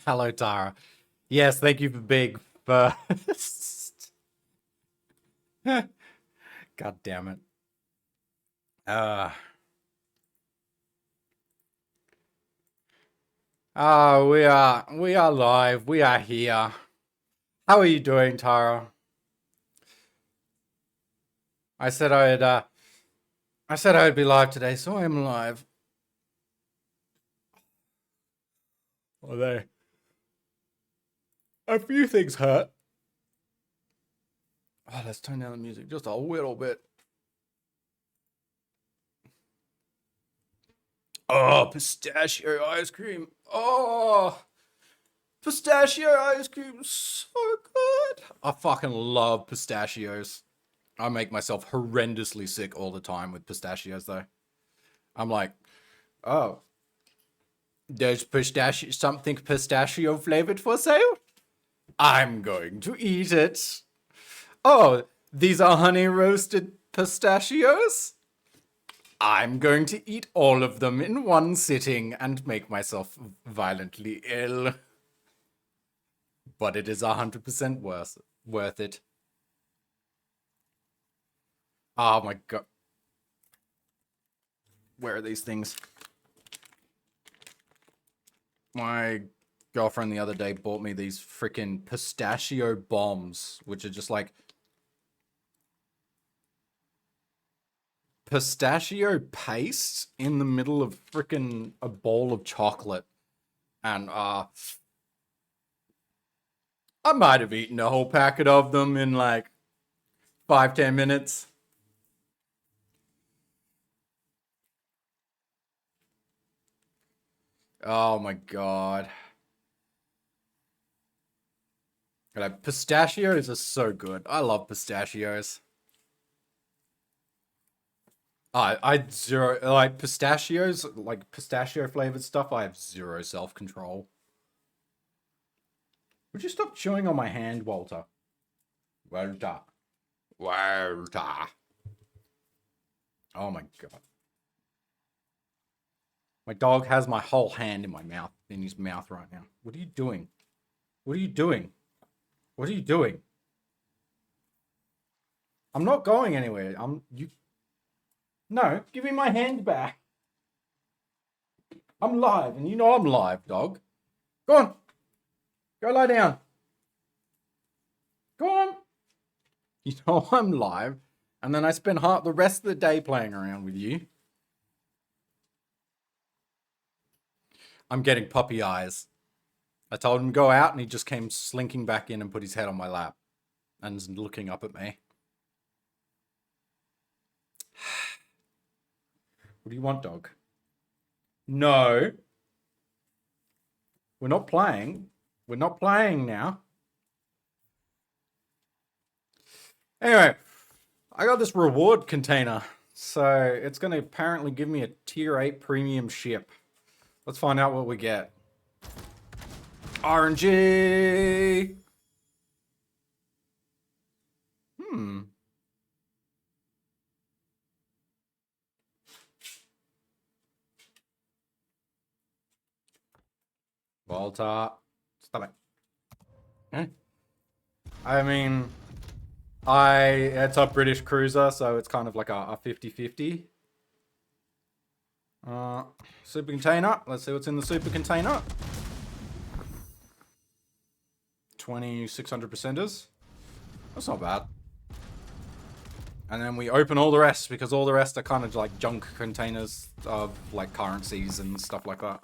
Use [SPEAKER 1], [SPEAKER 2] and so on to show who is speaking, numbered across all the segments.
[SPEAKER 1] Hello, Tara. Yes, thank you for being first. God damn it. Uh, we are live. We are here. How are you doing, Tara? I said I would be live today, so I am live. Although a few things hurt. Oh, let's turn down the music just a little bit. Oh, pistachio ice cream. Oh, pistachio ice cream, so good. I fucking love pistachios. I make myself horrendously sick all the time with pistachios, though. I'm like, oh, there's something pistachio flavored for sale? I'm going to eat it. Oh, these are honey roasted pistachios? I'm going to eat all of them in one sitting and make myself violently ill. But it is 100% worth it. Oh my god. Where are these things? My girlfriend the other day bought me these freaking pistachio bombs, which are just like pistachio paste in the middle of freaking a bowl of chocolate. And I might have eaten a whole packet of them in like 5-10 minutes. Oh my god. Like, pistachios are so good. I love pistachios. I zero like pistachios, like pistachio flavored stuff. I have zero self control. Would you stop chewing on my hand, Walter? Walter. Walter. Oh my god. My dog has my whole hand in his mouth right now. What are you doing? What are you doing? What are you doing? I'm not going anywhere. You. No, give me my hand back. I'm live, and you know I'm live, dog. Go on. Go lie down. Go on. You know I'm live, and then I spend half the rest of the day playing around with you. I'm getting puppy eyes. I told him to go out, and he just came slinking back in and put his head on my lap and is looking up at me. What do you want, dog? No. We're not playing. We're not playing now. Anyway, I got this reward container. So it's going to apparently give me a tier 8 premium ship. Let's find out what we get. RNG! Volta. Stop it. Eh? I mean, it's a British cruiser, so it's kind of like a 50-50. Super container. Let's see what's in the super container. 2,600 percenters. That's not bad. And then we open all the rest because all the rest are kind of like junk containers of like currencies and stuff like that.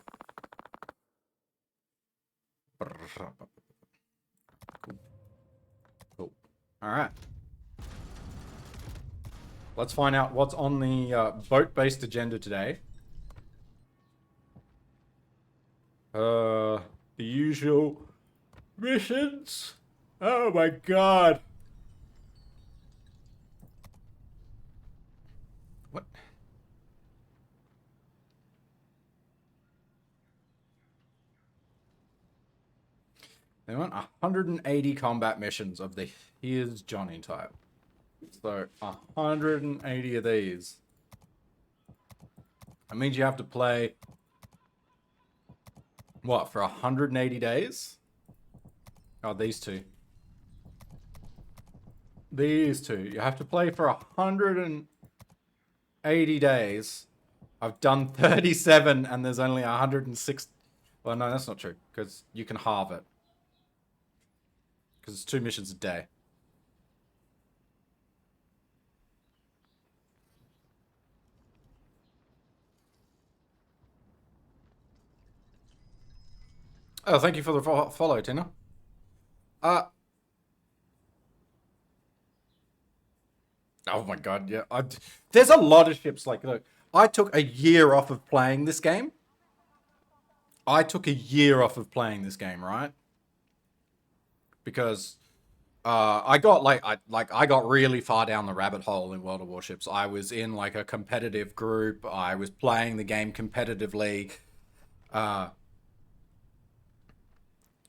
[SPEAKER 1] Cool. All right. Let's find out what's on the boat-based agenda today. The usual missions. Oh my god. What? They want 180 combat missions of the Here's Johnny type. So 180 of these. That means you have to play What, for 180 days? Oh, these two. These two. You have to play for 180 days. I've done 37 and there's only 106. Well, no, that's not true because you can halve it. Because it's 2 missions a day. Oh, thank you for the follow, Tina. Uh, oh my god, yeah. There's a lot of ships like, look, I took a year off of playing this game. I took a year off of playing this game, right? Because I got I got really far down the rabbit hole in World of Warships. I was in like a competitive group. I was playing the game competitively. Uh,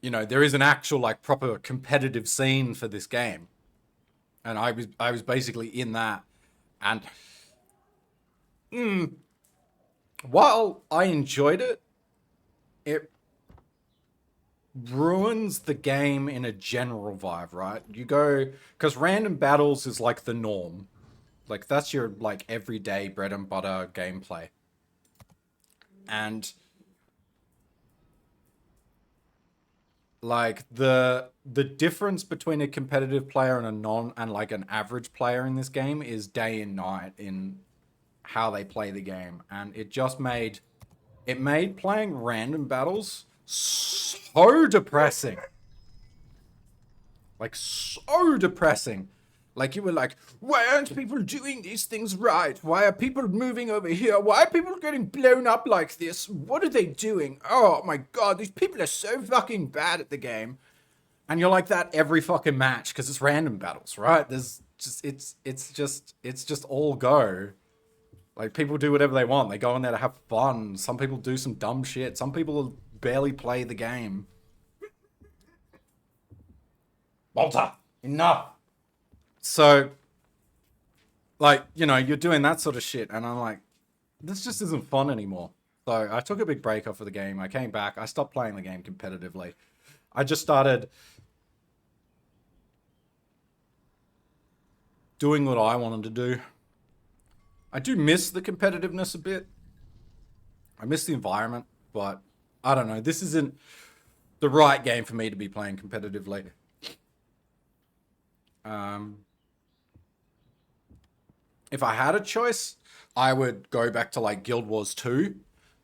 [SPEAKER 1] there is an actual like proper competitive scene for this game, and I was basically in that. And while I enjoyed it, it ruins the game in a general vibe, right? You go because random battles is like the norm. Like that's your like everyday bread and butter gameplay. And like the difference between a competitive player and a non and like an average player in this game is day and night in how they play the game. And it made playing random battles so depressing. Like so depressing. Like you were like, why aren't people doing these things right? Why are people moving over here? Why are people getting blown up like this? What are they doing? Oh my god, these people are so fucking bad at the game. And you're like that every fucking match because it's random battles, right? There's just it's just all go. Like people do whatever they want. They go in there to have fun. Some people do some dumb shit. Some people barely play the game. Walter, enough. So, like, you're doing that sort of shit, and I'm like, this just isn't fun anymore. So I took a big break off of the game. I came back. I stopped playing the game competitively. I just started doing what I wanted to do. I do miss the competitiveness a bit. I miss the environment, but I don't know. This isn't the right game for me to be playing competitively. Um, if I had a choice, I would go back to like Guild Wars 2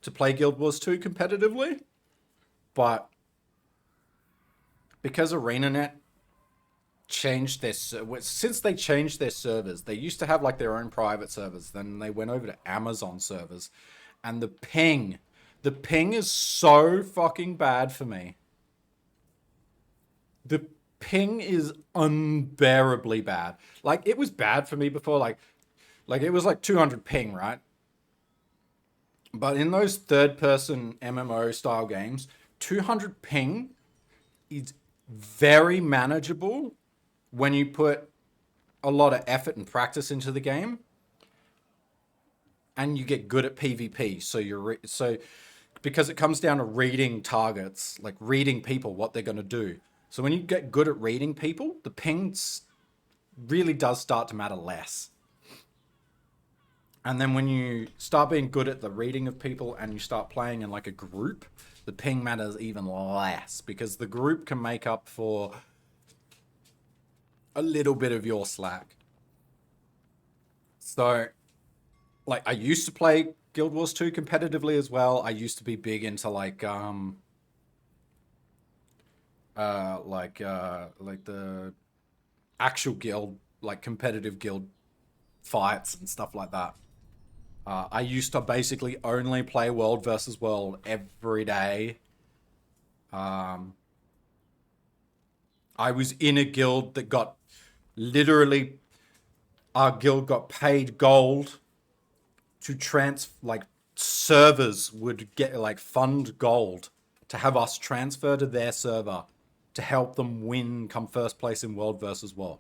[SPEAKER 1] to play Guild Wars 2 competitively. But because ArenaNet changed their since they changed their servers, they used to have like their own private servers. Then they went over to Amazon servers, and the ping is so fucking bad for me. The ping is unbearably bad. Like it was bad for me before, like it was like 200 ping, right? But in those third person MMO style games, 200 ping is very manageable when you put a lot of effort and practice into the game and you get good at PvP. So because it comes down to reading targets, like reading people, what they're going to do. So when you get good at reading people, the ping really does start to matter less. And then when you start being good at the reading of people and you start playing in like a group, the ping matters even less because the group can make up for a little bit of your slack. So, like, I used to play Guild Wars 2 competitively as well. I used to be big into like the actual guild, like competitive guild fights and stuff like that. I used to basically only play World versus World every day. Um, I was in a guild that got literally, our guild got paid gold to like servers would get like fund gold to have us transfer to their server to help them win, come first place in World versus World.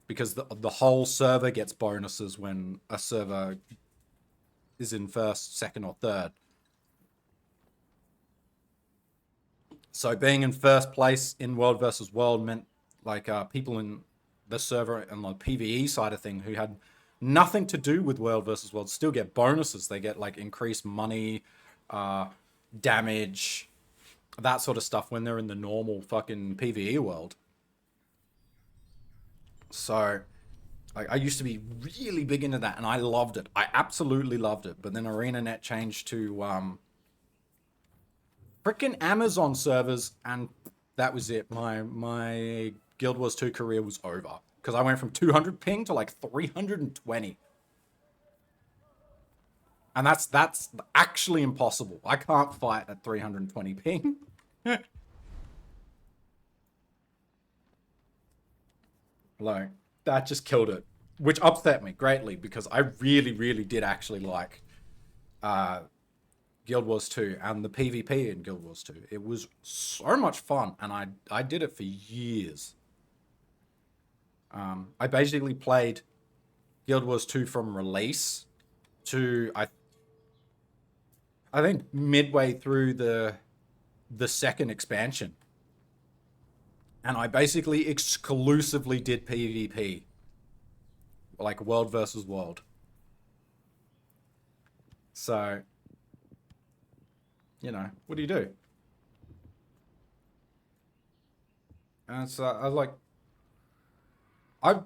[SPEAKER 1] Because the whole server gets bonuses when a server is in first, second, or third. So being in first place in World versus World meant like people in the server and the PvE side of thing who had nothing to do with World versus World still get bonuses. They get like increased money, uh, damage, that sort of stuff when they're in the normal fucking PvE world. So I used to be really big into that and I loved it. I absolutely loved it. But then ArenaNet changed to freaking Amazon servers, and that was it. My Guild Wars 2 career was over because I went from 200 ping to like 320, and that's actually impossible. I can't fight at 320 ping. Like that just killed it, which upset me greatly because I really did actually like uh, Guild Wars 2 and the PvP in Guild Wars 2. It was so much fun, and I did it for years. I basically played Guild Wars 2 from release to I think midway through the second expansion. And I basically exclusively did PvP, like world versus world. So, what do you do? And so I was like, I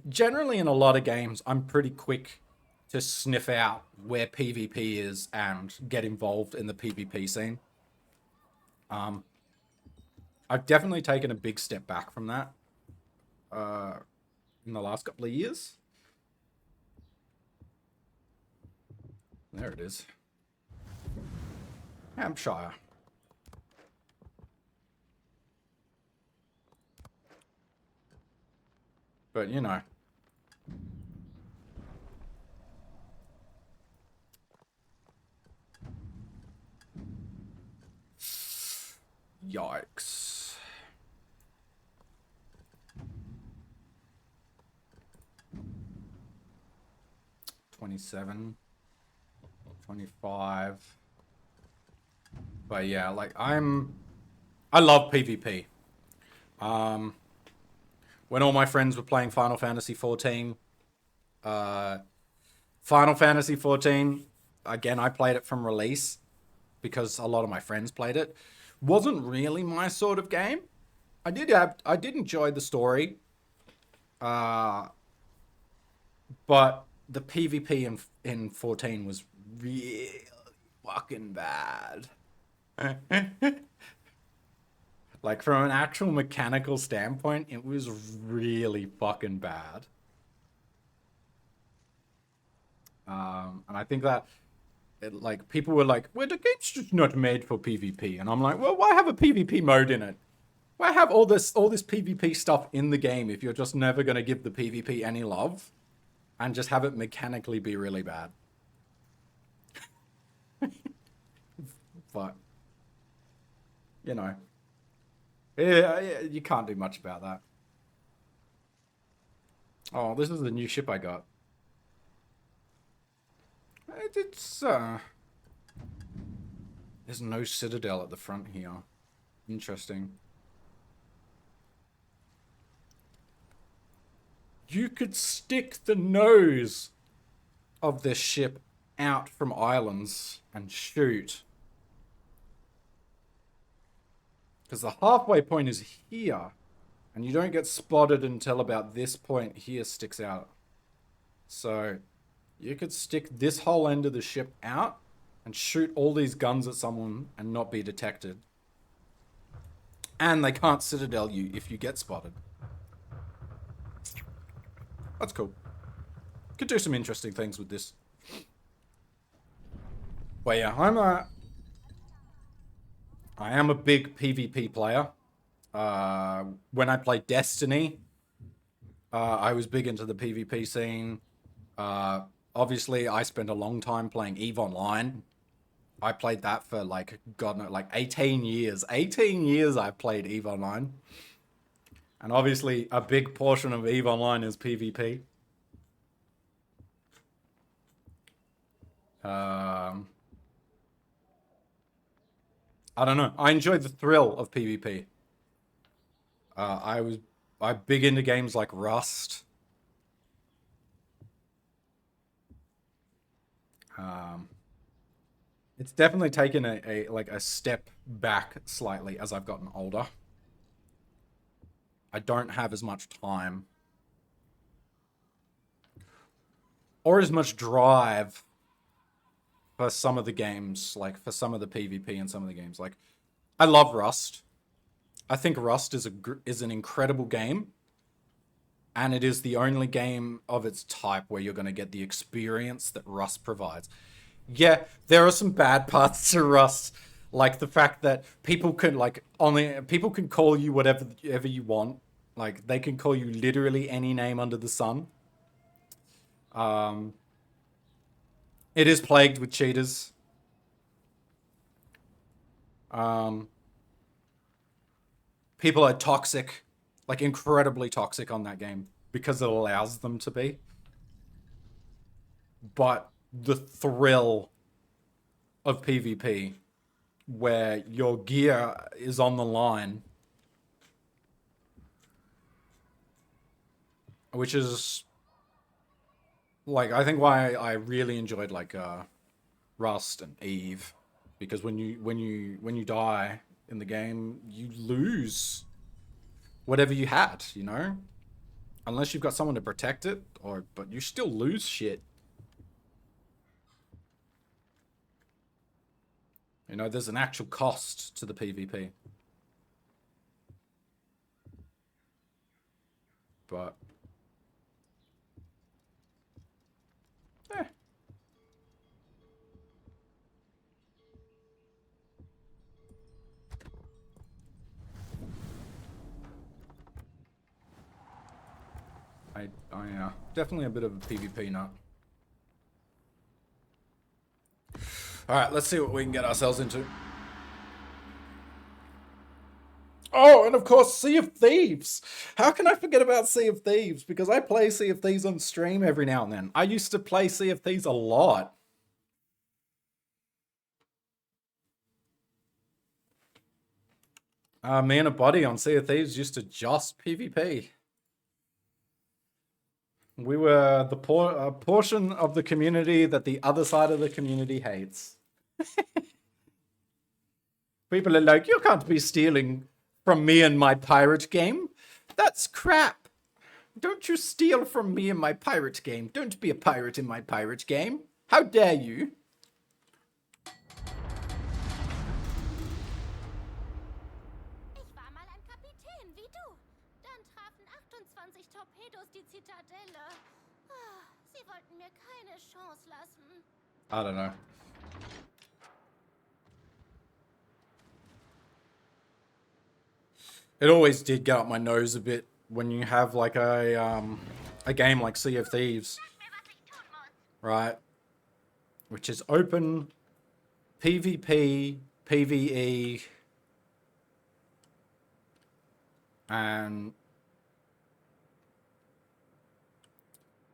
[SPEAKER 1] generally in a lot of games, I'm pretty quick to sniff out where PvP is and get involved in the PvP scene. Um, I've definitely taken a big step back from that in the last couple of years. There it is. Hampshire. But yikes. $27, $25. But yeah, like I love PvP. When all my friends were playing Final Fantasy 14, uh, Final Fantasy 14, again, I played it from release because a lot of my friends played it. Wasn't really my sort of game. I did enjoy the story, uh, but the PvP in 14 was really fucking bad. Like from an actual mechanical standpoint, it was really fucking bad. And I think that like people were like, "Well, the game's just not made for PvP," and I'm like, "Well, why have a PvP mode in it? Why have all this PvP stuff in the game if you're just never gonna give the PvP any love and just have it mechanically be really bad?" But you know, yeah, you can't do much about that. Oh, this is the new ship I got. It's there's no citadel at the front here. Interesting. You could stick the nose of this ship out from islands and shoot. Because the halfway point is here. And you don't get spotted until about this point here sticks out. So you could stick this whole end of the ship out and shoot all these guns at someone and not be detected. And they can't citadel you if you get spotted. That's cool. Could do some interesting things with this. But yeah, I am a big PvP player. When I played Destiny, I was big into the PvP scene. Uh, Obviously, I spent a long time playing EVE Online. I played that for like, God knows, like 18 years. 18 years I played EVE Online. And obviously, a big portion of EVE Online is PvP. Um, I don't know. I enjoy the thrill of PvP. I'm big into games like Rust. Um, it's definitely taken a step back slightly as I've gotten older. I don't have as much time or as much drive for some of the games, like for some of the PvP and some of the games. Like, I love Rust. I think Rust is an incredible game, and it is the only game of its type where you're going to get the experience that Rust provides. Yeah, there are some bad parts to Rust, like the fact that people can call you whatever you want. Like, they can call you literally any name under the sun. Um, it is plagued with cheaters. Um, People are toxic, like incredibly toxic on that game because it allows them to be. But the thrill of PvP, where your gear is on the line, which is like, I think why I really enjoyed like Rust and Eve, because when you die in the game, you lose whatever you had, you know? Unless you've got someone to protect it, but you still lose shit. You know, there's an actual cost to the PvP. But eh. I definitely a bit of a PvP nut. Alright, let's see what we can get ourselves into. Oh, and of course, Sea of Thieves. How can I forget about Sea of Thieves? Because I play Sea of Thieves on stream every now and then. I used to play Sea of Thieves a lot. Me and a buddy on Sea of Thieves used to just PvP. We were the portion of the community that the other side of the community hates. People are like, you can't be stealing from me and my pirate game. That's crap. Don't you steal from me and my pirate game. Don't be a pirate in my pirate game. How dare you?
[SPEAKER 2] Ich war mal ein Kapitän, wie du. Dann trafen 28 Torpedos die Zitadelle. Sie wollten mir keine Chance lassen.
[SPEAKER 1] I don't know. It always did get up my nose a bit when you have like a game like Sea of Thieves, right? Which is open PvP, PvE, and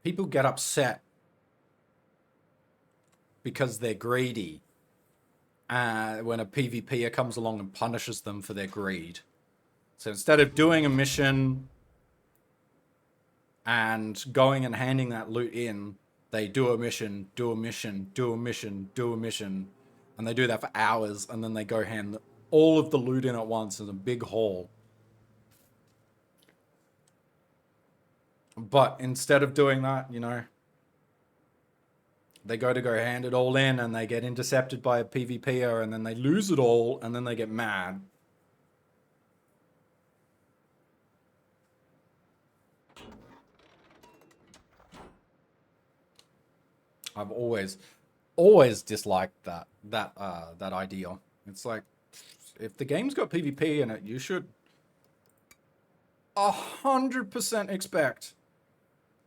[SPEAKER 1] people get upset because they're greedy when a PvPer comes along and punishes them for their greed. So instead of doing a mission and going and handing that loot in, they do a mission, do a mission, do a mission, do a mission, and they do that for hours, and then they go hand all of the loot in at once in a big haul. But instead of doing that, you know, they go hand it all in, and they get intercepted by a PvPer, and then they lose it all, and then they get mad. I've always disliked that idea. It's like, if the game's got PvP in it, you should 100% expect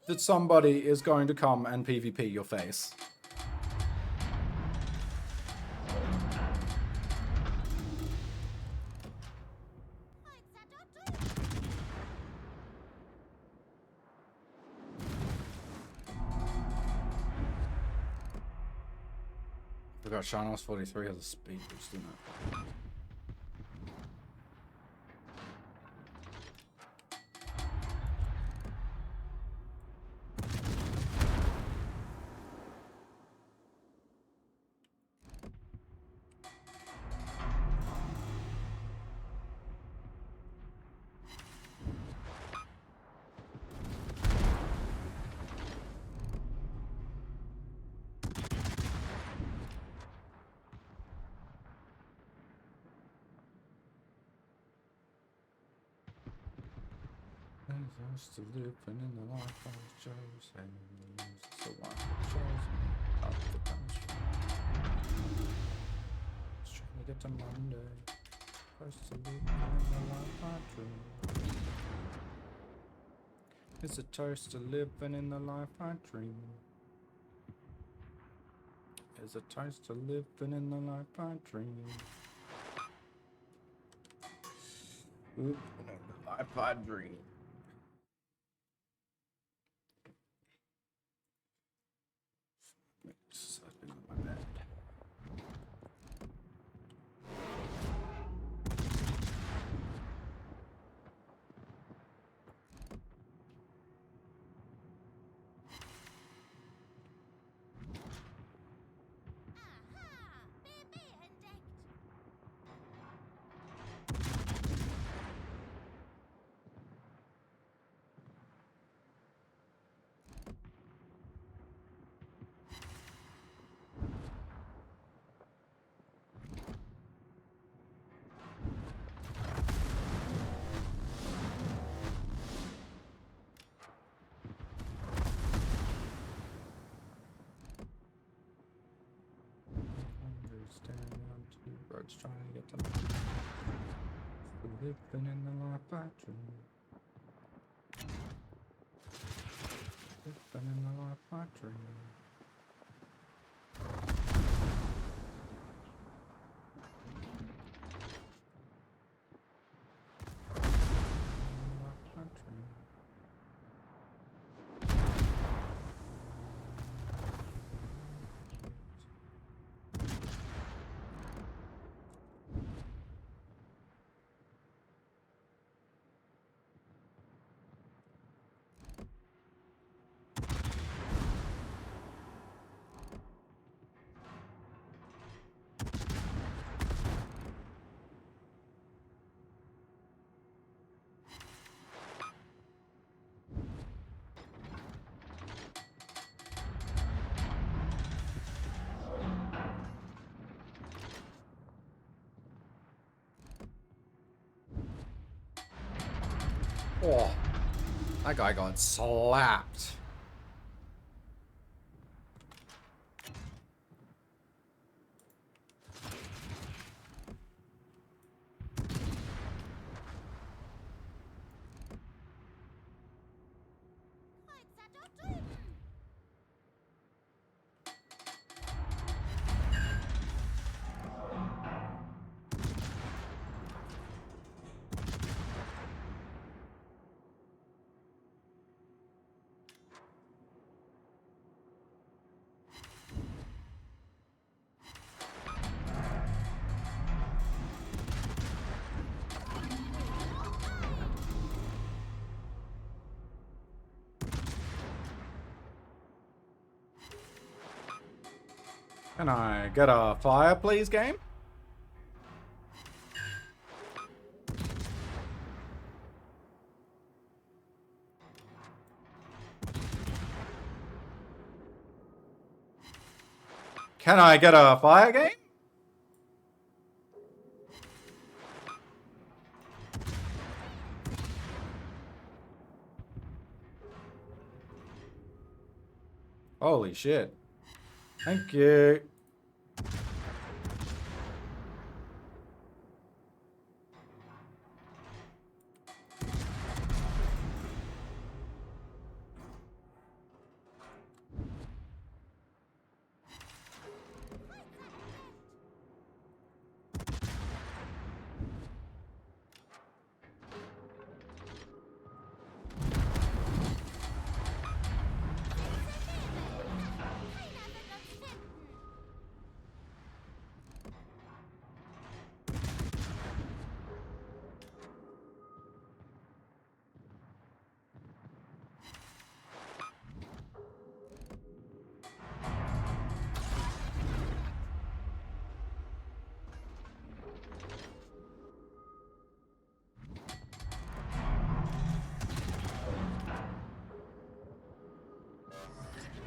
[SPEAKER 1] that somebody is going to come and PvP your face. I forgot Shanos 43 has a speed boost in it. Just living in the life I chose, and it's the one that chose me up the country. Just trying to get to Monday. First to live in the life I dream. It's a toast to living in the life I dream. It's a toast to living in the life I dream. Living in the life I dream. Sleeping in my bed.
[SPEAKER 2] Aha! BB entdeckt!
[SPEAKER 1] Standing on two roads trying to get to Monday. Living in the life I dream. Living in the life I dream. Life I dream. Oh, that guy got slapped.
[SPEAKER 2] Kreuzer dort drüben!
[SPEAKER 1] Can I get a fire, please, game? Can I get a fire, game? Holy shit. Thank you.
[SPEAKER 2] Keiner wird uns finden!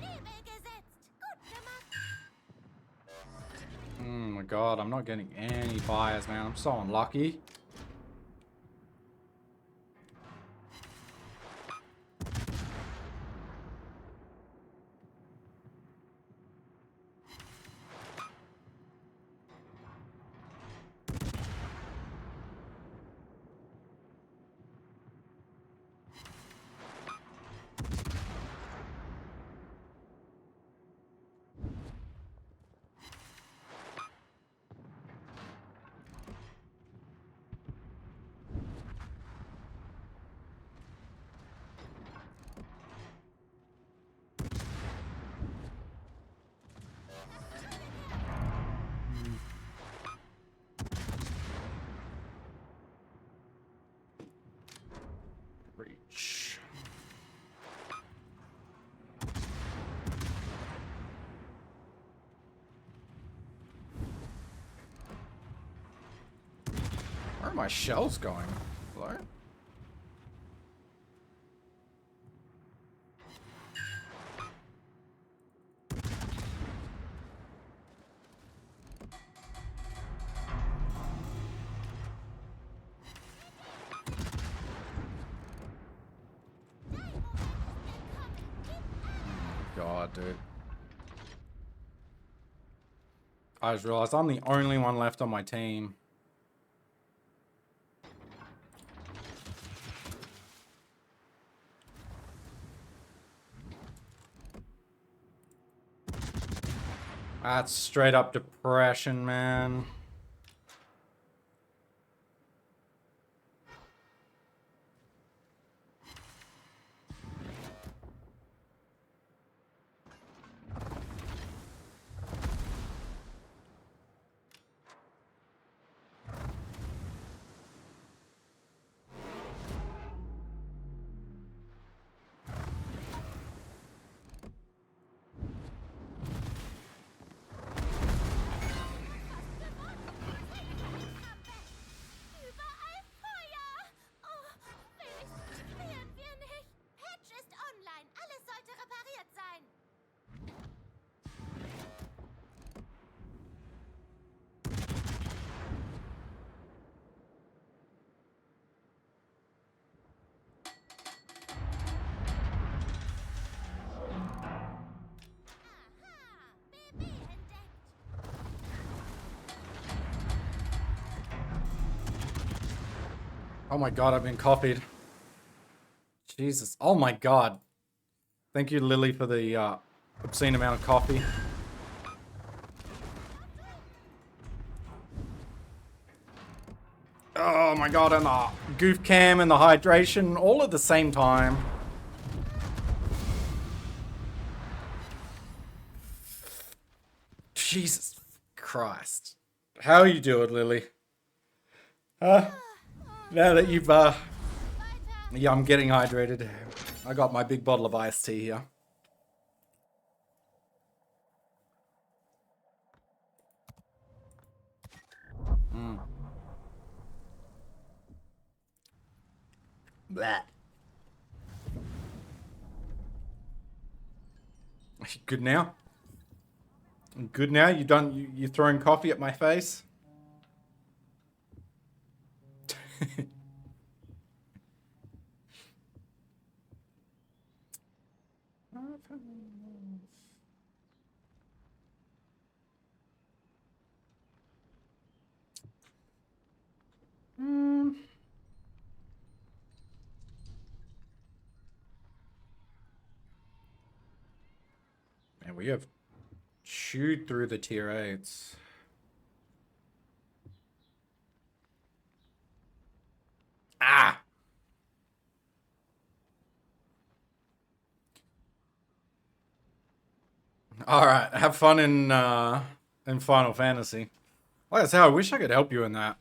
[SPEAKER 2] Nebel gesetzt! Gut gemacht!
[SPEAKER 1] Oh my god, I'm not getting any fires, man. I'm so unlucky. my shells going? Hello? God, dude. I just realized I'm the only one left on my team. That's straight up depression, man.
[SPEAKER 2] Überall Feuer! Oh, wenigstens frieren wir nicht. Patch ist online. Alles sollte repariert sein. Aha, BB entdeckt.
[SPEAKER 1] Oh my god, I've been copied. Jesus. Oh my god. Thank you, Lily, for the obscene amount of coffee. Oh my god, and the goof cam and the hydration all at the same time. Jesus Christ. How you doing, Lily? Now that you've,
[SPEAKER 2] Weiter.
[SPEAKER 1] yeah, I'm getting hydrated. I got my big bottle of iced tea here. Bleh. Are you good now? Good now? You done? You throwing coffee at my face? Man, we have chewed through the tier 8s. Ah! Alright, have fun in Final Fantasy. Like I said, I wish I could help you in that.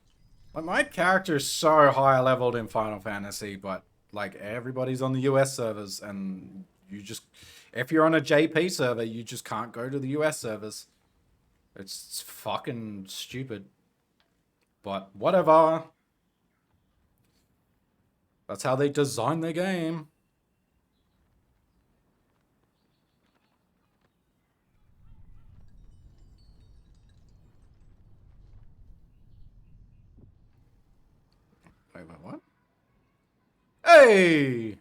[SPEAKER 1] Like, my character is so high leveled in Final Fantasy, but like everybody's on the US servers, and you just, if you're on a JP server, you just can't go to the US servers. It's fucking stupid. But whatever. That's how they design the game. Wait, what? Hey!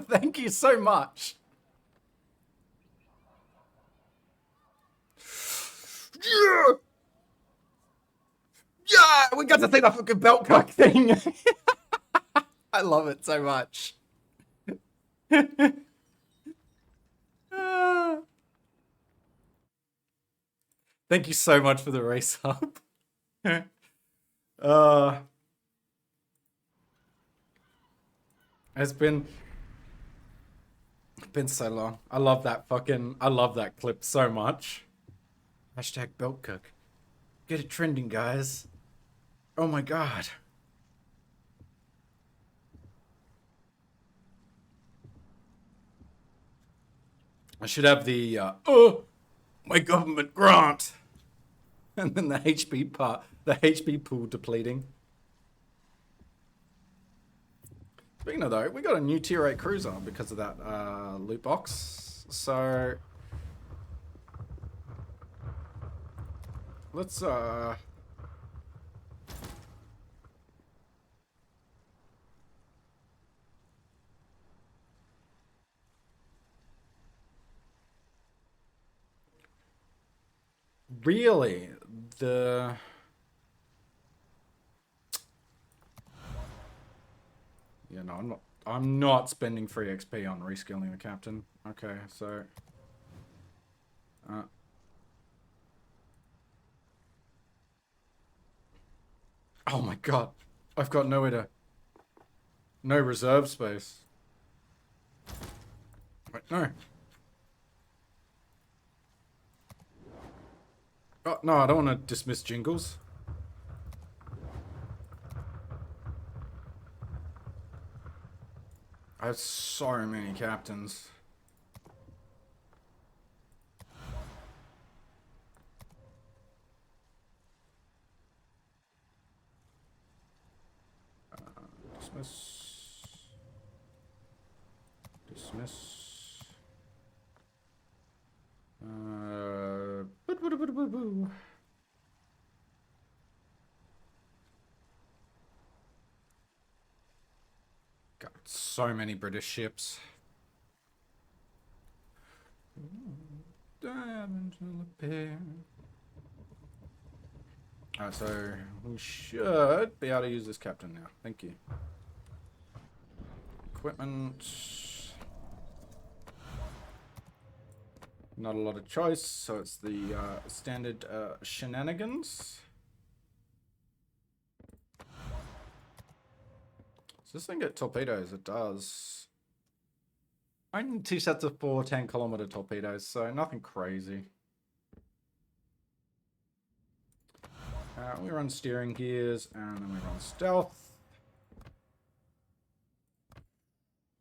[SPEAKER 1] Thank you so much. Yeah! Yeah! We got to see the fucking belt cock thing. I love it so much. Thank you so much for the race up. It's been so long. I love that clip so much. Hashtag belt cook. Get it trending, guys. Oh my god. I should have the, oh, my government grant. And then the HP pool depleting. Speaking of though, we got a new tier 8 cruiser because of that loot box. So let's really the yeah, no, I'm not spending free XP on reskilling the captain. Okay, so oh my god. I've got no reserve space. Wait, no. Oh, no, I don't want to dismiss Jingles. I have so many captains. Dismiss. Dismiss. Got so many British ships. Alright, so we should be able to use this captain now. Thank you. Equipment. Not a lot of choice, so it's the standard shenanigans. Does this thing get torpedoes? It does. Only 2 sets of 4 10-kilometer torpedoes, so nothing crazy. We run steering gears, and then we run stealth.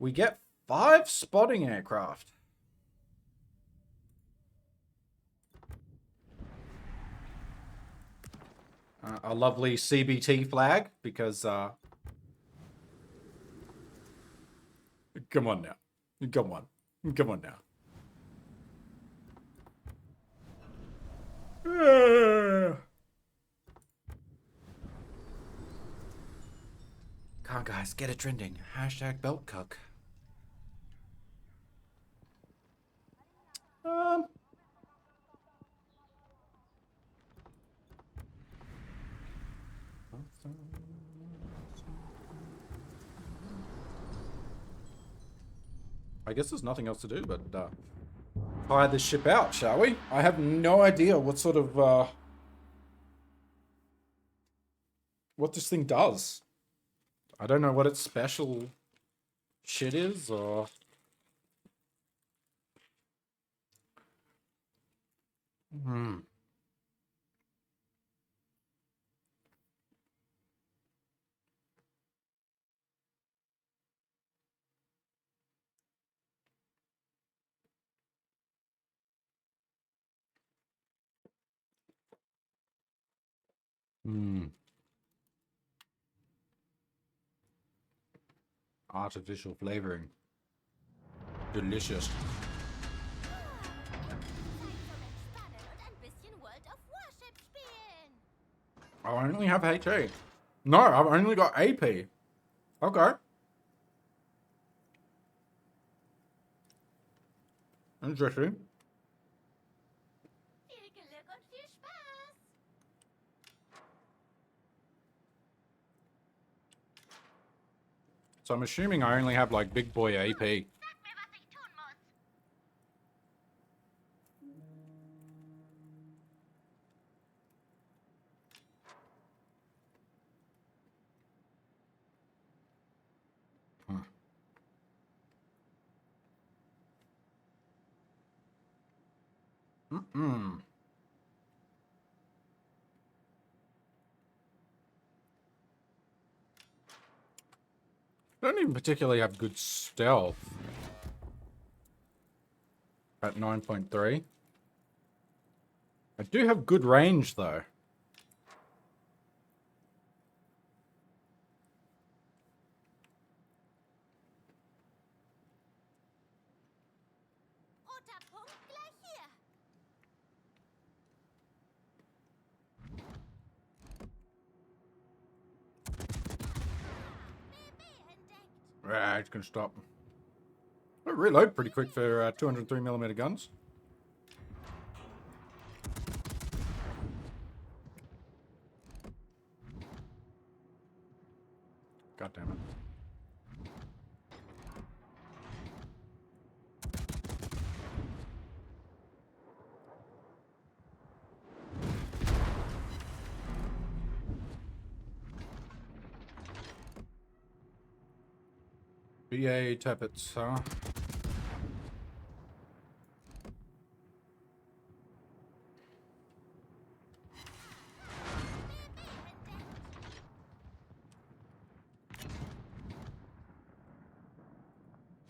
[SPEAKER 1] We get 5 spotting aircraft. A lovely CBT flag, because come on now. Come on. Come on now. Come on, guys. Get it trending. Hashtag belt cuck. I guess there's nothing else to do but hire this ship out, shall we? I have no idea what sort of what this thing does. I don't know what its special shit is, or hmm. Artificial flavoring. Delicious.
[SPEAKER 2] Zeit zum Entspannen und ein bisschen World of Warships spielen.
[SPEAKER 1] I only have HA. No, I've only got AP. Okay. Interesting.
[SPEAKER 2] Viel Glück und viel Spaß.
[SPEAKER 1] So I'm assuming I only have like big boy AP.
[SPEAKER 2] Sag mir, was ich tun muss. Don't even particularly have good stealth. At 9.3.
[SPEAKER 1] I do have good range, though.
[SPEAKER 2] Roter Punkt gleich hier. BB entdeckt.
[SPEAKER 1] Right, it's gonna stop. I reload pretty quick for 203mm guns. God damn it. BA Tappets, huh?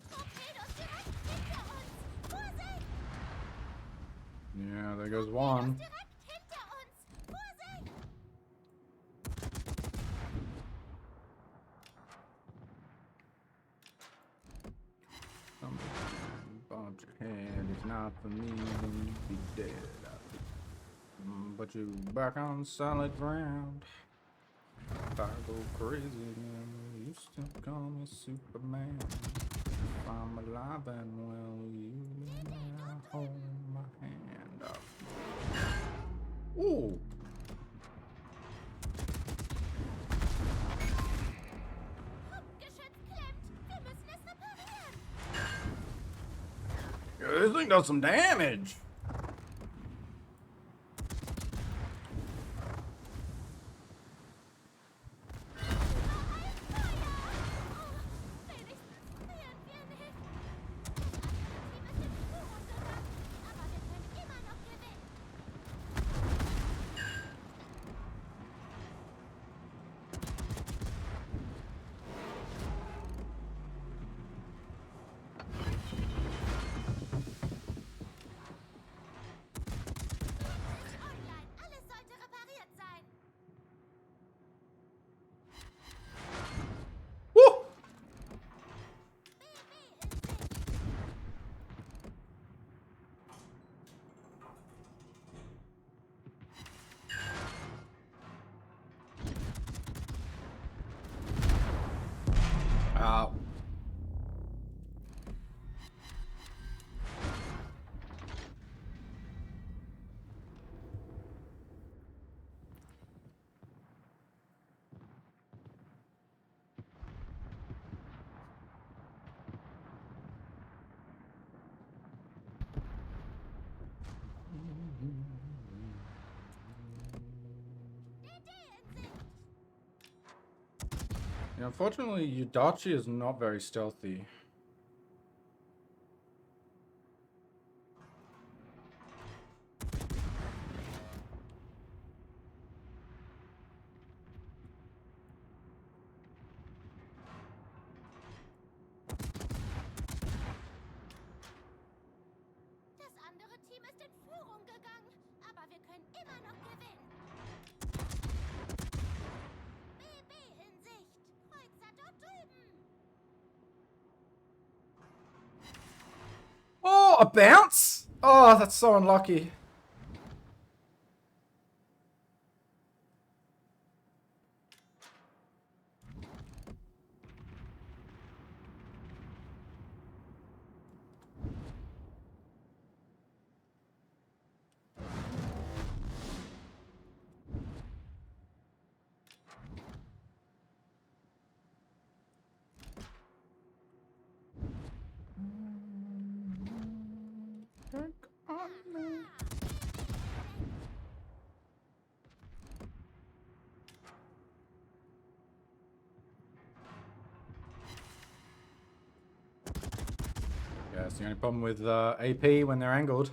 [SPEAKER 2] Torpedos direkt hinter uns. Vorsicht!
[SPEAKER 1] Yeah, there goes one.
[SPEAKER 2] Direkt hinter uns. Vorsicht!
[SPEAKER 1] Bob your head, if not for me, then you'd be dead. But you back on solid ground. If I go crazy again, you still call me Superman. If I'm alive and well, you now hold my hand up. Ooh!
[SPEAKER 2] Hauptgeschütz klemmt. Wir müssen es reparieren.
[SPEAKER 1] Yeah, this thing does some damage!
[SPEAKER 2] Alles sollte repariert sein.
[SPEAKER 1] Woo!
[SPEAKER 2] BB in Sicht.
[SPEAKER 1] Ow.
[SPEAKER 2] DD in Sicht.
[SPEAKER 1] Yeah, unfortunately, Yudachi is not very stealthy.
[SPEAKER 2] Das andere Team ist in Führung gegangen, aber wir können immer noch gewinnen. BB in Sicht. Kreuzer dort drüben.
[SPEAKER 1] Oh, a bounce? Oh, that's so unlucky. Yeah, it's the only problem with AP when they're angled.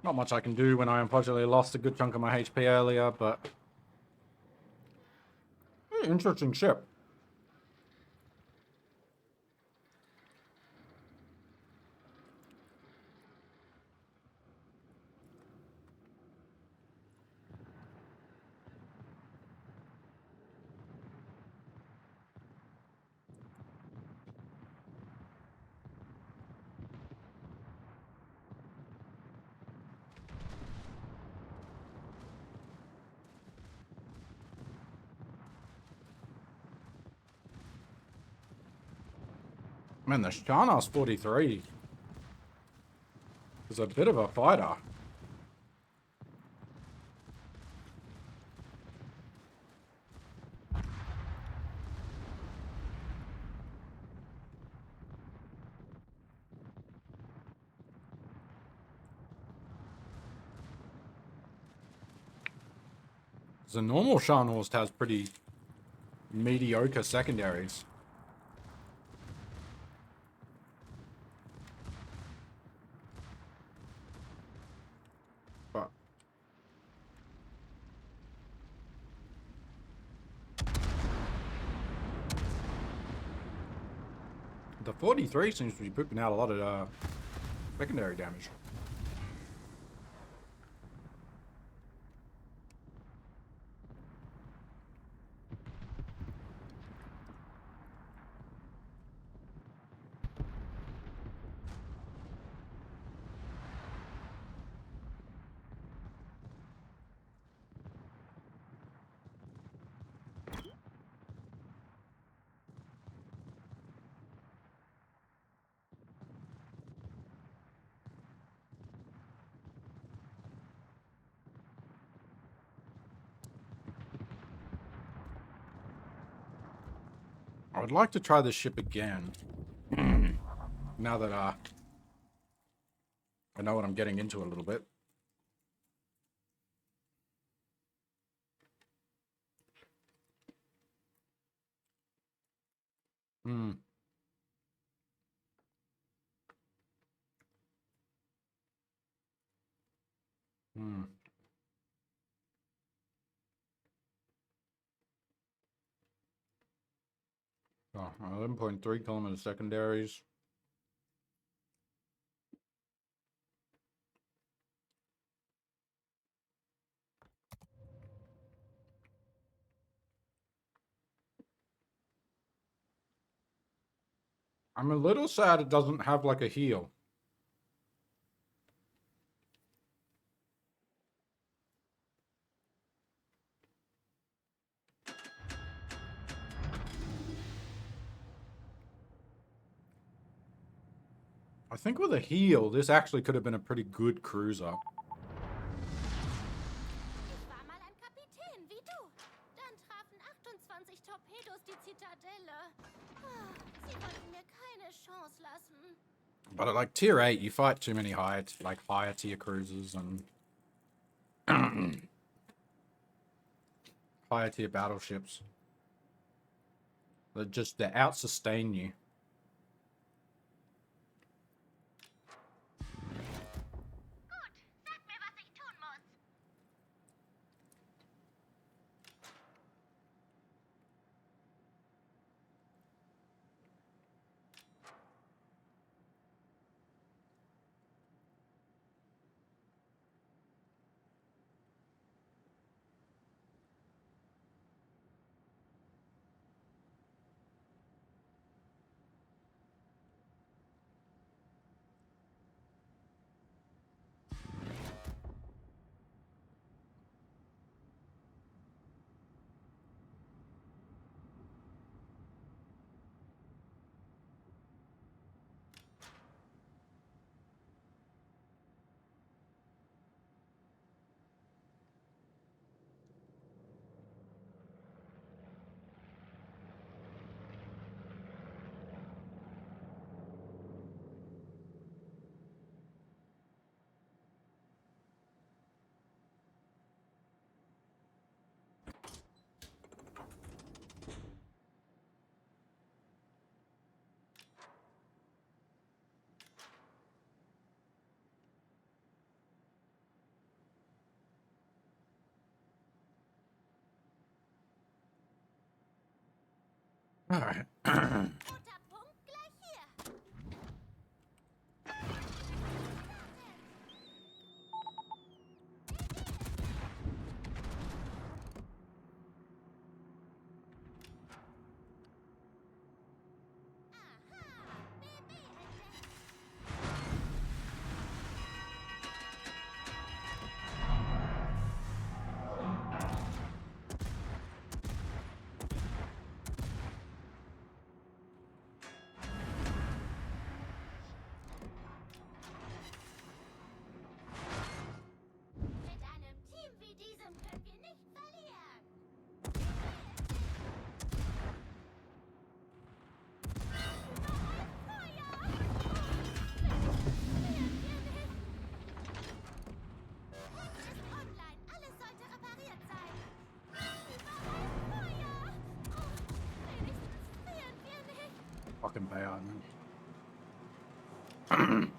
[SPEAKER 1] Not much I can do when I unfortunately lost a good chunk of my HP earlier, but... Interesting ship. Man, the Sharnas 43 is a bit of a fighter. The normal Sharnhorst has pretty mediocre secondaries. But the 43 seems to be pooping out a lot of secondary damage. I would like to try this ship again. Now that I know what I'm getting into a little bit. Hmm. Hmm. Oh, 11.3 kilometer secondaries. I'm a little sad it doesn't have like a heal. I think with a heal, this actually could have been a pretty good cruiser.
[SPEAKER 2] Ich war mal ein Kapitän, wie du. Dann trafen 28 Torpedos die Zitadelle. Sie wollten mir keine Chance lassen.
[SPEAKER 1] But at like tier 8, you fight too many higher tier cruisers and higher tier battleships. They out sustain you.
[SPEAKER 2] Gut, sag mir, was ich tun muss.
[SPEAKER 1] Alright.
[SPEAKER 2] Roter Punkt gleich hier. Aha, BB entdeckt. Mit einem Team wie diesem können wir nicht verlieren. Feuer! Ist online. Alles sollte repariert sein. Überall Feuer! Oh, wenigstens frieren wir nicht.
[SPEAKER 1] Fucking bad.
[SPEAKER 2] Feuer!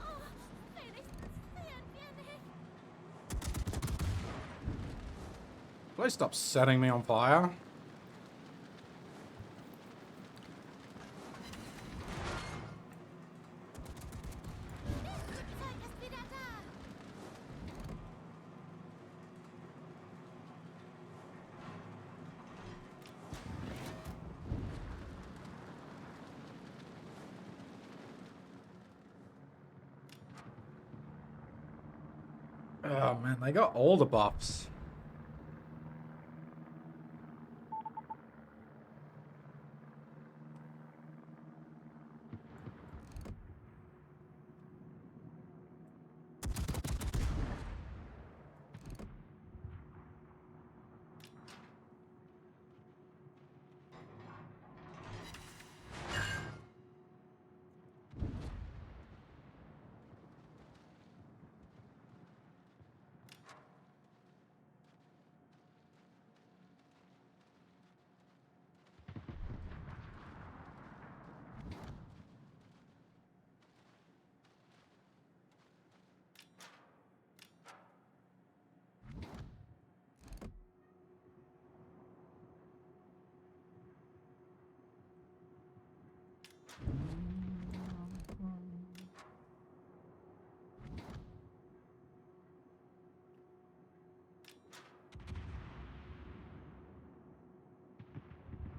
[SPEAKER 2] Oh, wenigstens frieren wir nicht.
[SPEAKER 1] Please stop setting me on fire.
[SPEAKER 2] Das Flugzeug ist wieder da.
[SPEAKER 1] Oh man, they got all the buffs.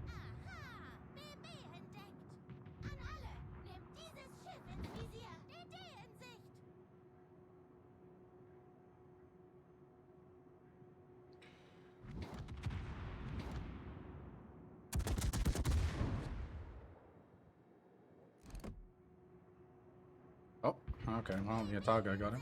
[SPEAKER 2] Aha, BB entdeckt. An alle, nehmt dieses Schiff ins Visier. DD in Sicht.
[SPEAKER 1] Oh, okay. Well, the Otago got him.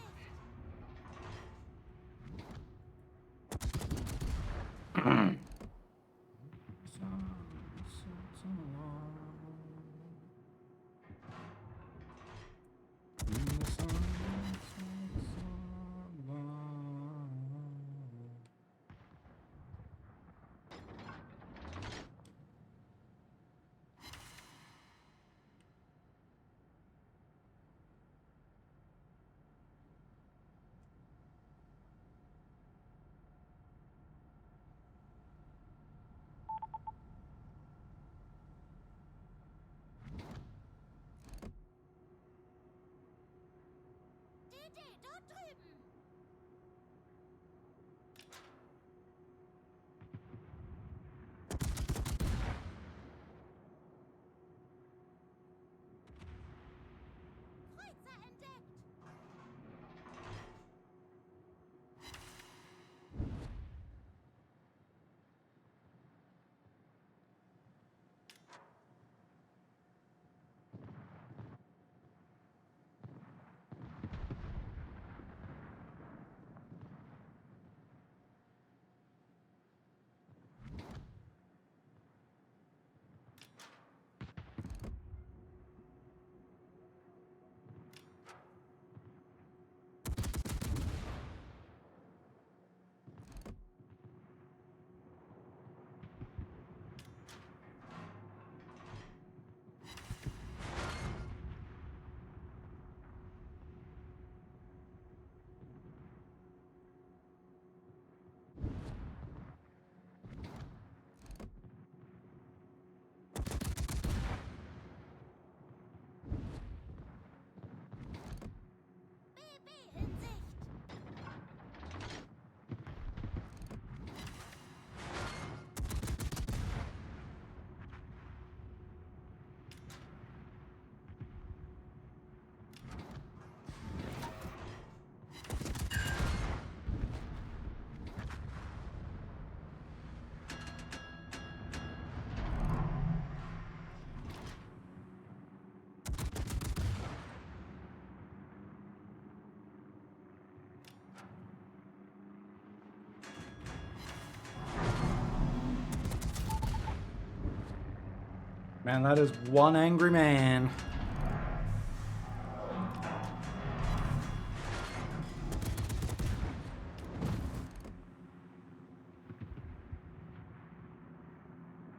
[SPEAKER 1] Man, that is one angry man.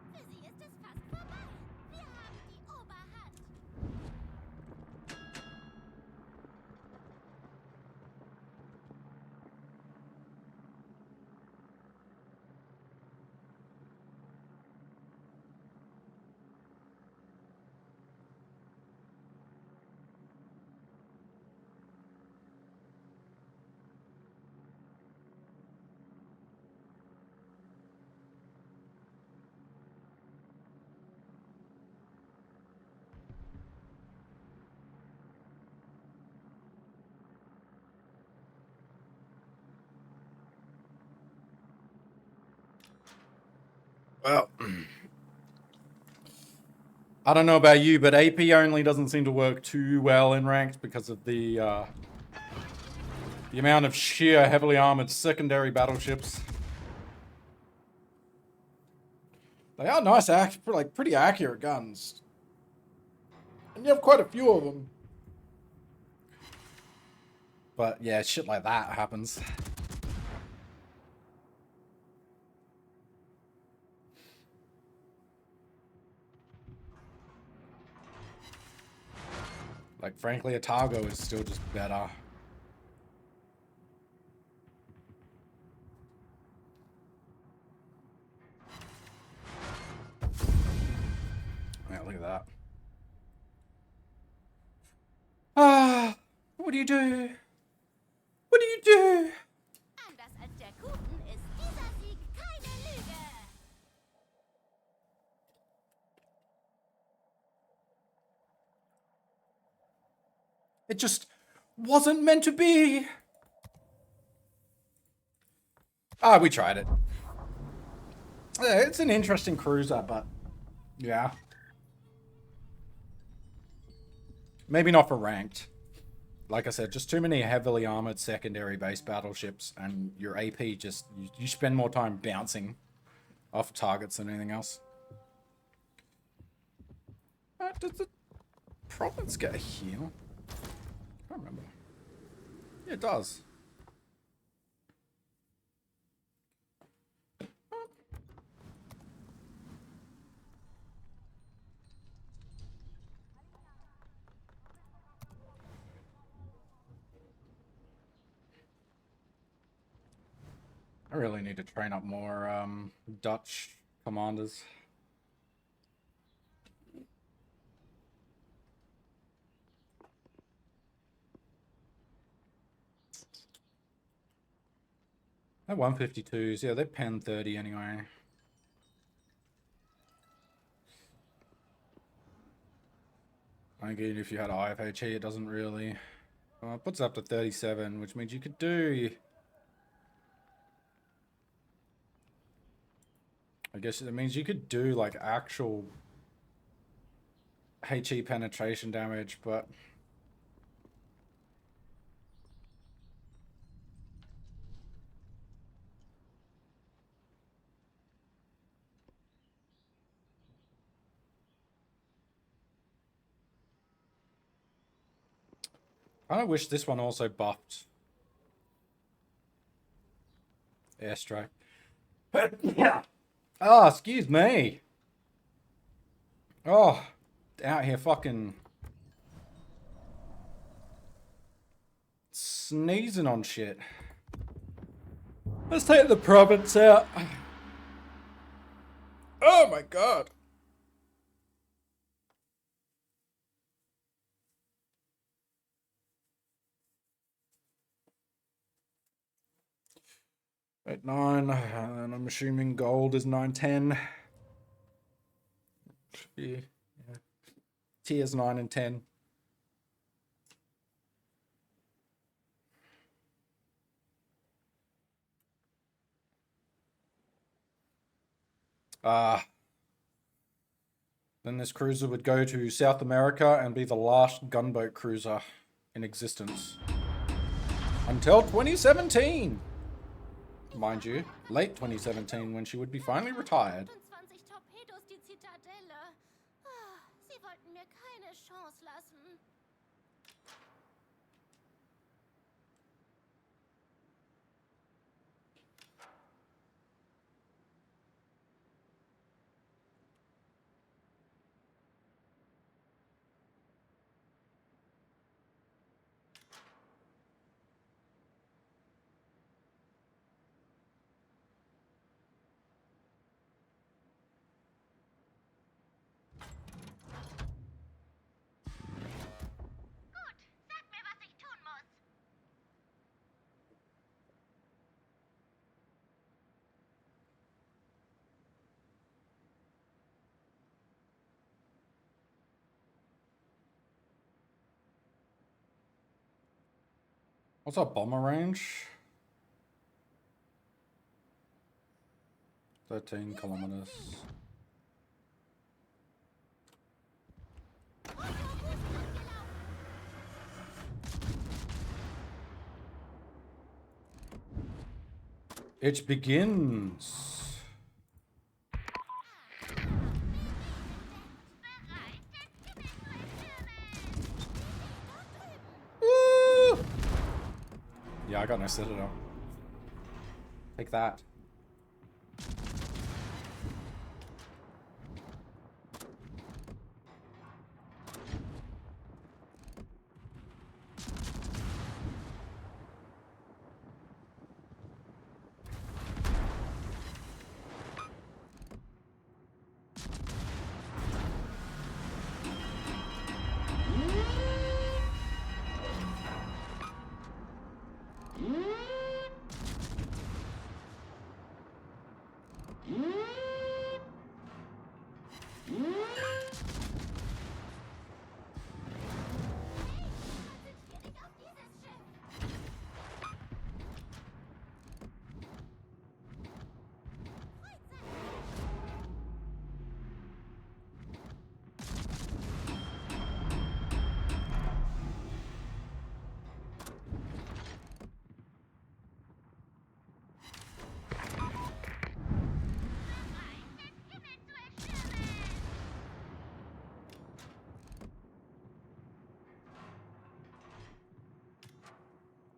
[SPEAKER 2] Für sie ist es fast vorbei. Wir haben die Oberhand.
[SPEAKER 1] Well, I don't know about you, but AP only doesn't seem to work too well in ranked because of the amount of sheer heavily armored secondary battleships. They are nice, like pretty accurate guns, and you have quite a few of them. But yeah, shit like that happens. Like, frankly, a Targo is still just better. Yeah, look at that. Ah, what do you do? What do you do?
[SPEAKER 2] Anders als der Guten ist dieser Sieg keine Lüge.
[SPEAKER 1] It just wasn't meant to be. Ah, we tried it. Yeah, it's an interesting cruiser, but yeah. Maybe not for ranked. Like I said, just too many heavily armored secondary base battleships, and your AP just, you spend more time bouncing off targets than anything else. Does the province get a heal? I can't remember. Yeah, it does. I really need to train up more Dutch commanders. They're 152s. Yeah, they're pen 30 anyway. I think even if you had IFHE, it doesn't really. Well, it puts it up to 37, which means you could do. I guess it means you could do like actual HE penetration damage, but. I kind of wish this one also buffed airstrike. Yeah. Oh, excuse me. Oh, out here fucking sneezing on shit. Let's take the province out. Oh my god. At 9, and I'm assuming gold is 910. Yeah. Tiers 9 and 10. Then this cruiser would go to South America and be the last gunboat cruiser in existence. Until 2017. Mind you, late 2017 when she would be finally retired.
[SPEAKER 2] 28 Torpedos die Zitadelle. keine Chance lassen. Gut, sag mir, was ich tun muss.
[SPEAKER 1] What's our bomber range? 13 kilometers. It begins. Woo! Yeah, I got no citadel. Take that.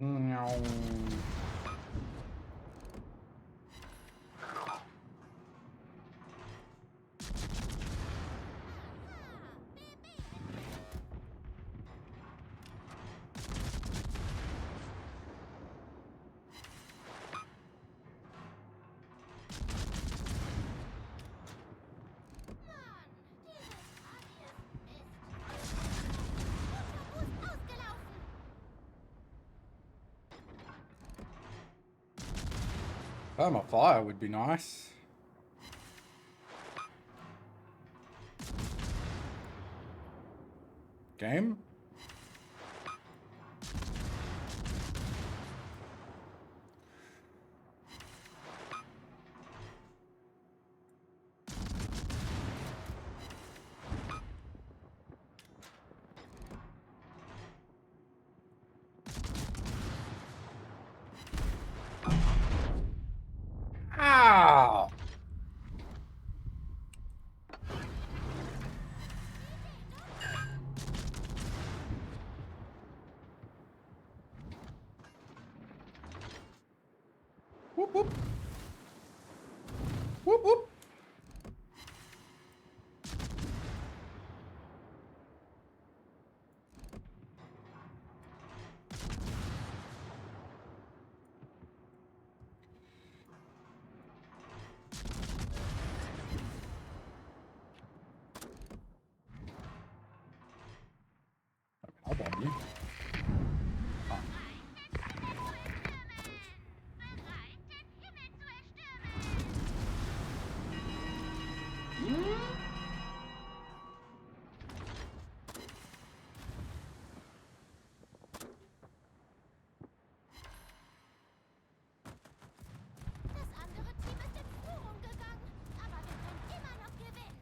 [SPEAKER 1] No. A fire would be nice. Game? Ow! Whoop whoop. Whoop whoop. I'll bomb you.
[SPEAKER 2] Das andere Team ist in Führung gegangen, aber wir können immer noch gewinnen.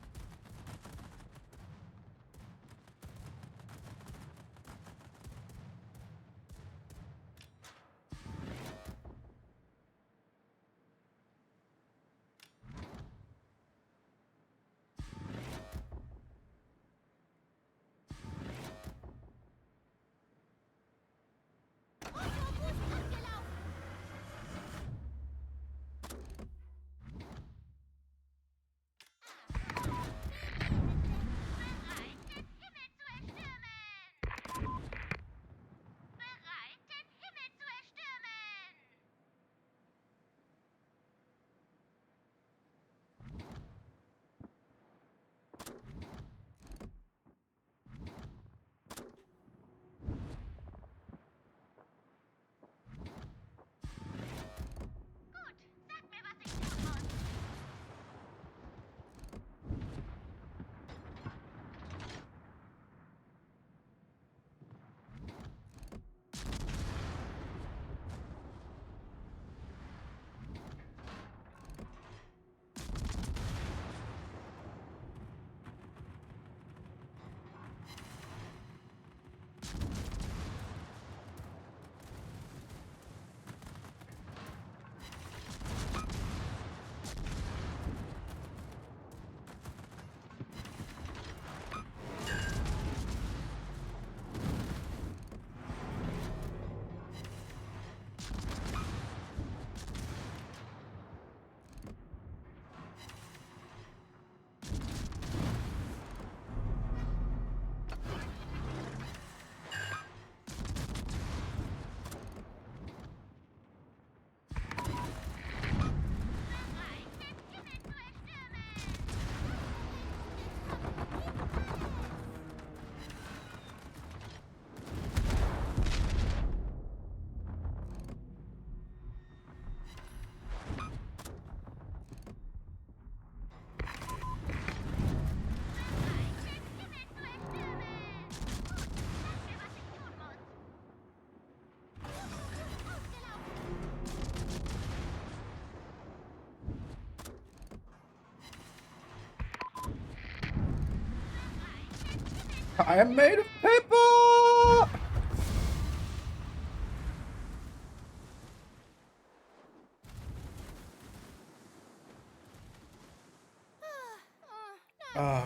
[SPEAKER 1] I am made of paper!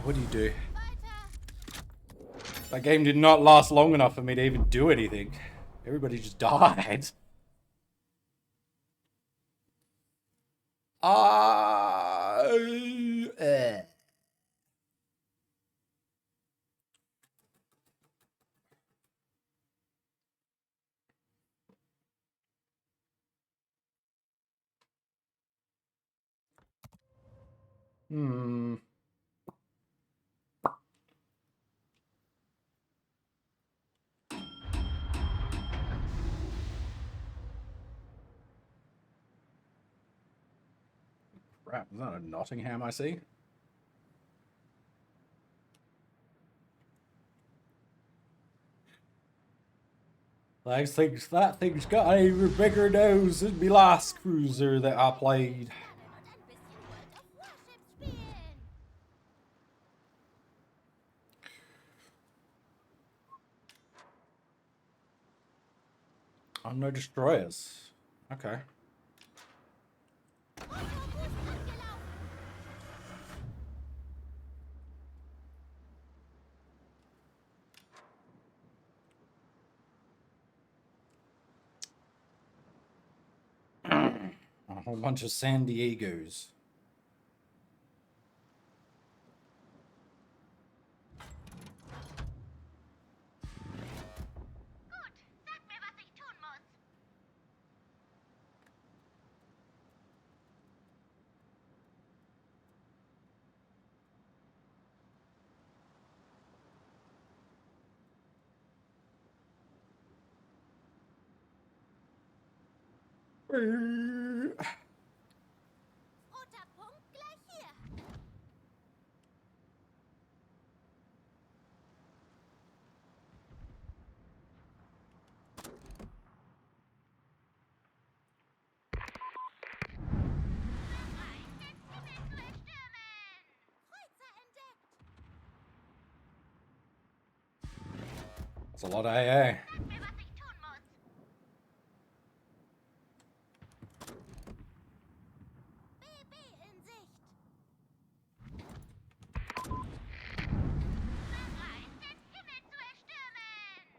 [SPEAKER 1] What do you do?
[SPEAKER 2] Weiter.
[SPEAKER 1] That game did not last long enough for me to even do anything. Everybody just died. Uh, Hmm. Crap, is that a Nottingham I see? That thing's got an even bigger nose than my last cruiser that I played.
[SPEAKER 2] Lernen und ein bisschen World of Warships spielen.
[SPEAKER 1] Oh, no destroyers. Okay.
[SPEAKER 2] Otto angelaufen.
[SPEAKER 1] A whole bunch of San Diegos.
[SPEAKER 2] Gut, sag mir, was ich tun muss. Roter Punkt gleich hier. Bereit, den Himmel zu erstürmen. Kreuzer entdeckt.
[SPEAKER 1] That's a lot of AA.
[SPEAKER 2] Sag mir, was ich tun muss. BB in Sicht. Bereit, den Himmel zu erstürmen.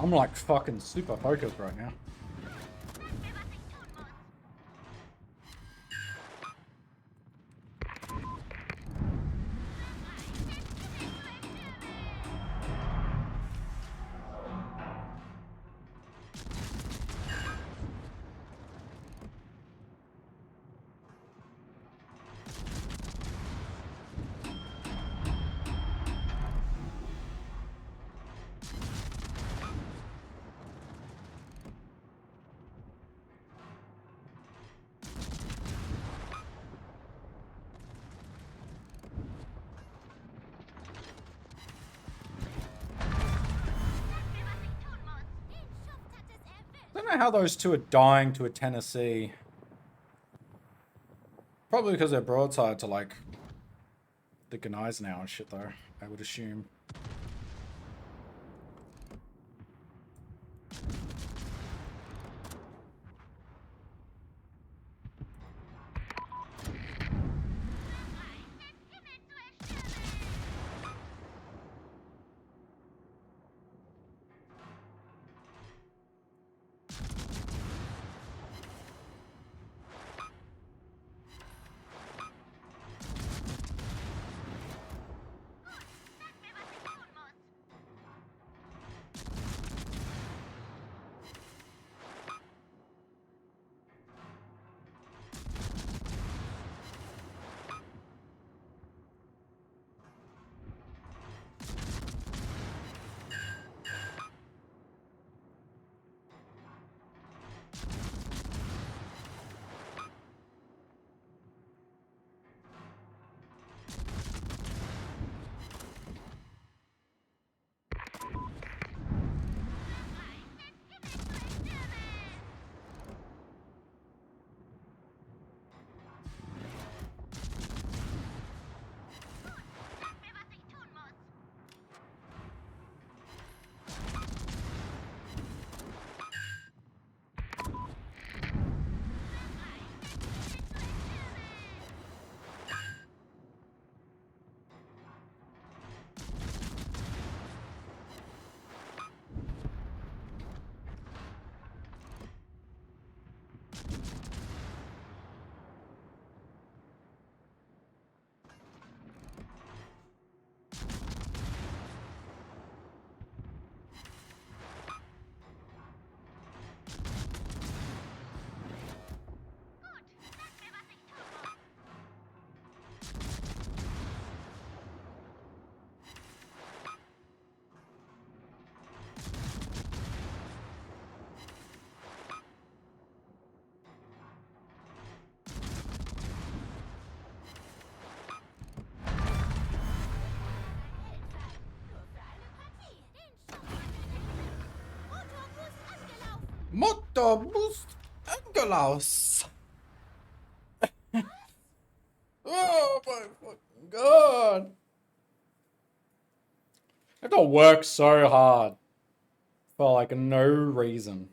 [SPEAKER 1] I'm like fucking super focused right now. I don't know how those two are dying to a Tennessee. Probably because they're broadside to like the Gneisenau now and shit though, I would assume. Motorboost Angelaus. Oh my fucking god. I have to work so hard for like no reason.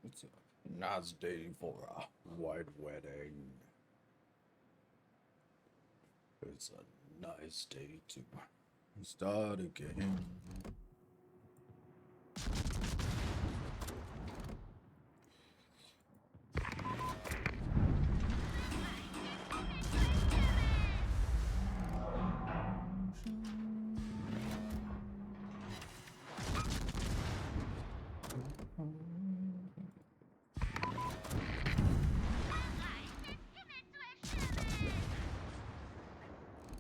[SPEAKER 1] It's a nice day for a white wedding. It's a nice day to start again.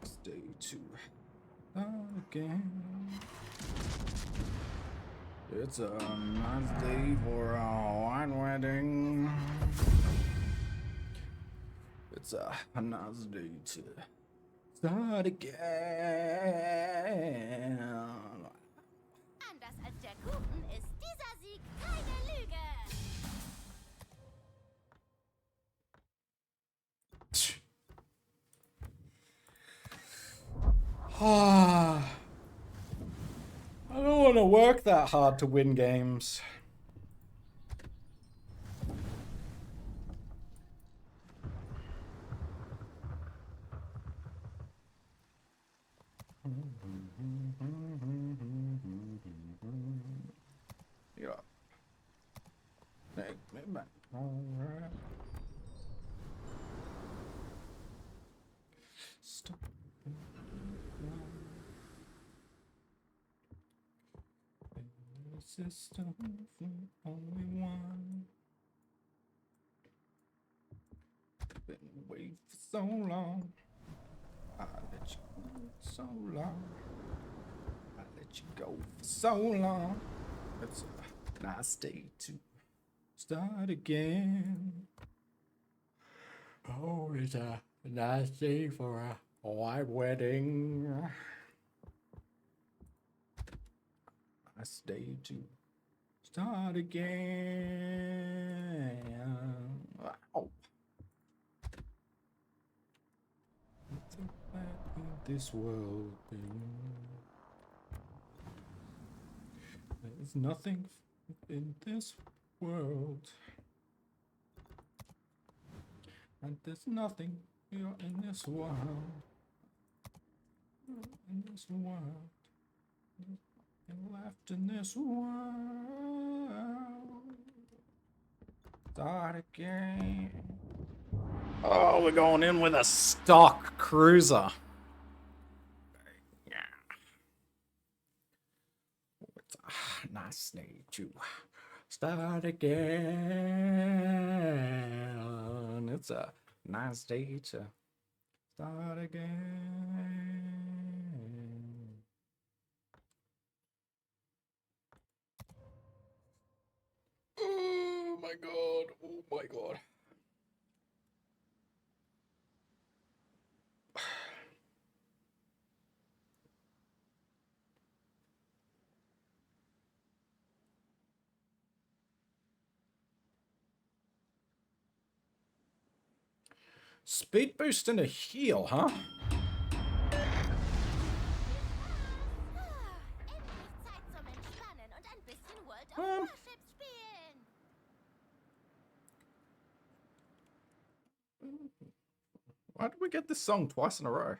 [SPEAKER 1] Stay to start again. It's a nice day for a white wedding. It's a nice day to start again.
[SPEAKER 2] Anders als der Kuchen ist dieser Sieg keine Lüge.
[SPEAKER 1] I don't want to work that hard to win games. Yeah. Make me back. Alright. Stop. The system, only one. Been waiting for so long. I let you go for so long. I let you go for so long. It's a nice day to start again. Oh, it's a nice day for a white wedding. Nice day to start again. Wow. Nothing bad in this world. There's nothing in this world. And there's nothing here in this world. In this world. Nothing left in this world. Start again. Oh, we're going in with a stock cruiser. Yeah. It's a nice day to start again. It's a nice day to start again. Oh my god. Oh my god. Speed boost and a heal, huh?
[SPEAKER 2] Endlich Zeit zum Entspannen und ein bisschen World of Warships spielen.
[SPEAKER 1] Why did we get this song twice in a row?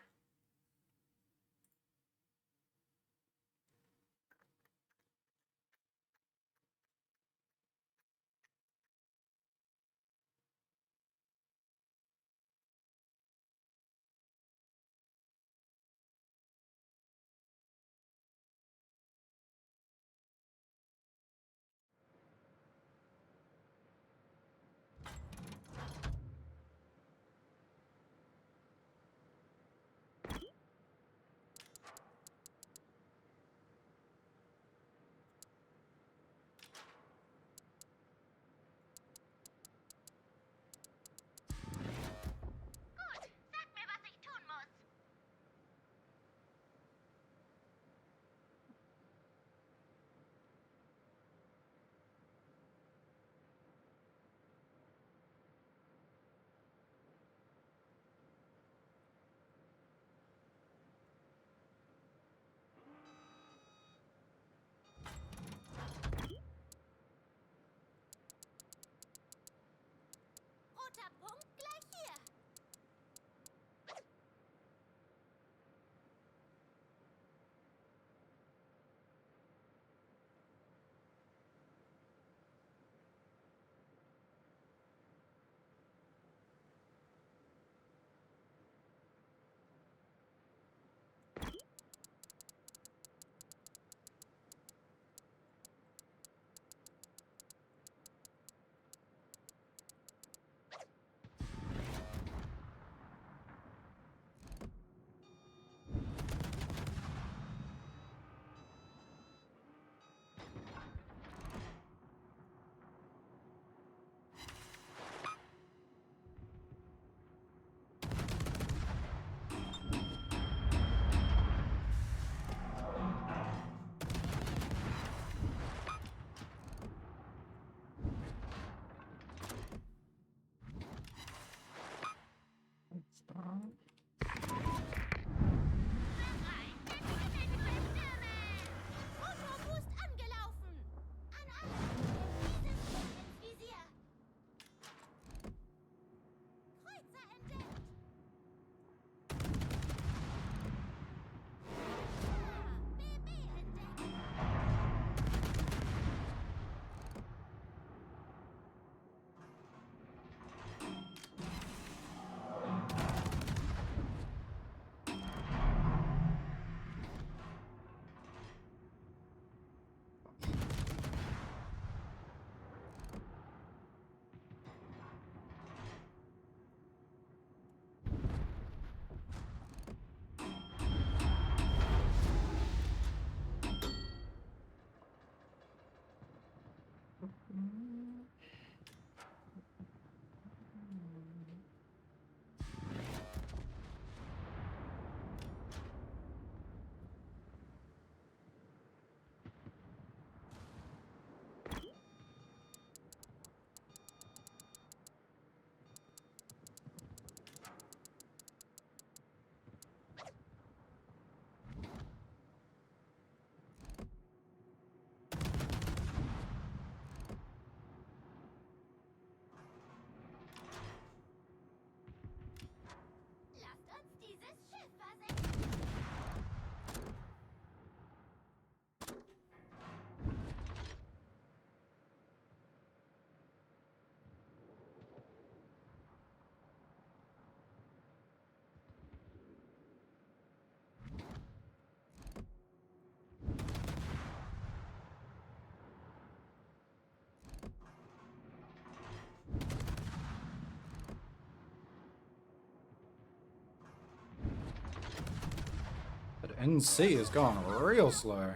[SPEAKER 1] NC is going real slow.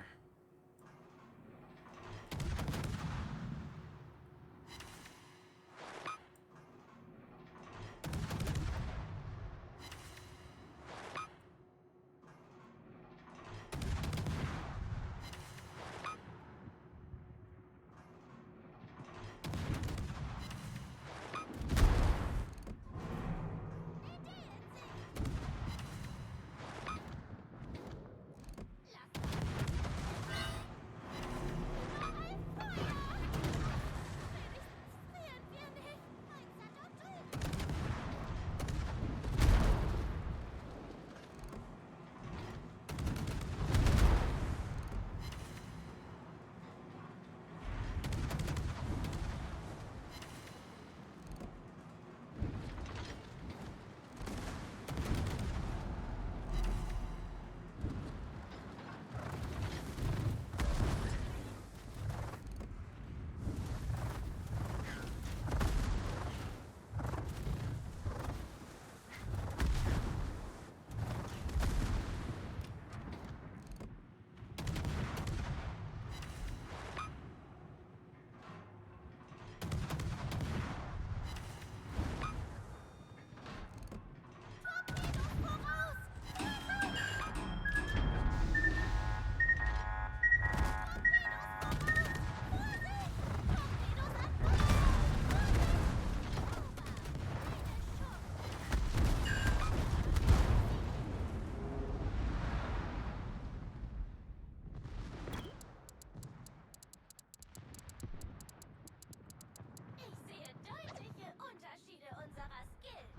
[SPEAKER 2] Ich sehe deutliche Unterschiede unserer Skills.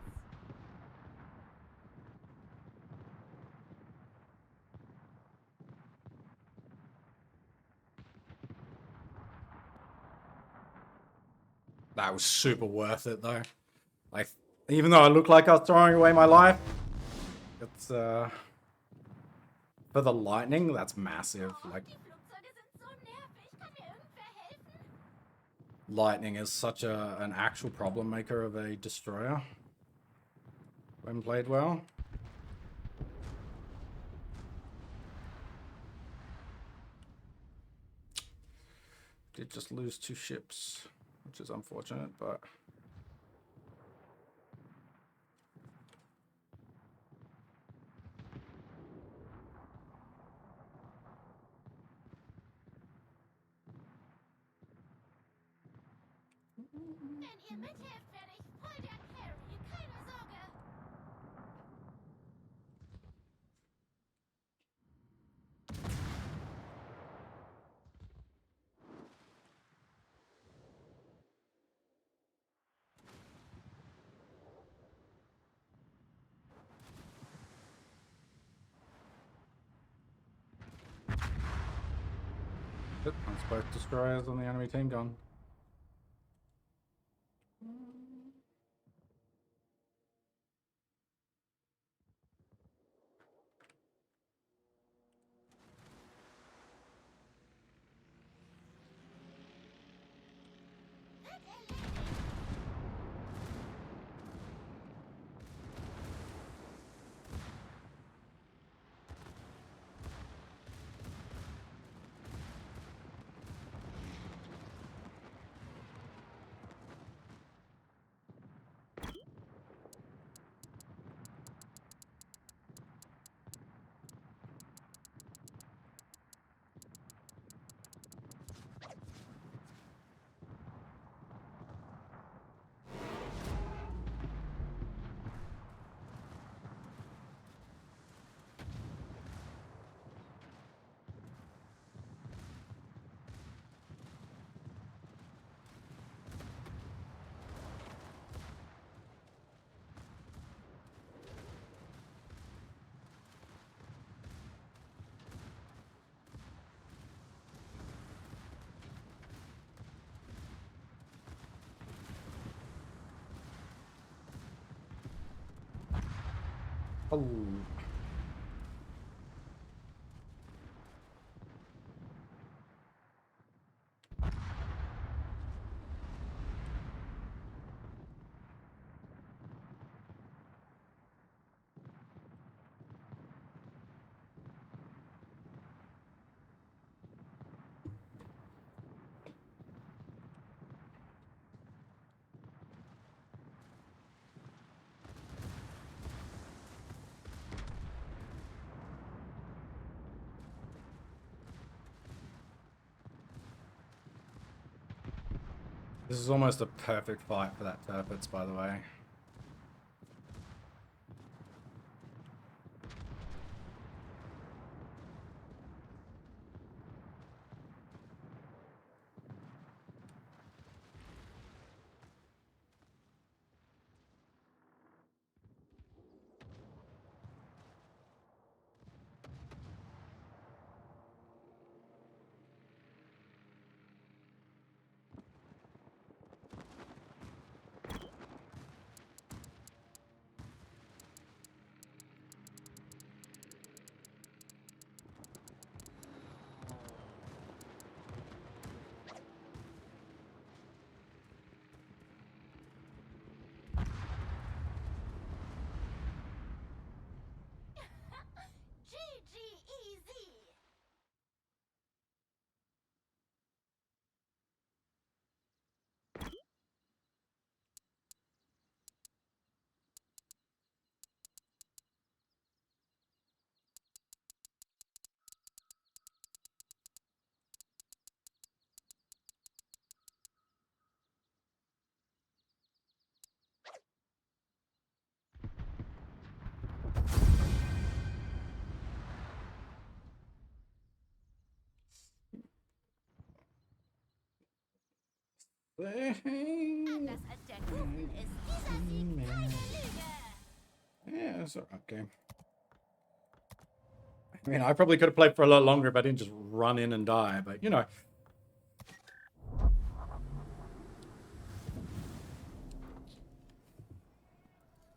[SPEAKER 1] That was super worth it though. Like, even though I look like I was throwing away my life, it's for the lightning, that's massive. Like,
[SPEAKER 2] Die Flugzeuge sind so nervig. Kann mir irgendwer helfen?
[SPEAKER 1] lightning is such an actual problem maker of a destroyer when played well. Did just lose 2 ships, which is unfortunate, but
[SPEAKER 2] Wenn ihr mithilft, werde ich voll der Carry. Keine Sorge.
[SPEAKER 1] that's both destroyers on the enemy team gone.
[SPEAKER 2] Wird erledigt.
[SPEAKER 1] Oh. This is almost a perfect fight for that Turpitz, by the way.
[SPEAKER 2] GG easy. Anders als der Kuchen ist dieser Sieg keine Lüge.
[SPEAKER 1] Yeah, it's alright game. I mean, I probably could have played for a lot longer if I didn't just run in and die, but you know.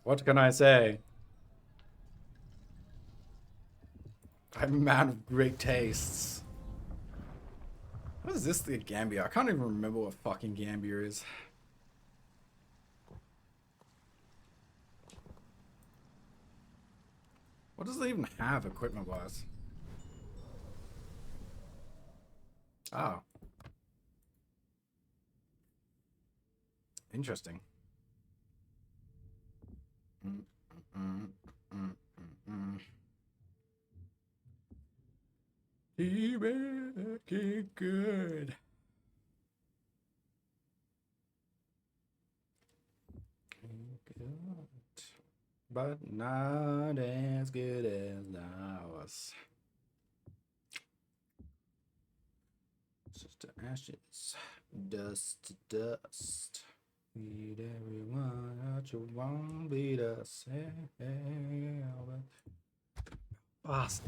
[SPEAKER 1] What can I say? I'm a man of great tastes. What is this, the Gambia? I can't even remember what fucking Gambia is. What does it even have equipment-wise? Oh. Interesting. He make it good. But not as good as ours. Just to ashes, dust to dust. Beat everyone out, you won't beat us. Belfast.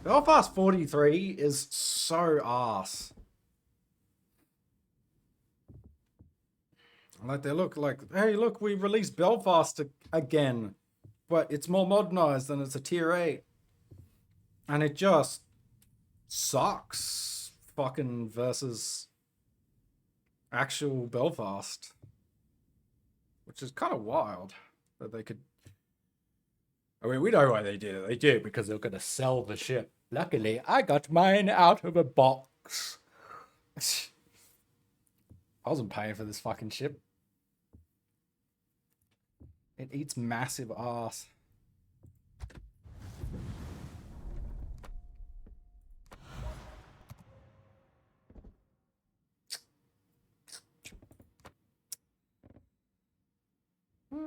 [SPEAKER 1] Belfast 43 is so ass. Like, they look like, hey, look, we released Belfast again, but it's more modernized and it's a tier 8. And it just sucks fucking versus actual Belfast. Which is kind of wild that they could. I mean, we know why they did it. They did it because they're going to sell the ship. Luckily, I got mine out of a box. I wasn't paying for this fucking ship. It eats massive ass.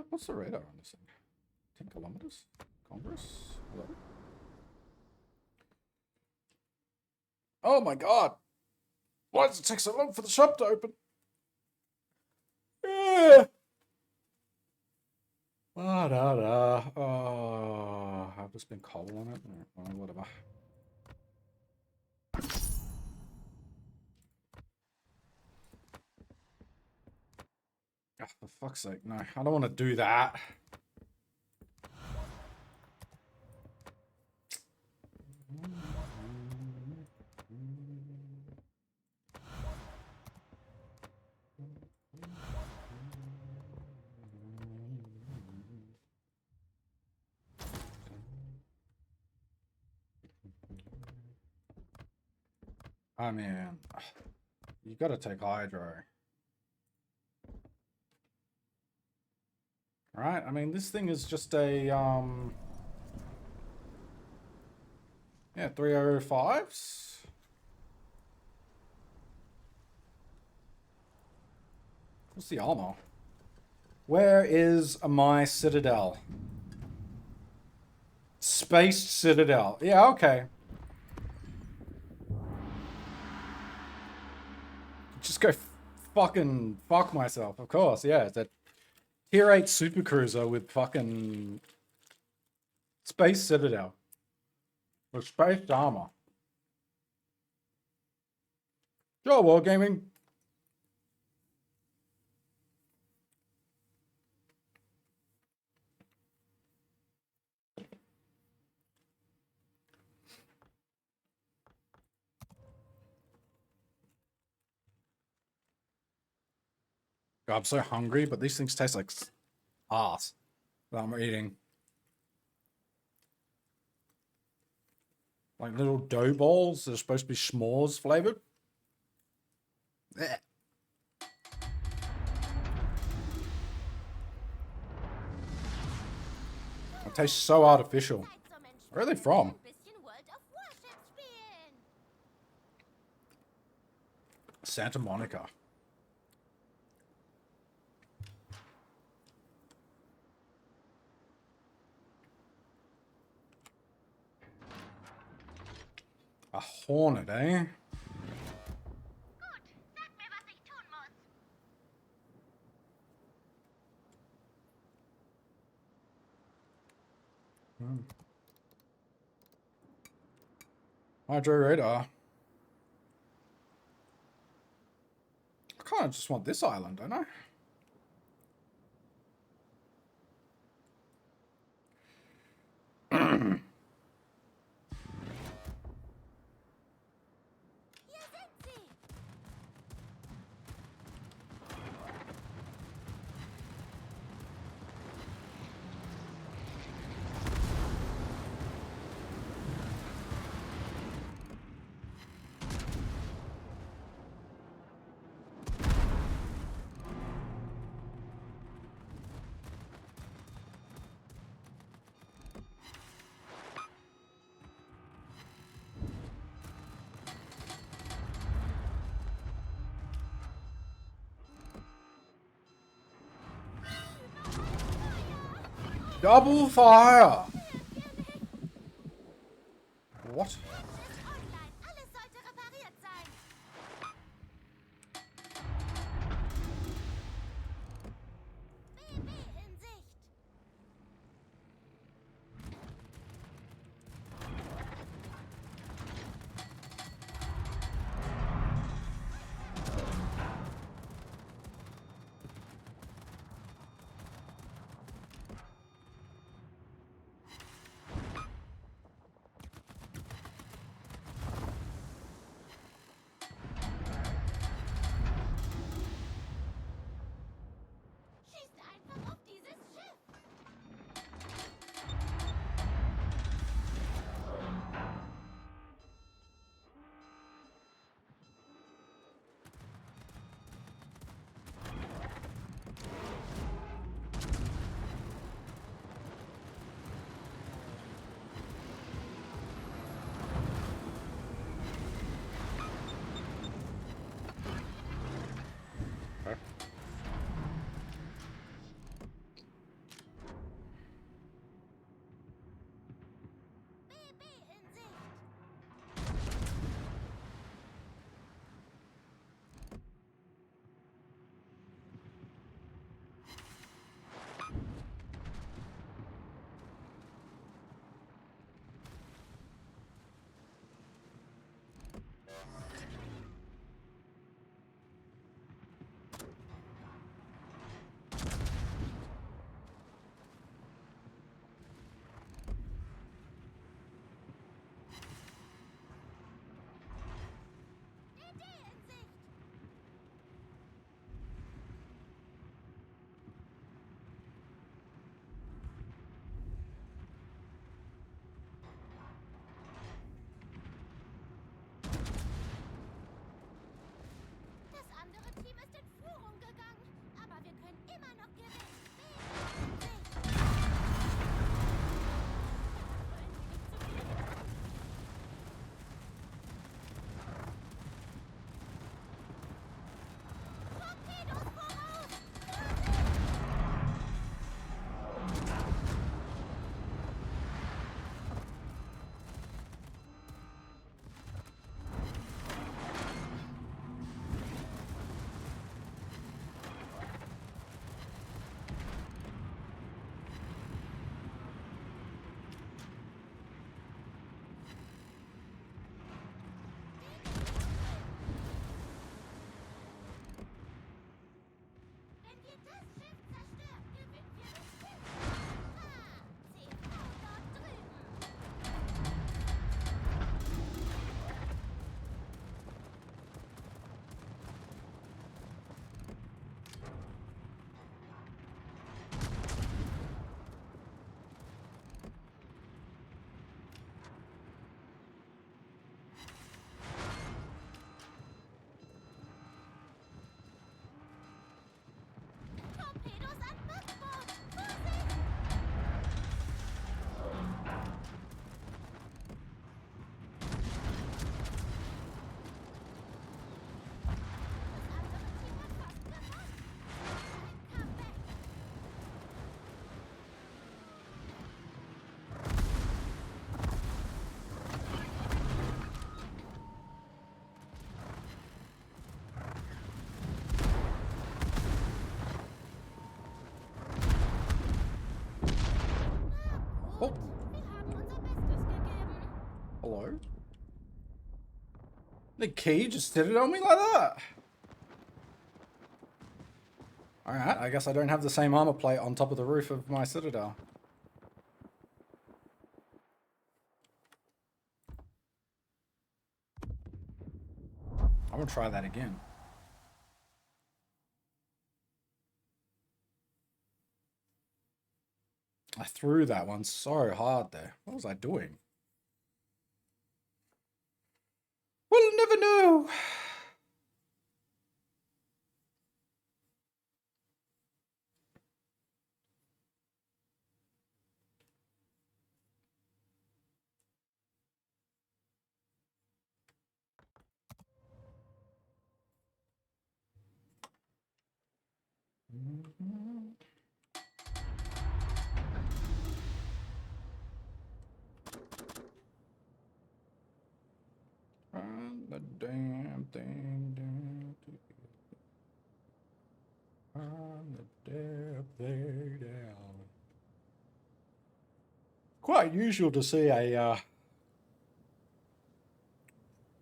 [SPEAKER 1] What's the radar on this thing? 10 kilometers? Congress? Hello? Oh my god! Why does it take so long for the shop to open? Yeah. Ah, da, da. Oh, I've just been coal on it. Oh, whatever. Oh, for fuck's sake, no. I don't want to do that. I mean, you gotta take hydro. Right? I mean, this thing is just a, yeah, 305s. What's the armor? Where is my citadel? Spaced citadel. Yeah, okay. Just go fucking fuck myself, of course. Yeah, it's a tier 8 supercruiser with fucking space citadel. With spaced armor. Sure, wargaming. God, I'm so hungry, but these things taste like ass that I'm eating. Like little dough balls that are supposed to be s'mores flavored. Blech. It tastes so artificial.
[SPEAKER 2] Zeit zum
[SPEAKER 1] Where are they
[SPEAKER 2] Entspannen und
[SPEAKER 1] from?
[SPEAKER 2] ein bisschen World of Warships spielen.
[SPEAKER 1] Santa Monica. A hornet, eh?
[SPEAKER 2] Gut, sag mir, was ich tun muss.
[SPEAKER 1] Hydro radar. I kind of just want this island, don't I?
[SPEAKER 2] Hier sind sie.
[SPEAKER 1] Double fire! What?
[SPEAKER 2] Ist online. Alles sollte repariert sein. BB in Sicht.
[SPEAKER 1] Hello? The key just did it on me like that. Alright, I guess I don't have the same armor plate on top of the roof of my citadel. I'm gonna try that again. I threw that one so hard there. What was I doing? We'll never know. Run the damn thing down. Run the damn thing down. Quite unusual to see a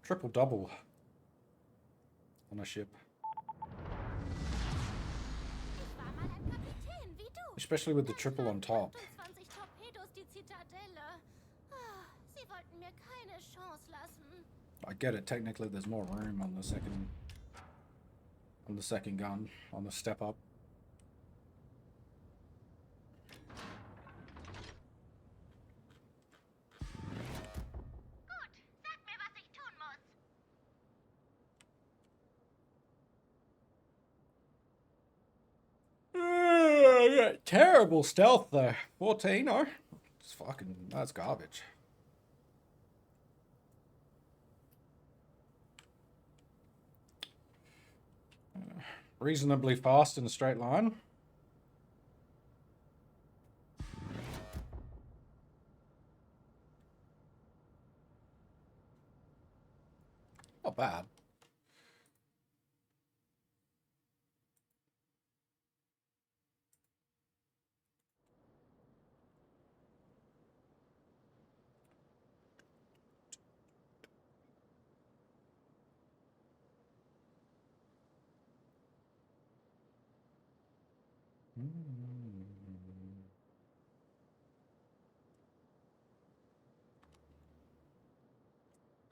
[SPEAKER 1] triple double on a ship.
[SPEAKER 2] Ich war mal ein Kapitän, wie du.
[SPEAKER 1] Especially with the triple on top.
[SPEAKER 2] 28 Torpedos die Zitadelle. Sie wollten mir keine Chance lassen.
[SPEAKER 1] I get it, technically there's more room on the second gun, on the step up.
[SPEAKER 2] Gut, sag mir, was ich tun muss.
[SPEAKER 1] Terrible stealth though. 14, oh. It's fucking, that's garbage. Reasonably fast in a straight line. Not bad.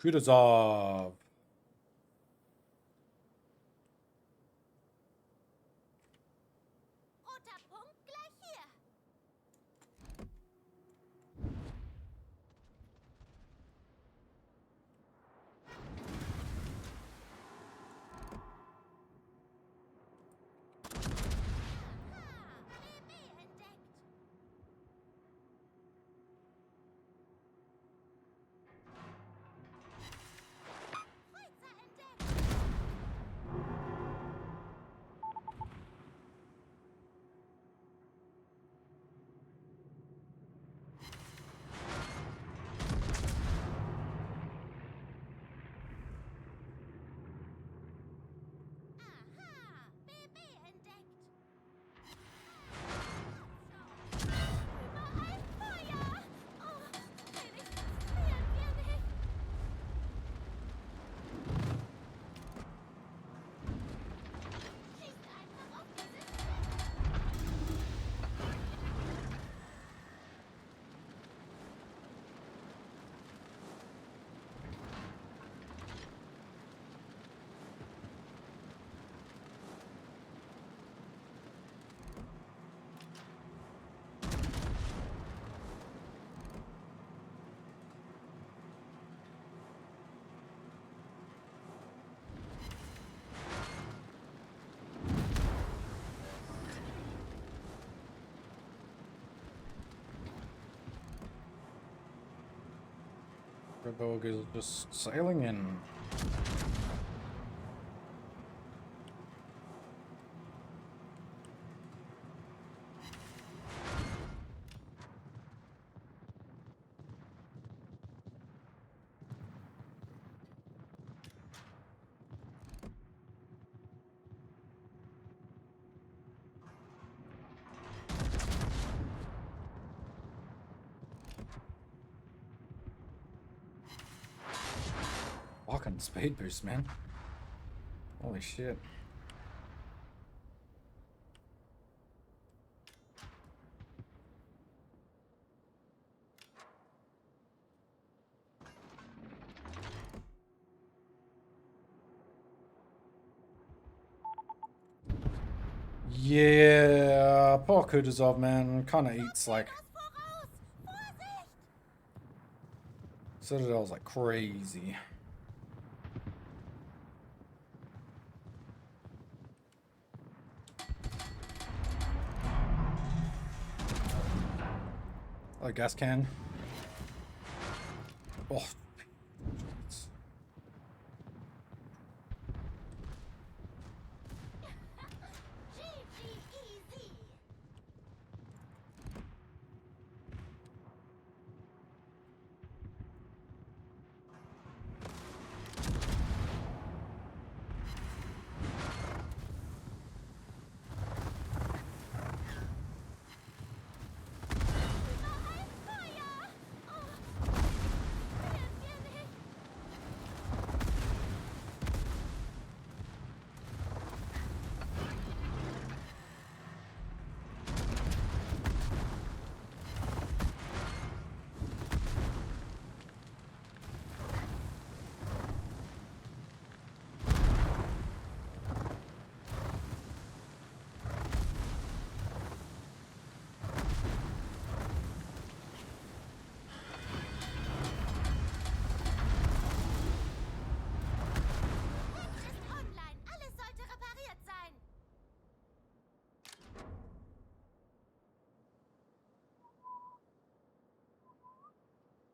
[SPEAKER 1] Kutuzov.
[SPEAKER 2] Roter Punkt gleich hier. BB entdeckt. Kreuzer entdeckt. Aha, BB entdeckt. Überall Feuer. Oh, wenigstens frieren wir nicht. Schießt einfach auf dieses Schiff.
[SPEAKER 1] Bogue is just sailing in. Fucking speed boost, man. Holy shit. Yeah, poor Kutuzov, man. Kind of eats like Citadel's like crazy. Oh, gas can. Oh.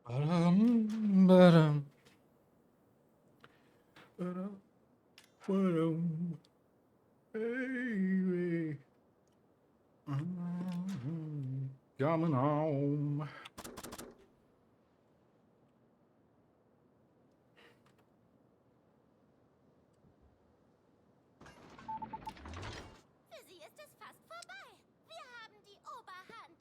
[SPEAKER 1] Ba-dum, ba-dum, ba-dum, baby. Coming home.
[SPEAKER 2] Für sie ist es fast vorbei. Wir haben die Oberhand.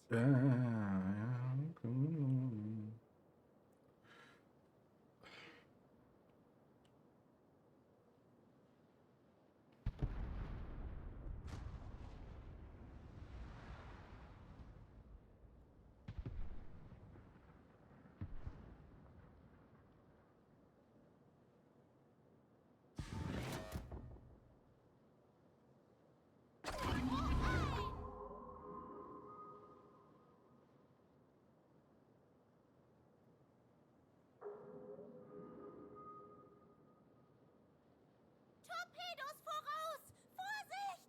[SPEAKER 2] Torpedos voraus! Vorsicht!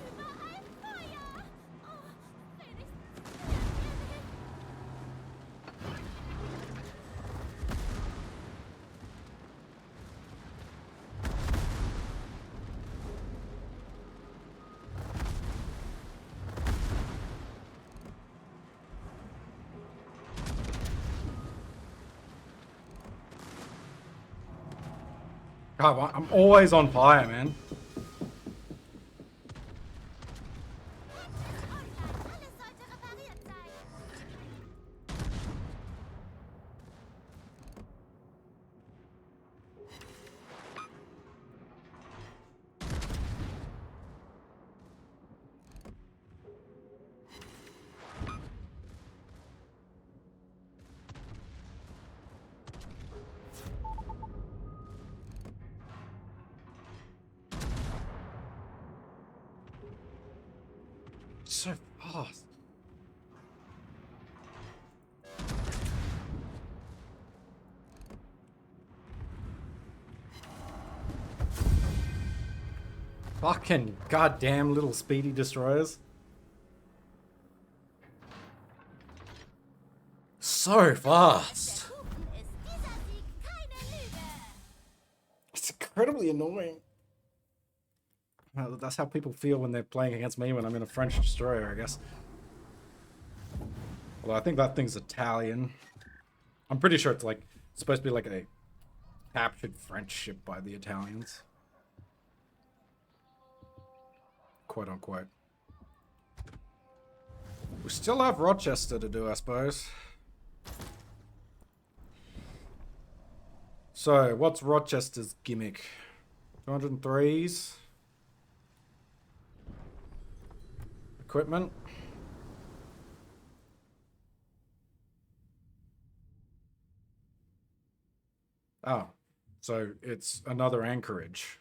[SPEAKER 2] Überall Feuer! Oh, wenigstens treffen wir nicht.
[SPEAKER 1] God, I'm always on fire, man.
[SPEAKER 2] Online, alles sollte repariert sein.
[SPEAKER 1] So fast. Fucking goddamn little speedy destroyers. So fast.
[SPEAKER 2] Der Kuchen ist dieser Sieg keine Lüge.
[SPEAKER 1] It's incredibly annoying. Well, that's how people feel when they're playing against me when I'm in a French destroyer, I guess. Although I think that thing's Italian. I'm pretty sure it's like supposed to be like a captured French ship by the Italians. Quote unquote. We still have Rochester to do, I suppose. So, what's Rochester's gimmick? 203s? Equipment? Oh, so it's another anchorage,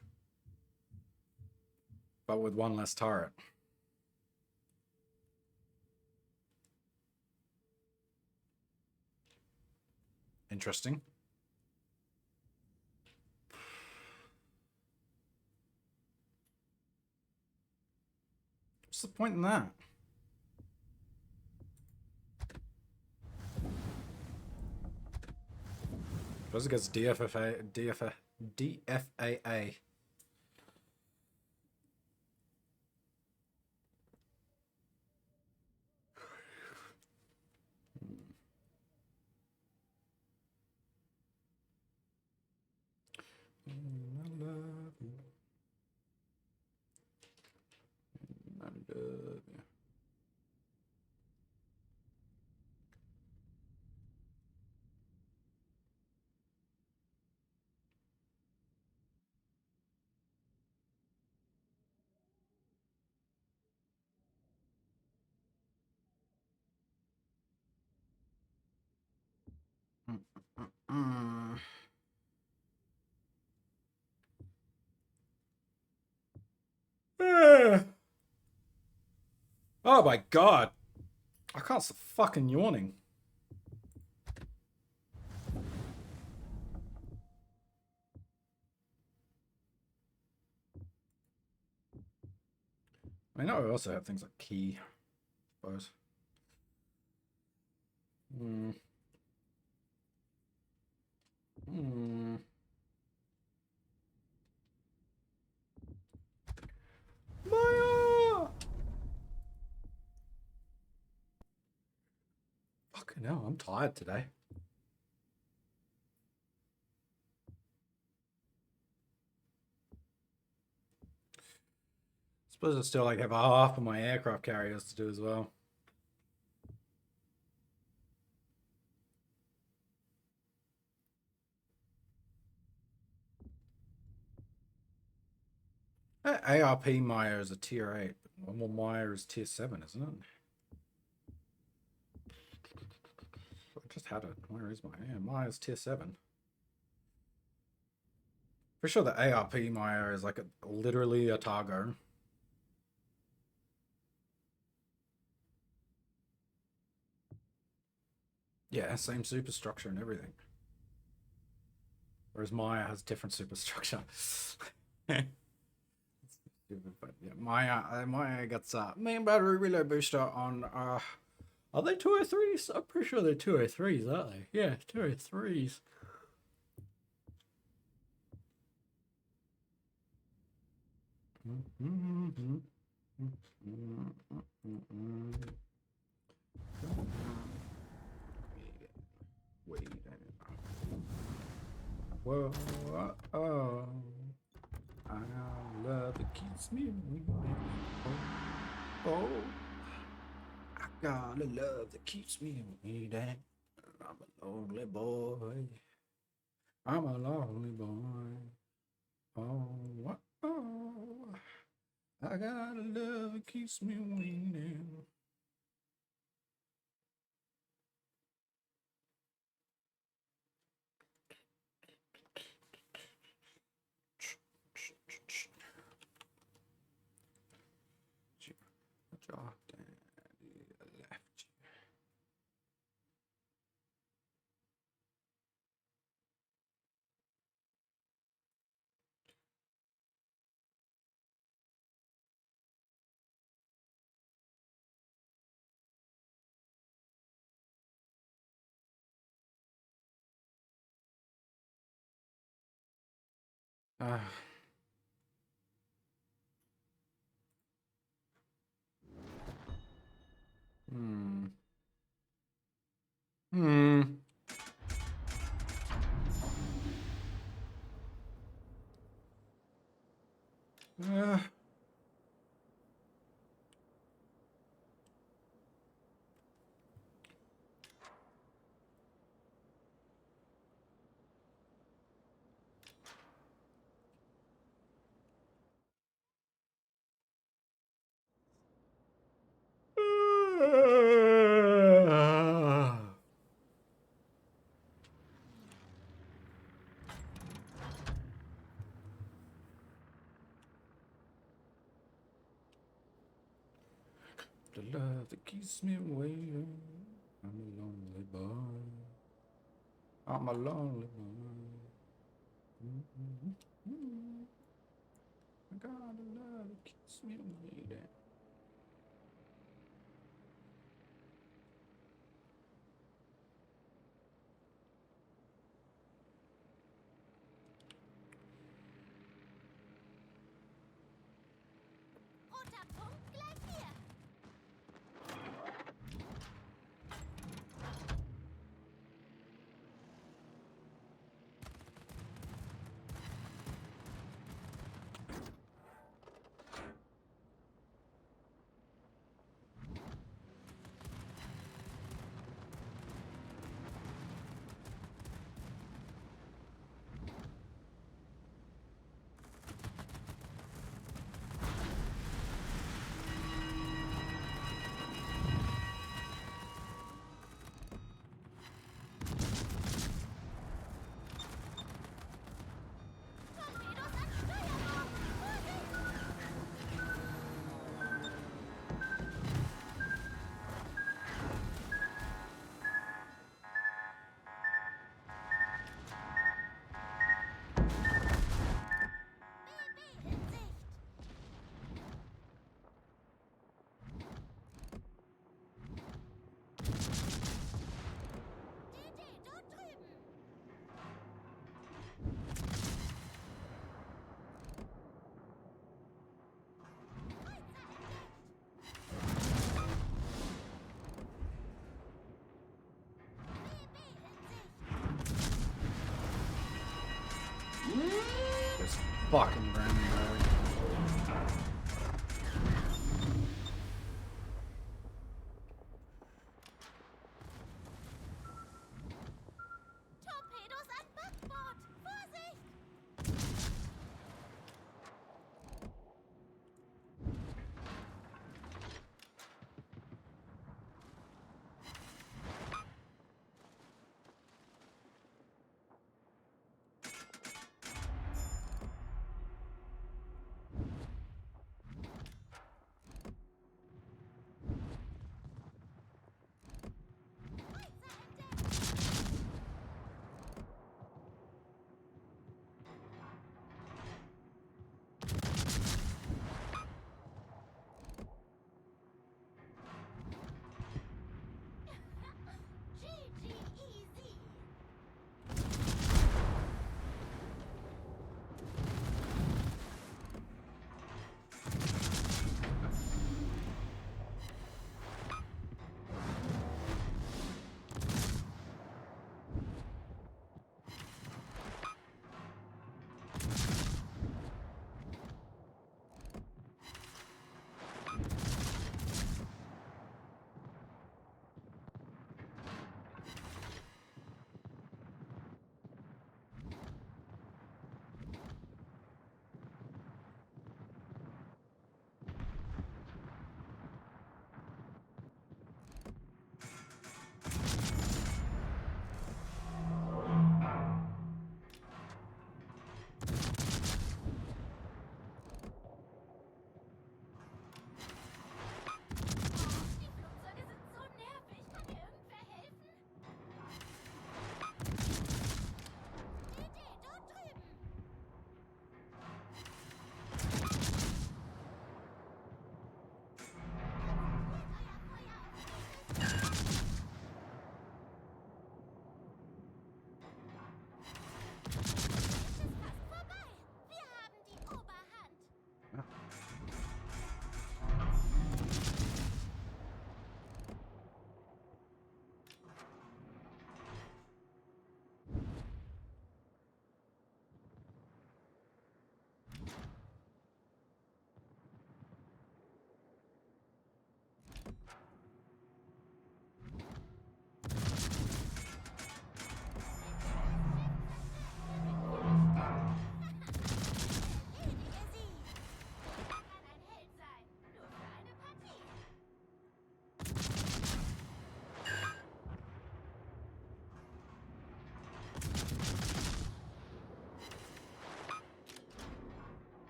[SPEAKER 1] but with one less turret. Interesting. What's the point in that? Suppose it gets DFAA. I love you. I love you. Mm. Oh my god. I can't stop fucking yawning. I know I also have things like key, I suppose. Mm. Mm. Maya! Fucking hell, I'm tired today. Suppose I still like have half of my aircraft carriers to do as well. ARP Maya is a tier 8. Normal Maya is tier 7, isn't it? I just had it. Where is Maya? Yeah, Maya's tier 7. For sure the ARP Maya is like literally a Targo. Yeah, same superstructure and everything. Whereas Maya has different superstructure. But yeah, Maya gets main battery reload booster on are they 203s? I'm pretty sure they're 203s, aren't they? Yeah, 203s. Wait. Whoa, oh. I love that keeps me moving. Oh, I got a love that keeps me moving. I'm a lonely boy. I'm a lonely boy. Oh, oh, I got a love that keeps me waiting. Uh, hmm. Kiss me waiting. I'm a lonely boy. I'm a lonely boy. I gotta love to kiss me waiting.
[SPEAKER 2] Roter Punkt gleich hier. Torpedos an Steuerbord. Vorsicht! BB in Sicht. DD dort drüben. Kreuzer entdeckt. BB in Sicht.
[SPEAKER 1] This fucking random.
[SPEAKER 2] Torpedos an Backbord. Vorsicht!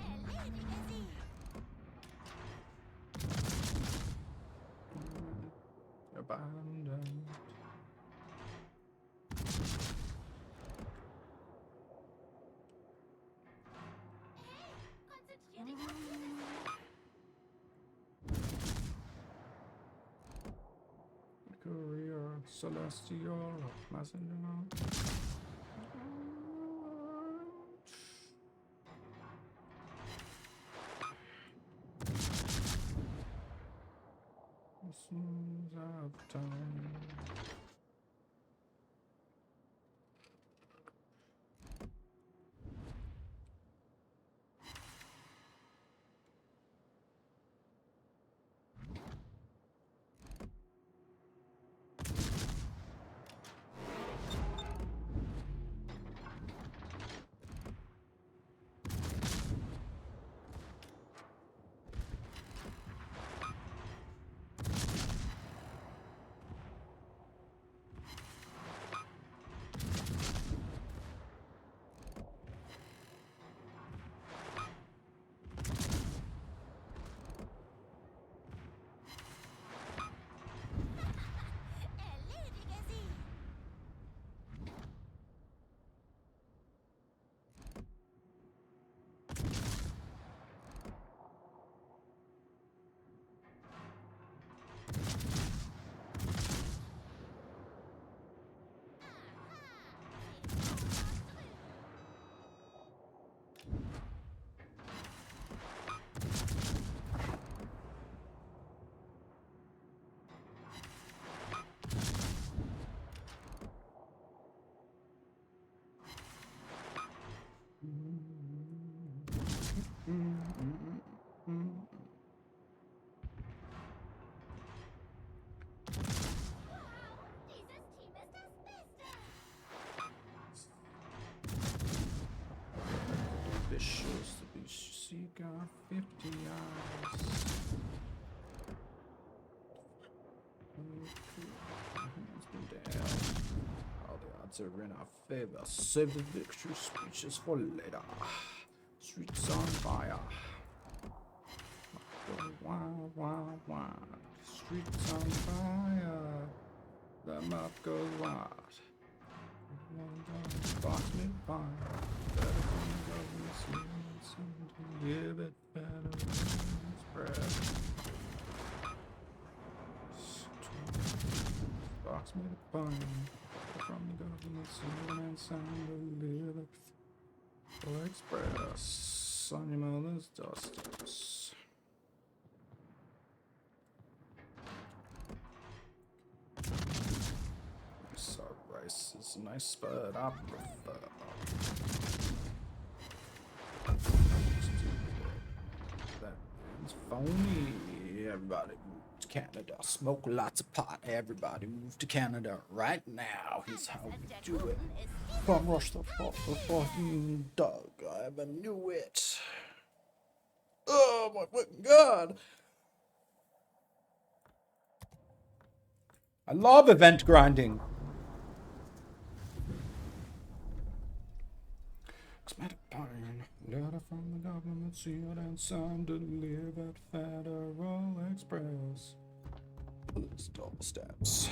[SPEAKER 2] Erledige sie!
[SPEAKER 1] Abandoned.
[SPEAKER 2] Konzentrier dich auf dieses
[SPEAKER 1] Career Celestial Messenger. Essence of time.
[SPEAKER 2] Erledige sie! Dieses Team ist das Beste!
[SPEAKER 1] Vicious, the vicious, he got 50 eyes. It's been down. All the odds are in our favor. Save the victory speeches for later. Streets on fire. Go wild, wild, wild. Streets on fire. The map goes wild. Box me fine. Better from the government, seem to give it better spread. Box me the fine. From the government, seem and sound to live it. Or express on your mother's doorsteps. So rice is nice, but I prefer that is phony. Everybody move to Canada, smoke lots of pot. Everybody move to Canada right now. Here's how we do it. From rush the fucking dog. I ever knew it. Oh my fucking god! I love event grinding. Cosmetic pine, letter from the government sealed and signed, delivered Federal Express. List all steps.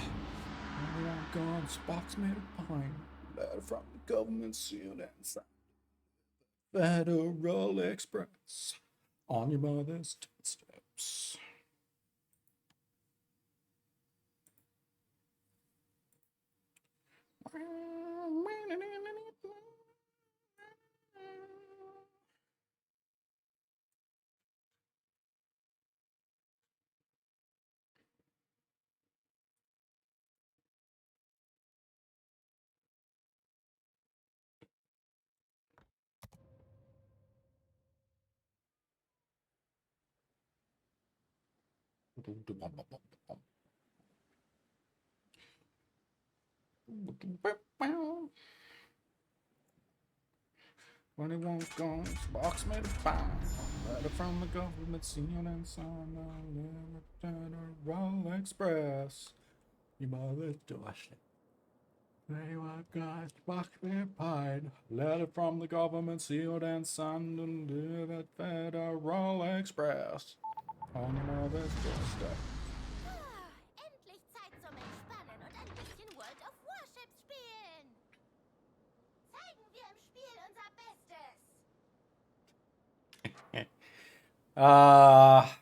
[SPEAKER 1] Everyone God's box made of pine, letter from the government sealed and signed. Federal Express. On your mother's steps. When he won't go, box made of pine. Letter from the government, sealed and signed. Federal Express. You mother doorstep. They were guys back behind. Letter from the government sealed and signed and delivered Federal Express. On the mother's doorstep.
[SPEAKER 2] Endlich Zeit zum Entspannen und ein bisschen World of Warships spielen. Zeigen wir im Spiel unser Bestes.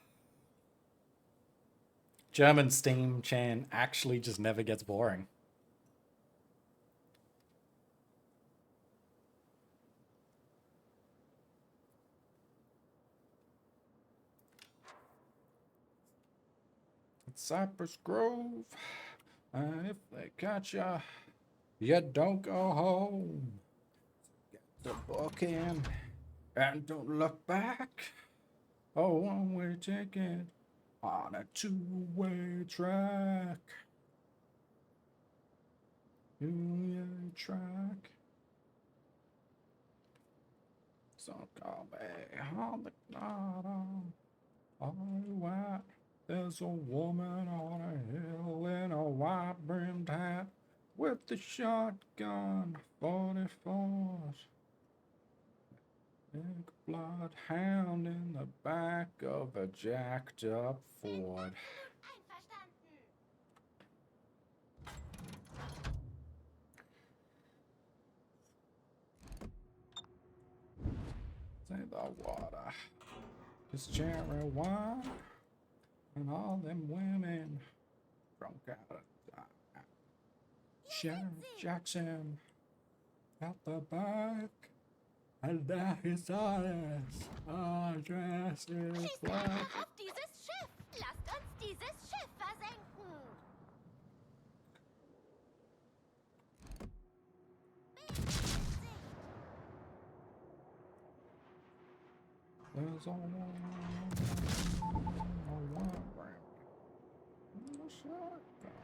[SPEAKER 1] German Steam Chan actually just never gets boring. It's Cypress Grove, and if they catch ya, you don't go home. Get the book in, and don't look back. A one-way ticket on a two-way track. Two-way track. So call me on the bottom. Alright, there's a woman on a hill in a white brimmed hat with the shotgun 44s. Big bloodhound in the back of a jacked up Ford.
[SPEAKER 2] Einverstanden.
[SPEAKER 1] Say the water. It's cherry wine and all them women drunk out of time. Sheriff Jackson at the back. And that is honest. Our dress is
[SPEAKER 2] Schießt
[SPEAKER 1] black.
[SPEAKER 2] einfach auf dieses Schiff. Lasst uns dieses Schiff versenken.
[SPEAKER 1] There's a one round. The shotgun.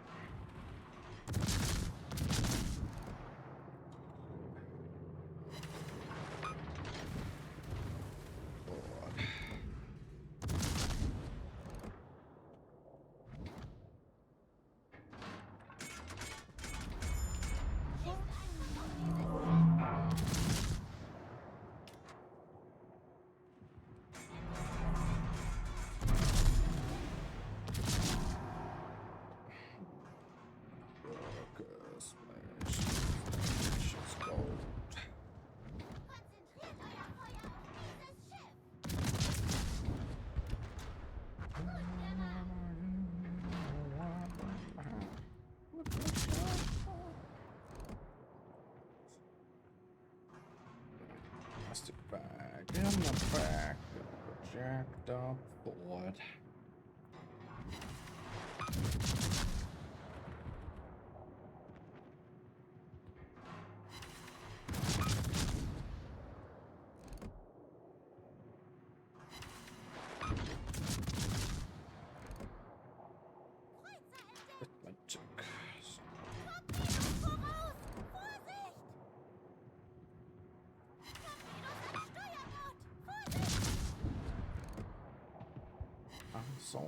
[SPEAKER 1] Lord.
[SPEAKER 2] Konzentriert euer Feuer auf dieses Schiff.
[SPEAKER 1] Plastic bag in the back of a jacked up Ford.
[SPEAKER 2] Torpedos voraus! Vorsicht! Torpedos am Steuerbord! Vorsicht!
[SPEAKER 1] I'm so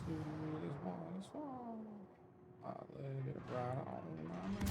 [SPEAKER 1] slow this boss. I let it right on my man.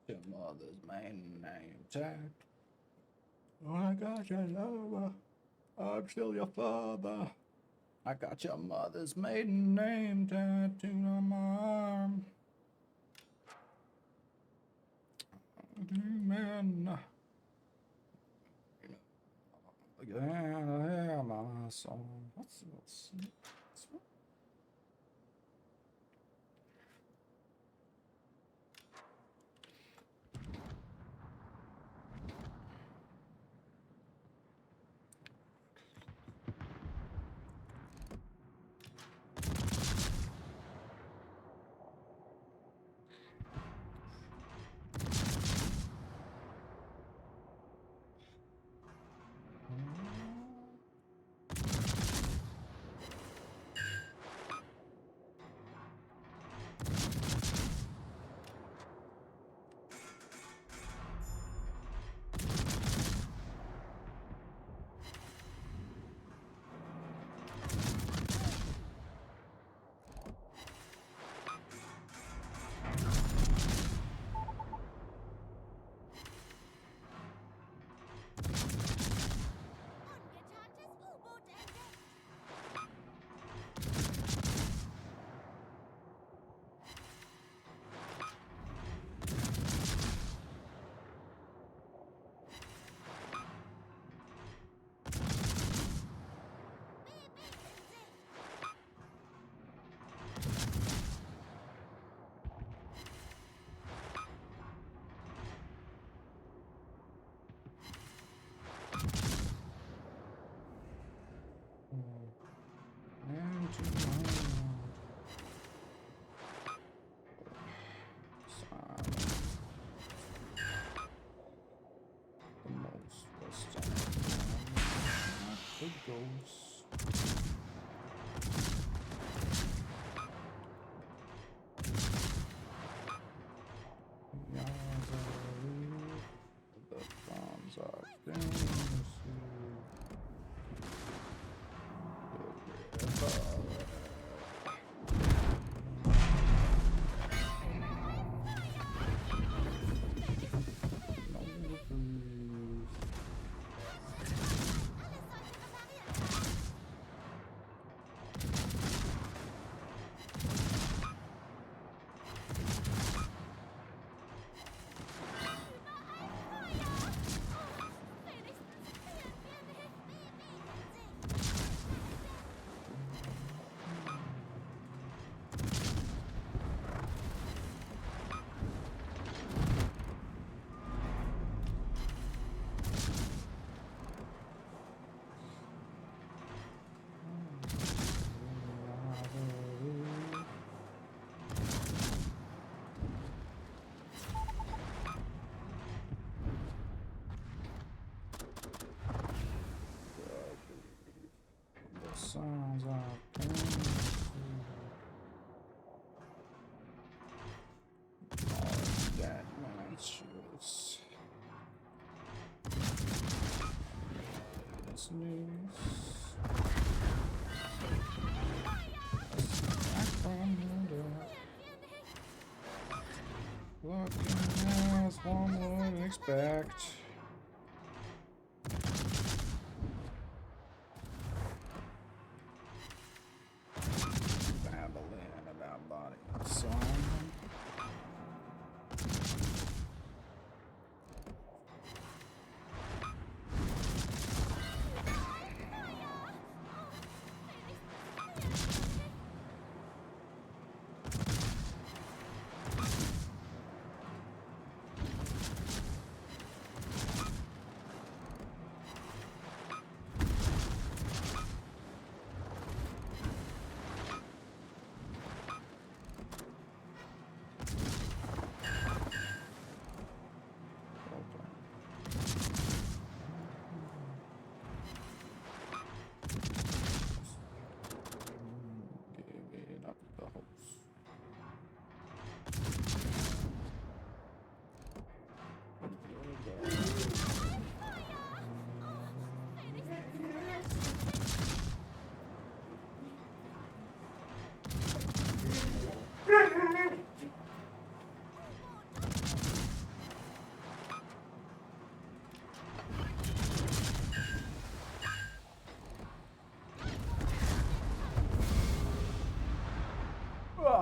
[SPEAKER 1] Your mother's maiden name tag. Oh, I got your lover. I'm still your father. I got your mother's maiden name tattooed on my arm. Man. Yeah, my song. What's
[SPEAKER 2] Ungetarntes U-Boot entdeckt. BB in Sicht.
[SPEAKER 1] the most western the ghost. The farms are things.
[SPEAKER 2] Alles sollte repariert sein. Überall Feuer! Oh, wenigstens frieren wir nicht. BB in Sicht.
[SPEAKER 1] The sounds are dead man's shoes. This news. Back from the dead. Looking as one would expect. Babbling about body and song.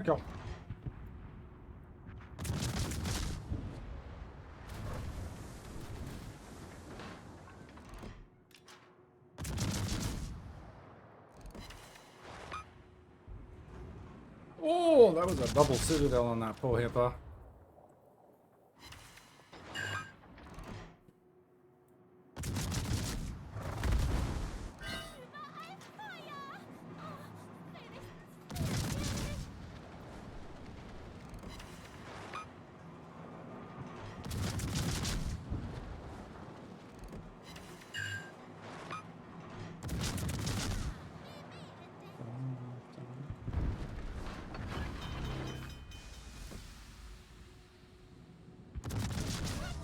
[SPEAKER 1] go. Oh, that was a double citadel on that poor hipper.
[SPEAKER 2] Überall Feuer! Oh, wenigstens hier.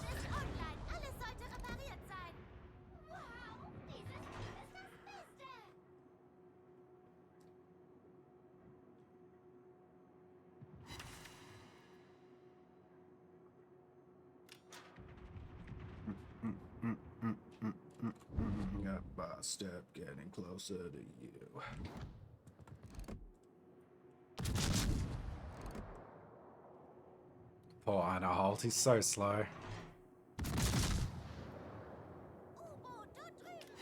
[SPEAKER 2] Ist online. Alles sollte repariert sein. Wow, dieses Team ist das Beste.
[SPEAKER 1] Step by step, getting closer to you. Poor Einerholt, he's so slow.
[SPEAKER 2] U-Boot, dort drüben.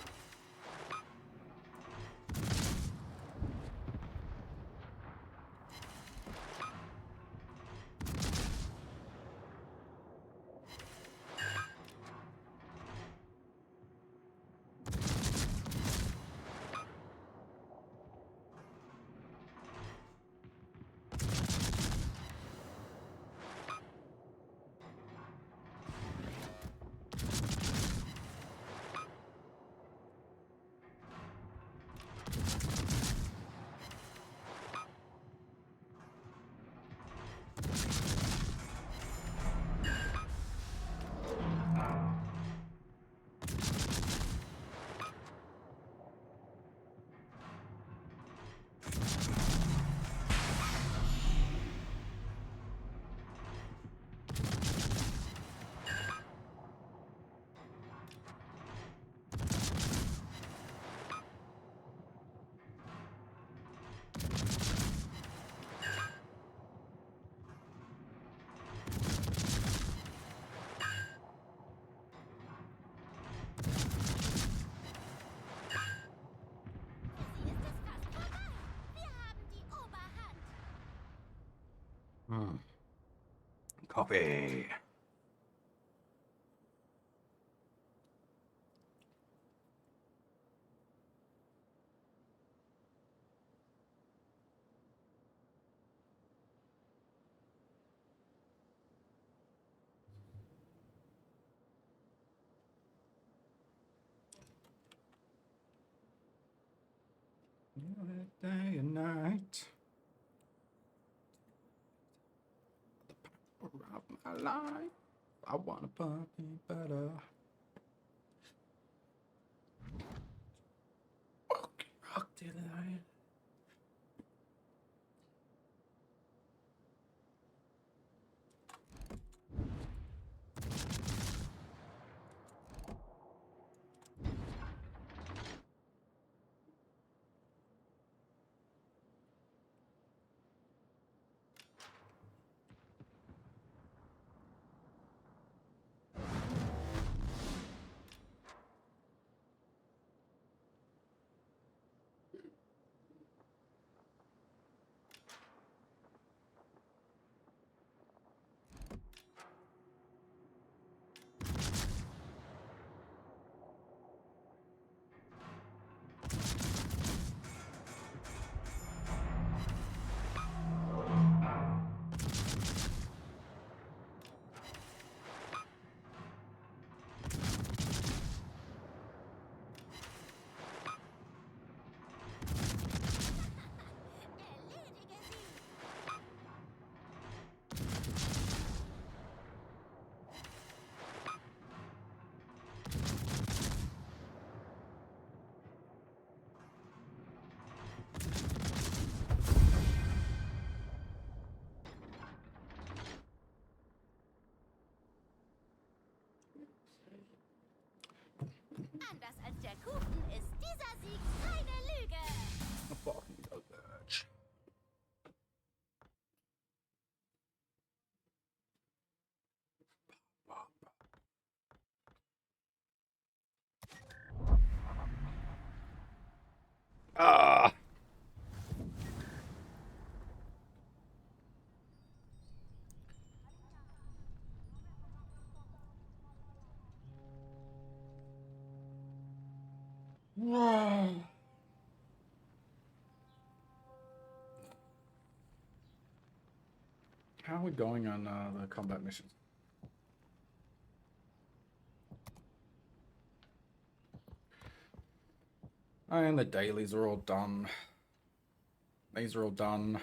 [SPEAKER 2] Für sie ist es fast vorbei. Wir haben die Oberhand.
[SPEAKER 1] Copy. Day and night. The power of my life. I wanna pump it better. Rock till I.
[SPEAKER 2] Erledige sie. Anders als der Kuchen ist dieser Sieg keine Lüge.
[SPEAKER 1] Fucking go bitch. How are we going on the combat missions? And the dailies are all done. These are all done.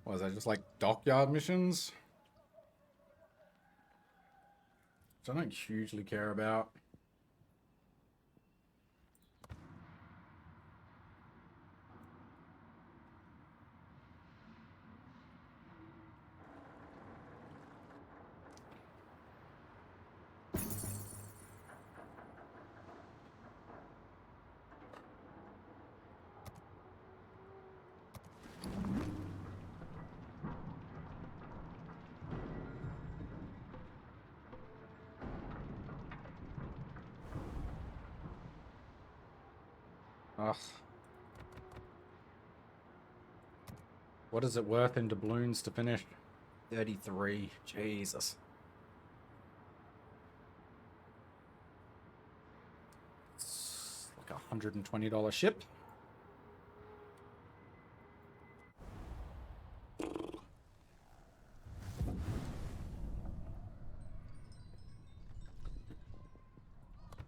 [SPEAKER 1] What is that, just like dockyard missions? Which I don't hugely care about. Ugh. What is it worth in doubloons to finish? 33. Jesus. It's like $120 ship.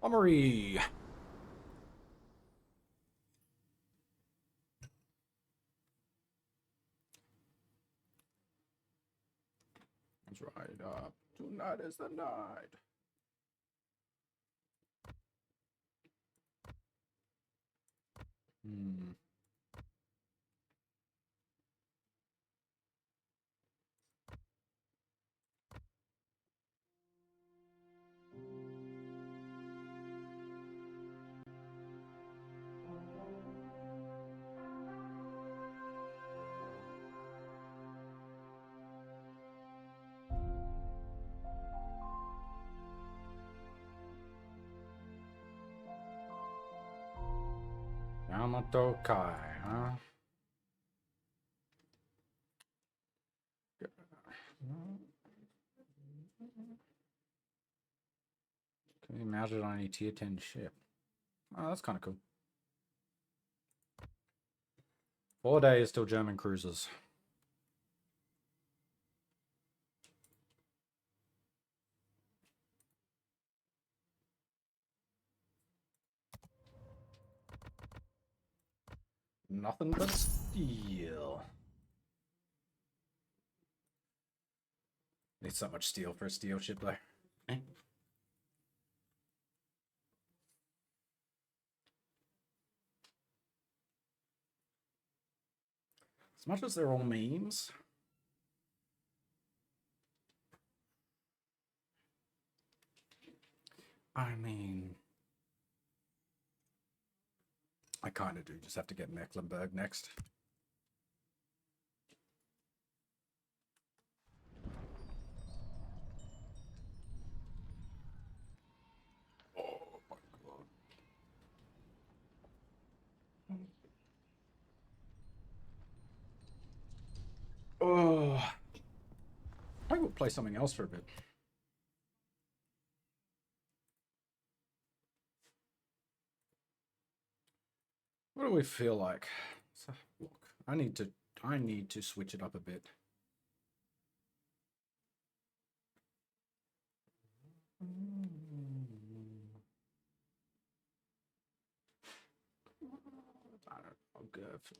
[SPEAKER 1] Armory. Let's ride up. Tonight is the night. Hmm. Yamato Kai, huh? Can you mount it on a tier 10 ship? Oh, that's kind of cool. 4 days till German cruisers. Nothing but steel. Need so much steel for a steel ship, though. Eh? As much as they're all memes, I mean, I kind of do just have to get Mecklenburg next. Oh my god. Oh. I will play something else for a bit. What do we feel like? So, look, I need to switch it up a bit. I'll go for...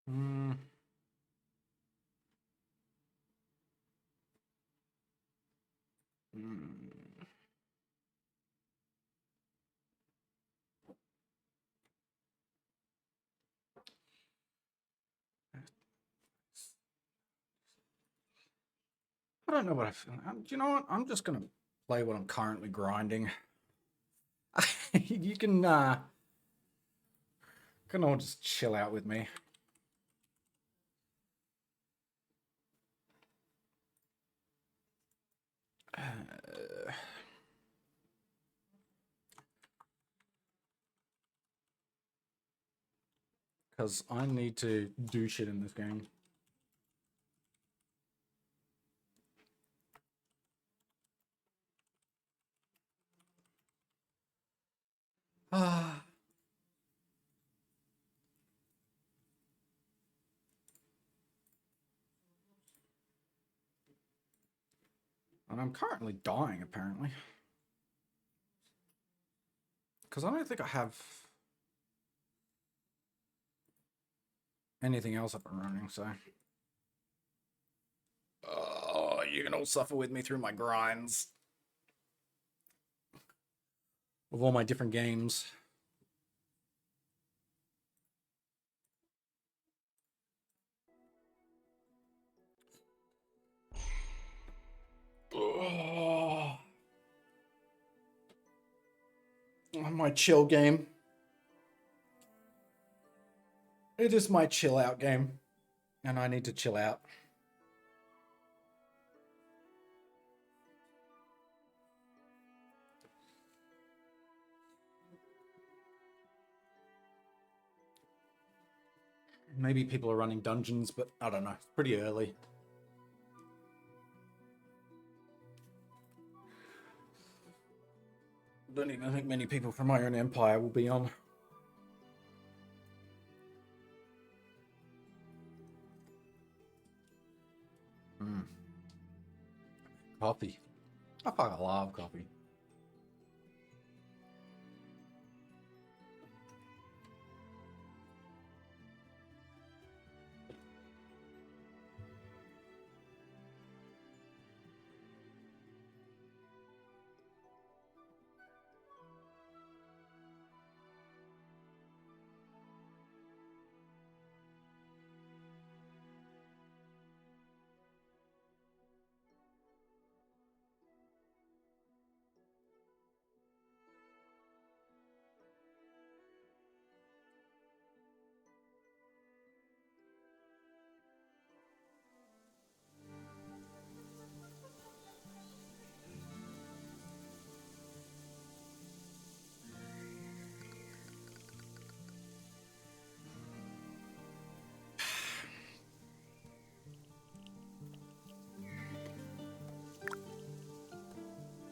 [SPEAKER 1] Hmm. Hmm. I don't know what I feel. Do you know what? I'm just gonna play what I'm currently grinding. You can all just chill out with me. Because I need to do shit in this game. Ah. And I'm currently dying, apparently. Because I don't think I have anything else up and running, so... Oh, you can all suffer with me through my grinds. With all my different games. Oh. My chill game. It is my chill out game. And I need to chill out. Maybe people are running dungeons, but I don't know. It's pretty early. I don't even think many people from my own empire will be on. Coffee. I fucking love coffee.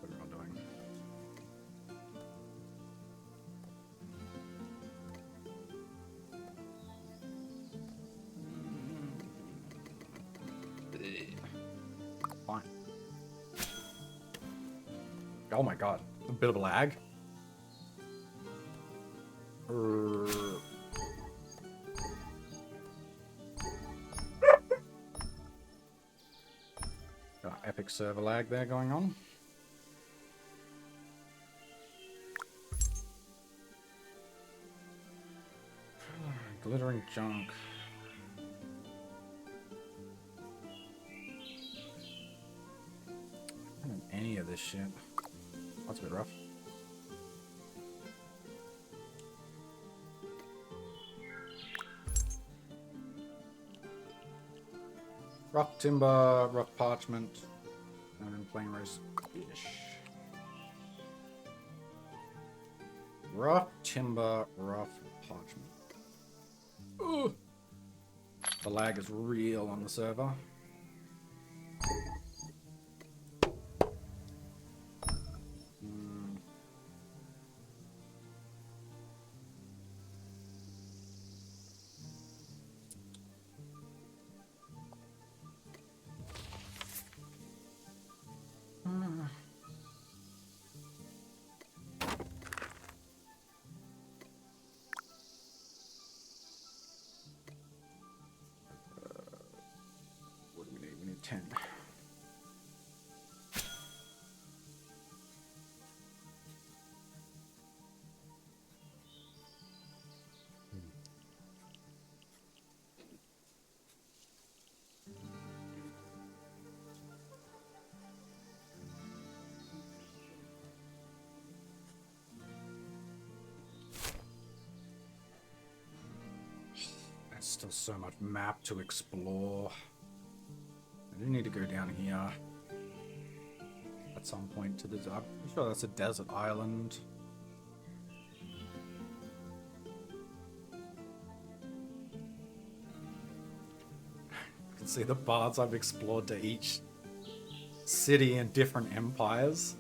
[SPEAKER 1] What am I doing? Fine. Oh my god. A bit of a lag. Got epic server lag there going on. Glittering junk. I don't have any of this shit. That's a bit rough. Rough timber, rough parchment, and plain rice fish. Rough timber, rough parchment. Ugh. The lag is real on the server. What do we need? We need 10. There's still so much map to explore. I do need to go down here at some point to the... I'm sure that's a desert island. See the paths I've explored to each city and different empires.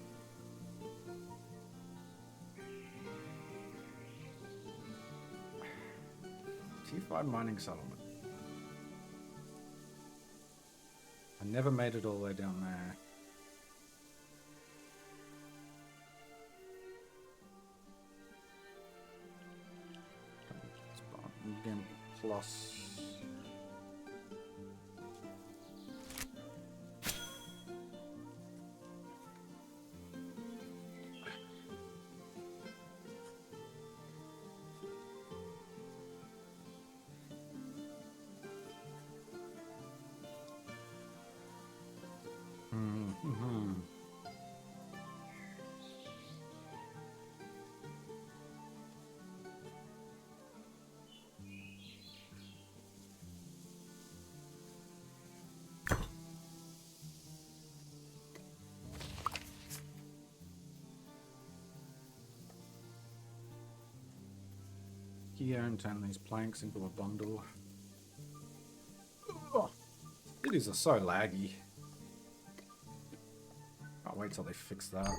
[SPEAKER 1] T5 mining settlement. I never made it all the way down there. Again, plus. Here and turn these planks into a bundle. Oh, cities are so laggy. I'll wait till they fix that.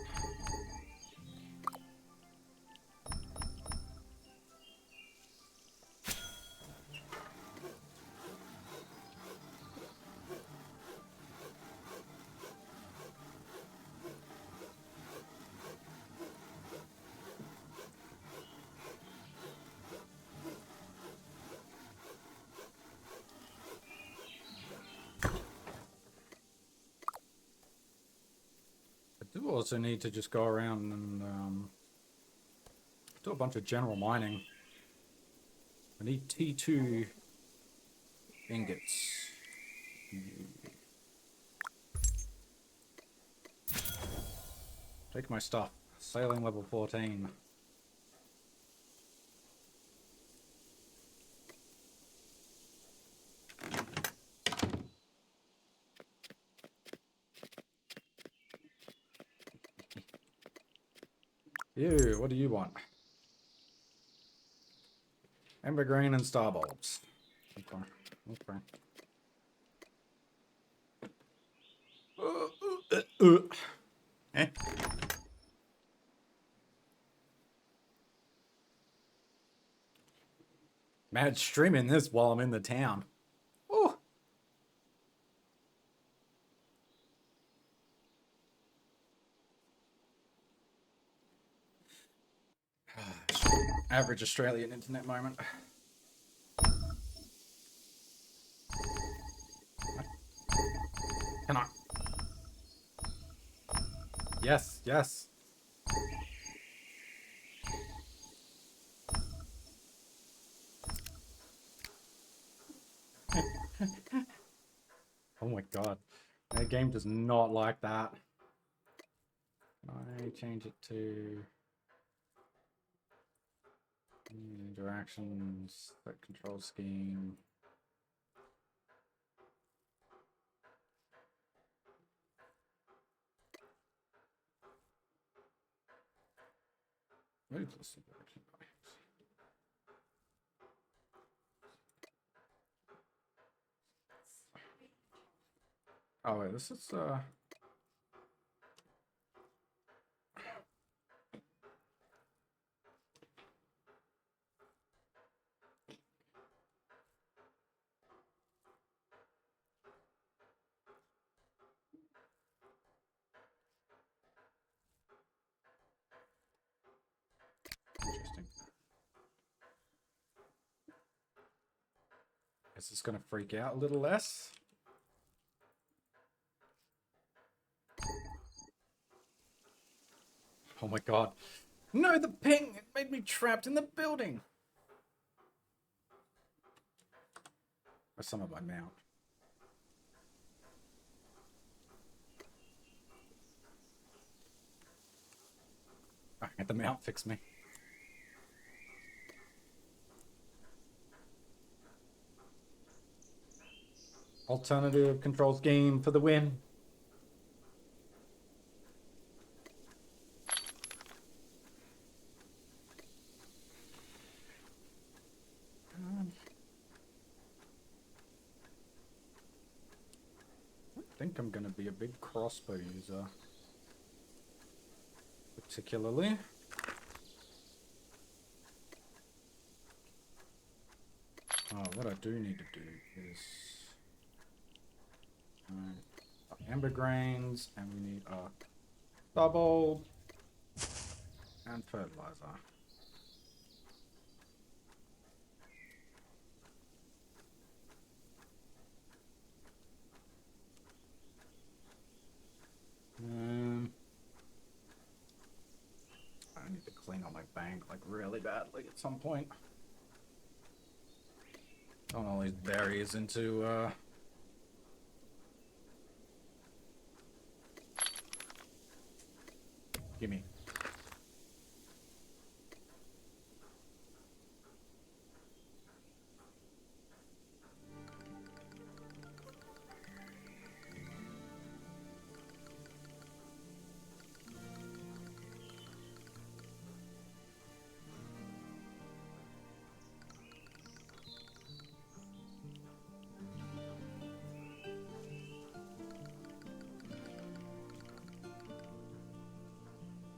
[SPEAKER 1] I do also need to just go around and do a bunch of general mining. I need T2 ingots. Take my stuff. Sailing level 14. You, what do you want? Amber green and star bulbs. Okay. Okay. Eh? Mad streaming this while I'm in the town. Oh. Average Australian internet moment. Can I? Yes, yes. Oh my god. The game does not like that. Can I change it to interactions, that control scheme? Ruthless interaction. Oh wait, this is interesting. Is this gonna freak out a little less? Oh my god. No, the ping! It made me trapped in the building! Or some of my mount. Alright, the mount fix me. Alternative control scheme for the win. think I'm gonna be a big crossbow user. Particularly. Oh, what I do need to do is... amber grains, and we need a double and fertilizer. I need to clean up my bank like really badly at some point. Don't all these berries into gimme.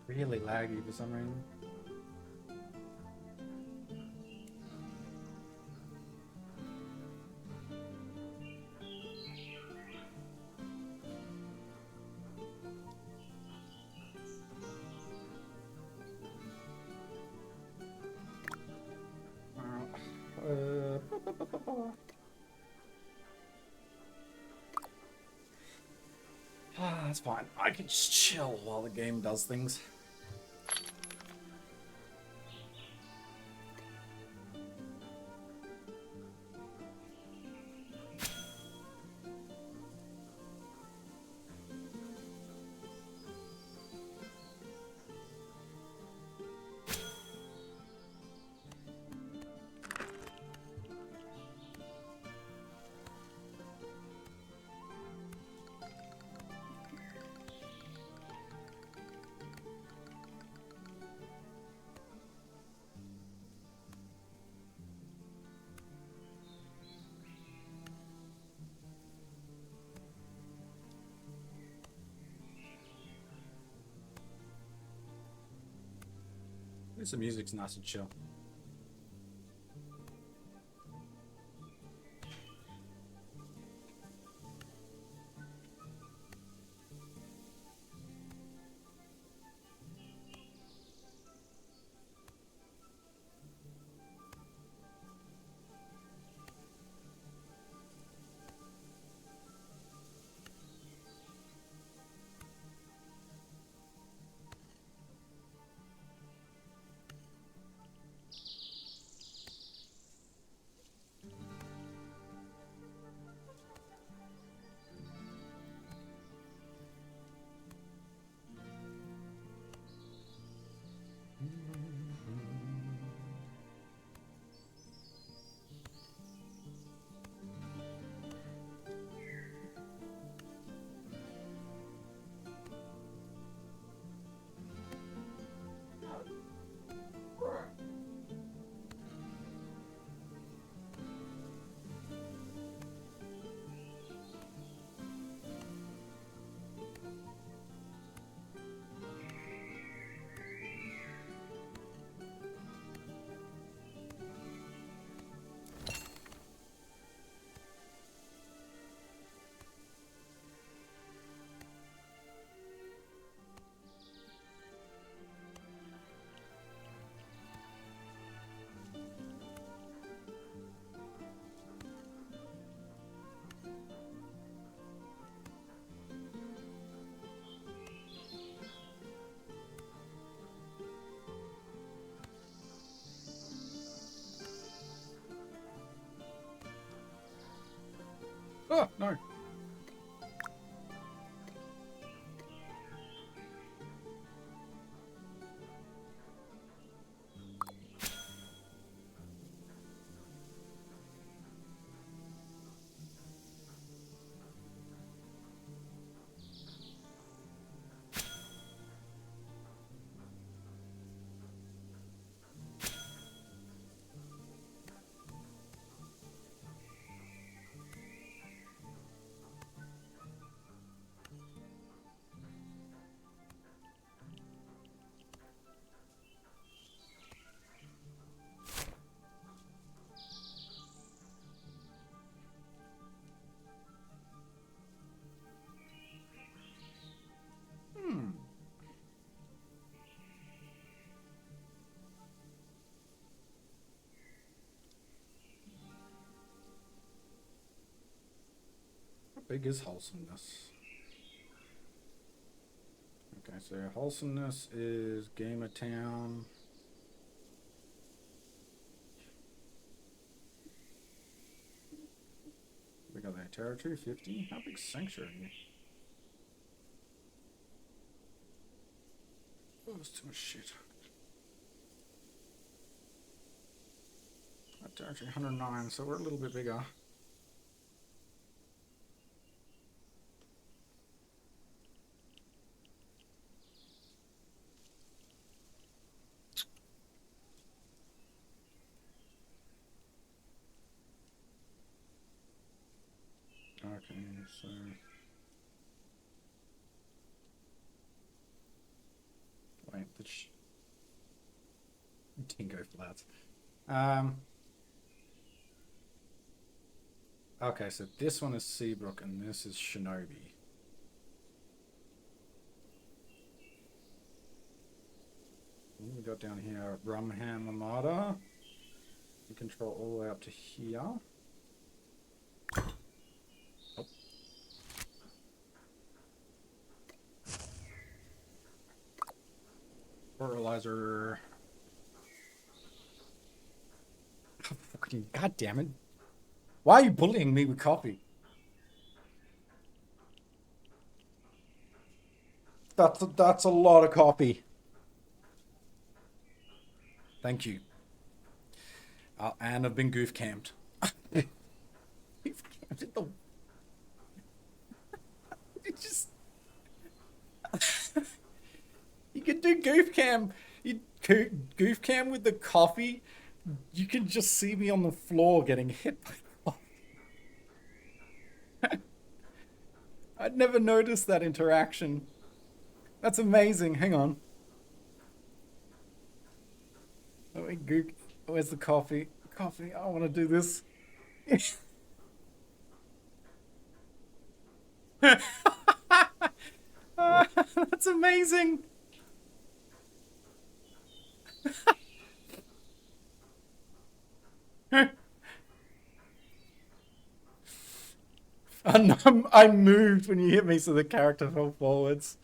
[SPEAKER 1] Really laggy for some reason. That's fine. I can just chill while the game does things. At least the music's nice and chill. Oh, no. big is wholesomeness? Okay, so wholesomeness is Gamer Town. We got that territory, 50. How big's Sanctuary? Oh, that's too much shit. That territory, 109, so we're a little bit bigger. Okay, so... Wait, the Dingo Flats. Okay, so this one is Seabrook and this is Shinobi. What we got down here? Rumham Armada. We control all the way up to here. Oh. Fertilizer. Fucking god damn it. Why are you bullying me with coffee? That's a lot of coffee. Thank you. And I've been goof camped. Goof camped at the... It just... You can do goof cam. You goof cam with the coffee. You can just see me on the floor getting hit by the coffee. I'd never noticed that interaction. That's amazing. Hang on. Let me goof. Where's the coffee? Coffee. I want to do this. That's amazing. I moved when you hit me, so the character fell forwards.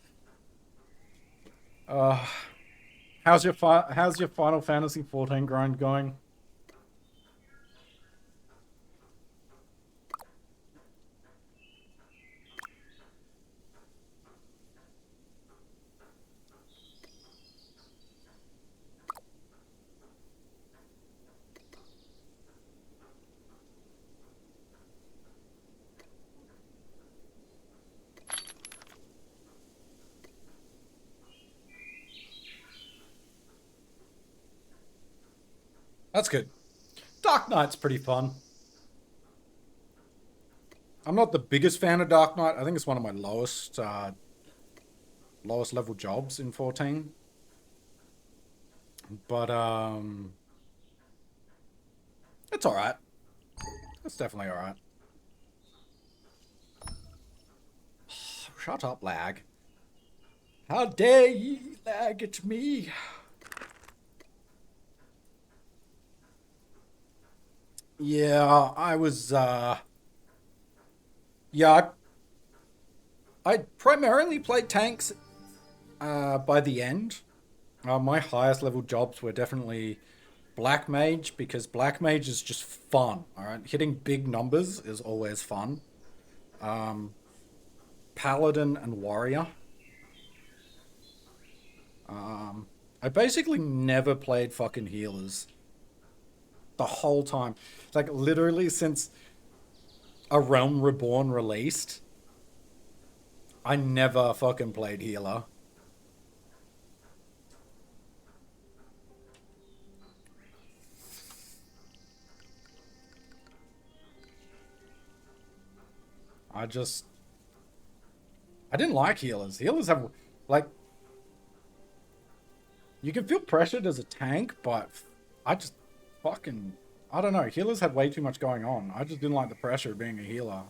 [SPEAKER 1] How's your Final Fantasy 14 grind going? That's good. Dark Knight's pretty fun. I'm not the biggest fan of Dark Knight. I think it's one of my lowest level jobs in 14. But it's alright. It's definitely alright. Shut up, lag. How dare ye lag at me? Yeah, I was yeah, I primarily played tanks by the end. My highest level jobs were definitely Black Mage, because Black Mage is just fun, alright? Hitting big numbers is always fun. Paladin and Warrior. I basically never played fucking healers. The whole time. Like, literally since A Realm Reborn released, I never fucking played healer. I didn't like healers. Healers have, like, you can feel pressured as a tank, but I just fucking, I don't know. Healers had way too much going on. I just didn't like the pressure of being a healer.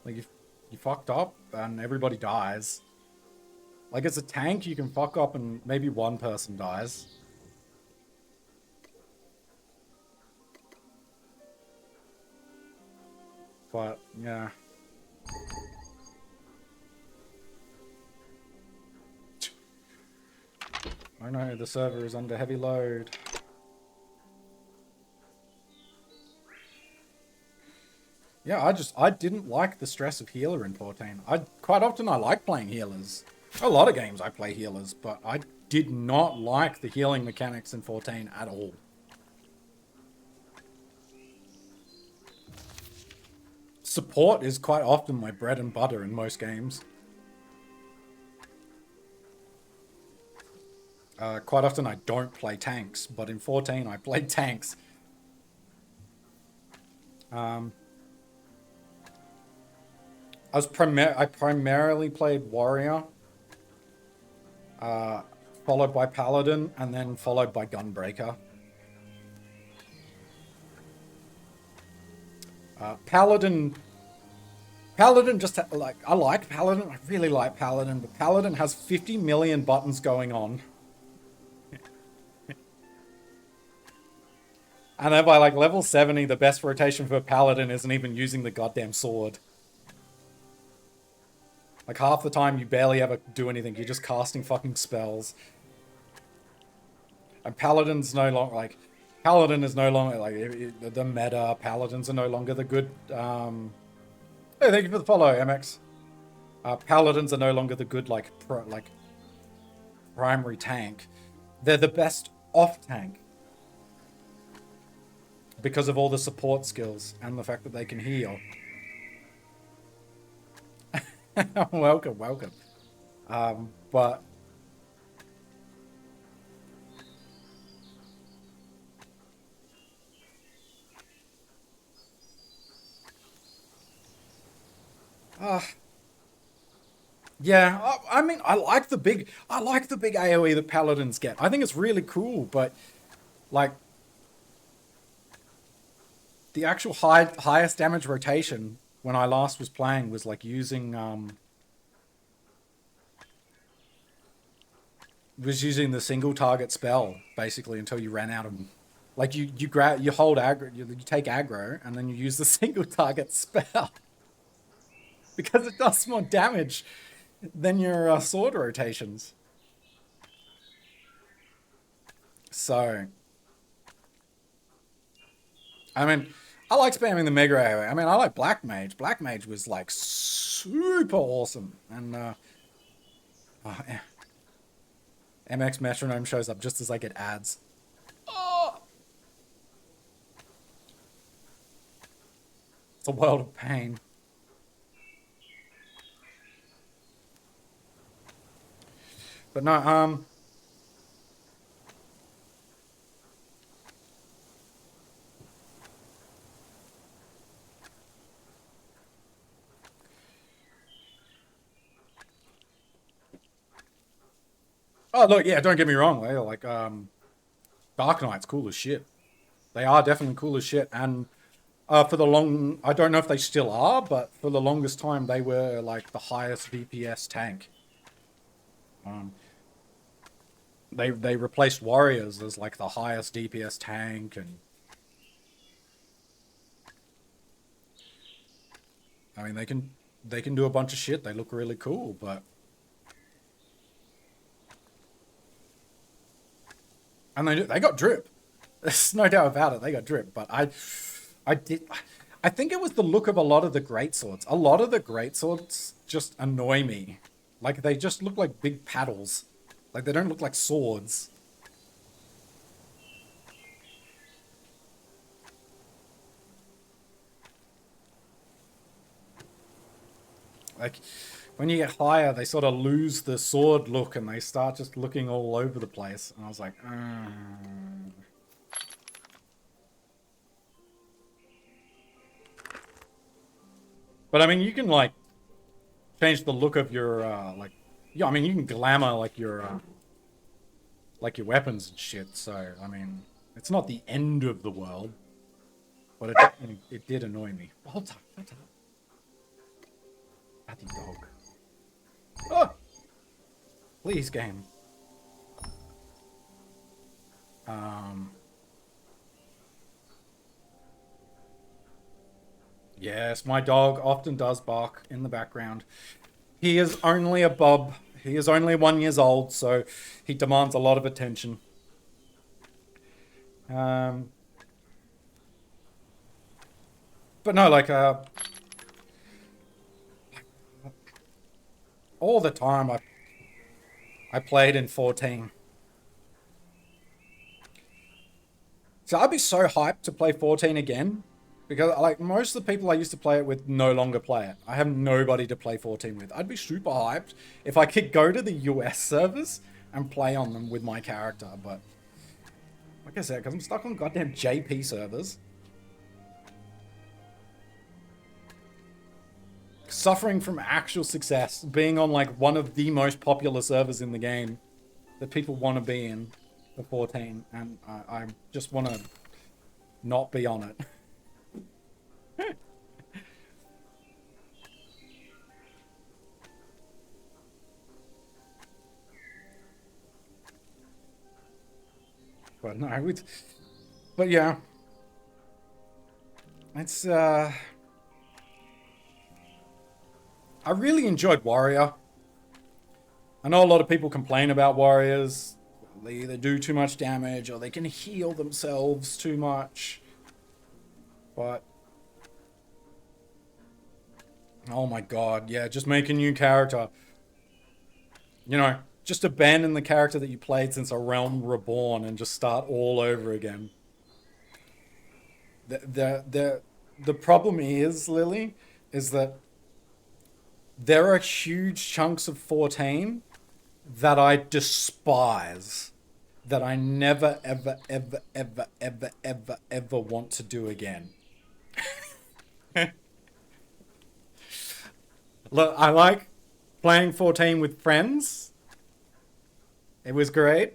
[SPEAKER 1] Like, if you fucked up and everybody dies. Like, as a tank, you can fuck up and maybe one person dies. But, yeah. Oh no, the server is under heavy load. Yeah, I didn't like the stress of healer in 14. Quite often I like playing healers. A lot of games I play healers, but I did not like the healing mechanics in 14 at all. Support is quite often my bread and butter in most games. Quite often I don't play tanks, but in 14 I played tanks. I primarily played warrior, followed by paladin, and then followed by gunbreaker. Paladin just like, I like paladin. I really like paladin, but paladin has 50 million buttons going on. And then by like level 70, the best rotation for paladin isn't even using the goddamn sword. Like half the time you barely ever do anything. You're just casting fucking spells. And paladin's no longer like, paladin is no longer like the meta. Paladins are no longer the good. Hey, thank you for the follow, MX. Paladins are no longer the good like primary tank. They're the best off tank because of all the support skills and the fact that they can heal. Welcome, welcome. But yeah, I mean, I like the big AoE that paladins get. I think it's really cool, but like the actual highest damage rotation when I last was playing was like using the single target spell basically until you ran out of them. Like you hold aggro, you take aggro, and then you use the single target spell because it does more damage than your sword rotations. So, I mean, I like spamming the mega AoE. I mean, I like Black Mage. Black Mage was like super awesome, and oh, MX Metronome shows up just as I get ads. Oh! It's a world of pain. But no, oh look, yeah, don't get me wrong, like Dark Knight's cool as shit. They are definitely cool as shit, and for the long, I don't know if they still are, but for the longest time they were like the highest DPS tank. They replaced warriors as like the highest DPS tank, and I mean they can do a bunch of shit. They look really cool, but and they got drip. There's no doubt about it. They got drip, but I think it was the look of a lot of the greatswords. A lot of the greatswords just annoy me. Like they just look like big paddles. Like they don't look like swords. Like when you get higher, they sort of lose the sword look and they start just looking all over the place. And I was like, But I mean, you can like change the look of your like, yeah. I mean, you can glamour like your weapons and shit. So I mean, it's not the end of the world, but it did annoy me. Hold up, hold up. Bloody dog. Oh! Please, game. Yes, my dog often does bark in the background. He is only a bub. He is only 1 year old, so he demands a lot of attention. But no, like, all the time I played in 14. So I'd be so hyped to play 14 again. Because, like, most of the people I used to play it with no longer play it. I have nobody to play 14 with. I'd be super hyped if I could go to the US servers and play on them with my character. But, like I said, because I'm stuck on goddamn JP servers. Suffering from actual success. Being on, like, one of the most popular servers in the game that people want to be in for 14. And I just want to not be on it. But no, but yeah, it's I really enjoyed Warrior. I know a lot of people complain about Warriors. They either do too much damage or they can heal themselves too much. But oh my god, yeah, just make a new character. You know, just abandon the character that you played since A Realm Reborn and just start all over again. The problem is, Lily, is that there are huge chunks of 14 that I despise. That I never, ever, ever, ever, ever, ever, ever want to do again. Look, I like playing 14 with friends. It was great.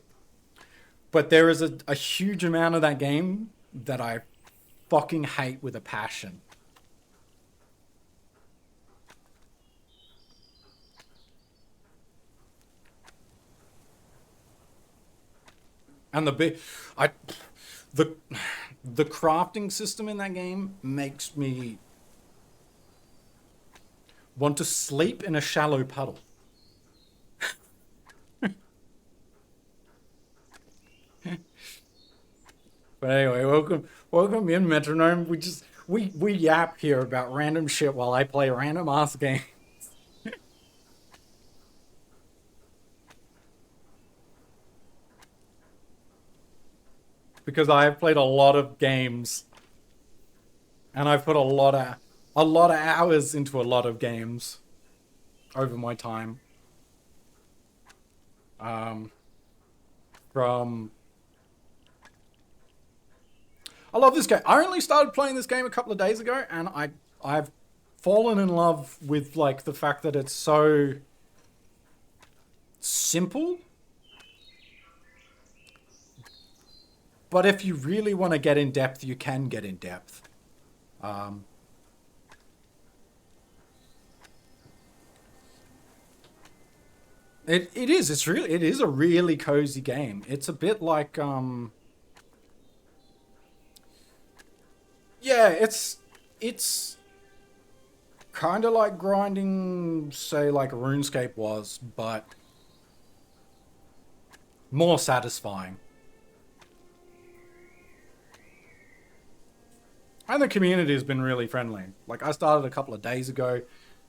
[SPEAKER 1] But there is a huge amount of that game that I fucking hate with a passion. And the crafting system in that game makes me want to sleep in a shallow puddle. But anyway, welcome in, Metronome. We yap here about random shit while I play random ass games. Because I have played a lot of games, and I've put a lot of hours into a lot of games over my time. From I love this game. I only started playing this game a couple of days ago, and I've fallen in love with like the fact that it's so simple. But if you really want to get in depth, you can get in depth. It is a really cozy game. It's a bit like yeah, it's kind of like grinding, say, like RuneScape was, but more satisfying. And the community has been really friendly. Like, I started a couple of days ago,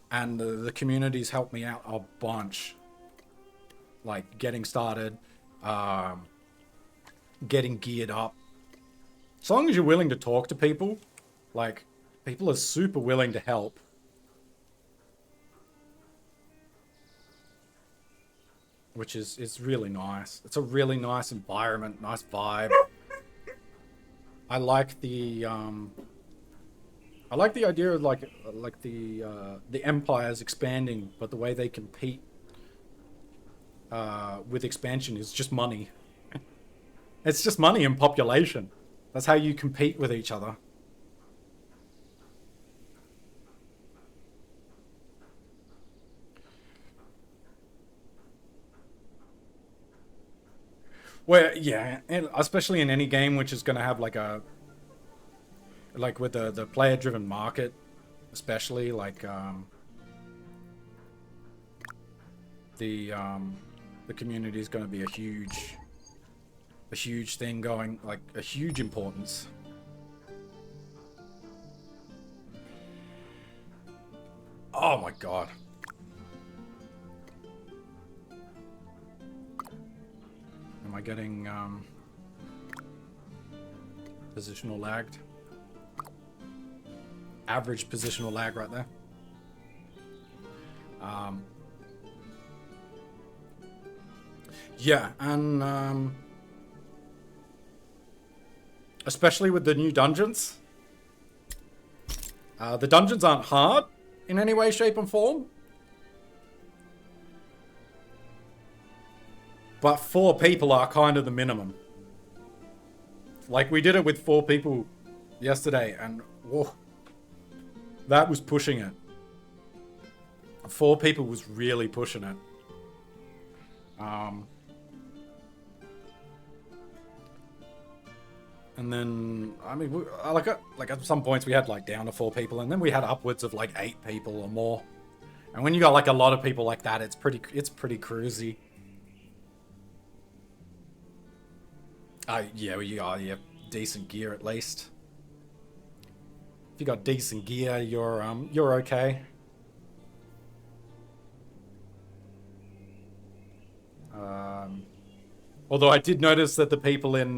[SPEAKER 1] and the community's helped me out a bunch. Like, getting started, getting geared up. As long as you're willing to talk to people, like, people are super willing to help. Which is really nice. It's a really nice environment, nice vibe. I like the idea of like the empires expanding, but the way they compete with expansion is just money. It's just money and population. That's how you compete with each other. Well, yeah, and especially in any game which is going to have like with the player driven market, especially like the community is going to be a huge thing going, like a huge importance. Oh my god. Am I getting positional lagged? Average positional lag right there. Yeah, and especially with the new dungeons. The dungeons aren't hard in any way, shape, and form. But 4 people are kind of the minimum. Like, we did it with 4 people yesterday, and whoa, that was pushing it. 4 people was really pushing it. And then, I mean, like at some points we had like down to 4 people, and then we had upwards of like 8 people or more. And when you got like a lot of people like that, it's pretty cruisy. Yeah, well, you have decent gear at least. If you got decent gear, you're okay. Although I did notice that the people in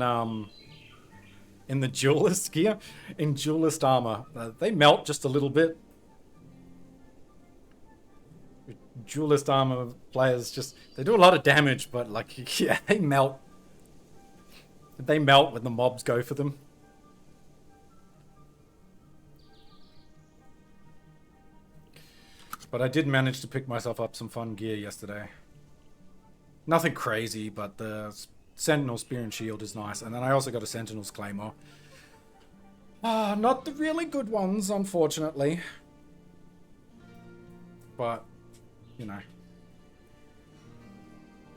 [SPEAKER 1] the duelist gear, in duelist armor, they melt just a little bit. Duelist armor players they do a lot of damage, but like, yeah, they melt. They melt when the mobs go for them. But I did manage to pick myself up some fun gear yesterday. Nothing crazy, but the Sentinel Spear and Shield is nice. And then I also got a Sentinel's Claymore. Not the really good ones, unfortunately. But, you know.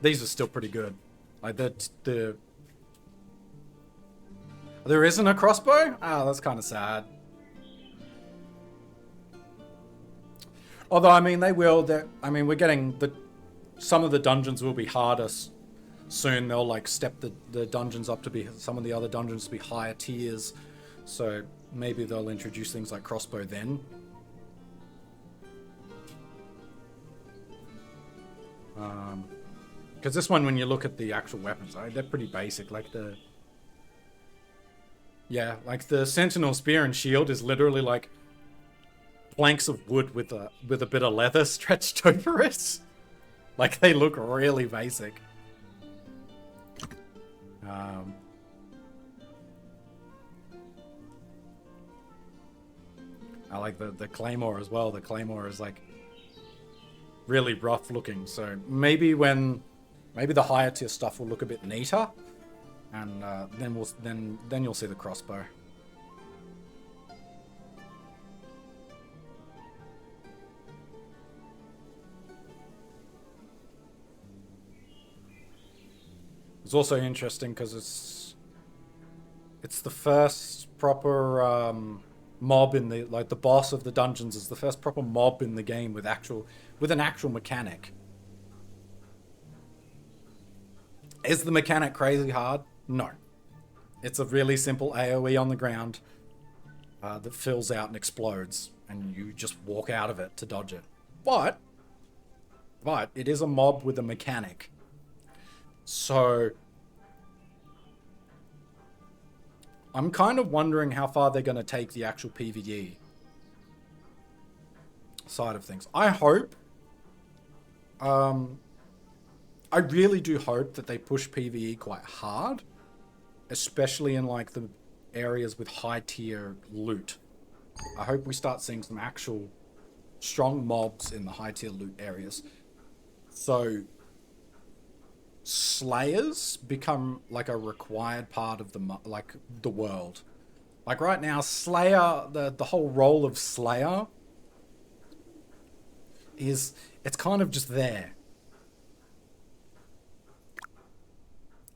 [SPEAKER 1] These are still pretty good. Like, there isn't a crossbow? Oh, that's kind of sad. Although, I mean, they will. I mean, we're getting some of the dungeons will be harder soon. They'll like step the dungeons up to be some of the other dungeons to be higher tiers. So maybe they'll introduce things like crossbow then. Because this one, when you look at the actual weapons, they're pretty basic. Like the Sentinel Spear and Shield is literally like planks of wood with a bit of leather stretched over it. Like, they look really basic. I like the Claymore as well. The Claymore is like really rough looking. So maybe the higher tier stuff will look a bit neater, and then you'll see the crossbow. It's also interesting because it's the first proper mob in the the boss of the dungeons is the first proper mob in the game with an actual mechanic. Is the mechanic crazy hard? No. It's a really simple AoE on the ground that fills out and explodes, and you just walk out of it to dodge it. But it is a mob with a mechanic. So I'm kind of wondering how far they're going to take the actual PvE side of things. I hope, I really do hope that they push PvE quite hard, especially in like the areas with high tier loot. I hope we start seeing some actual strong mobs in the high tier loot areas. So Slayers become like a required part of the world. Like right now, Slayer, the whole role of Slayer it's kind of just there.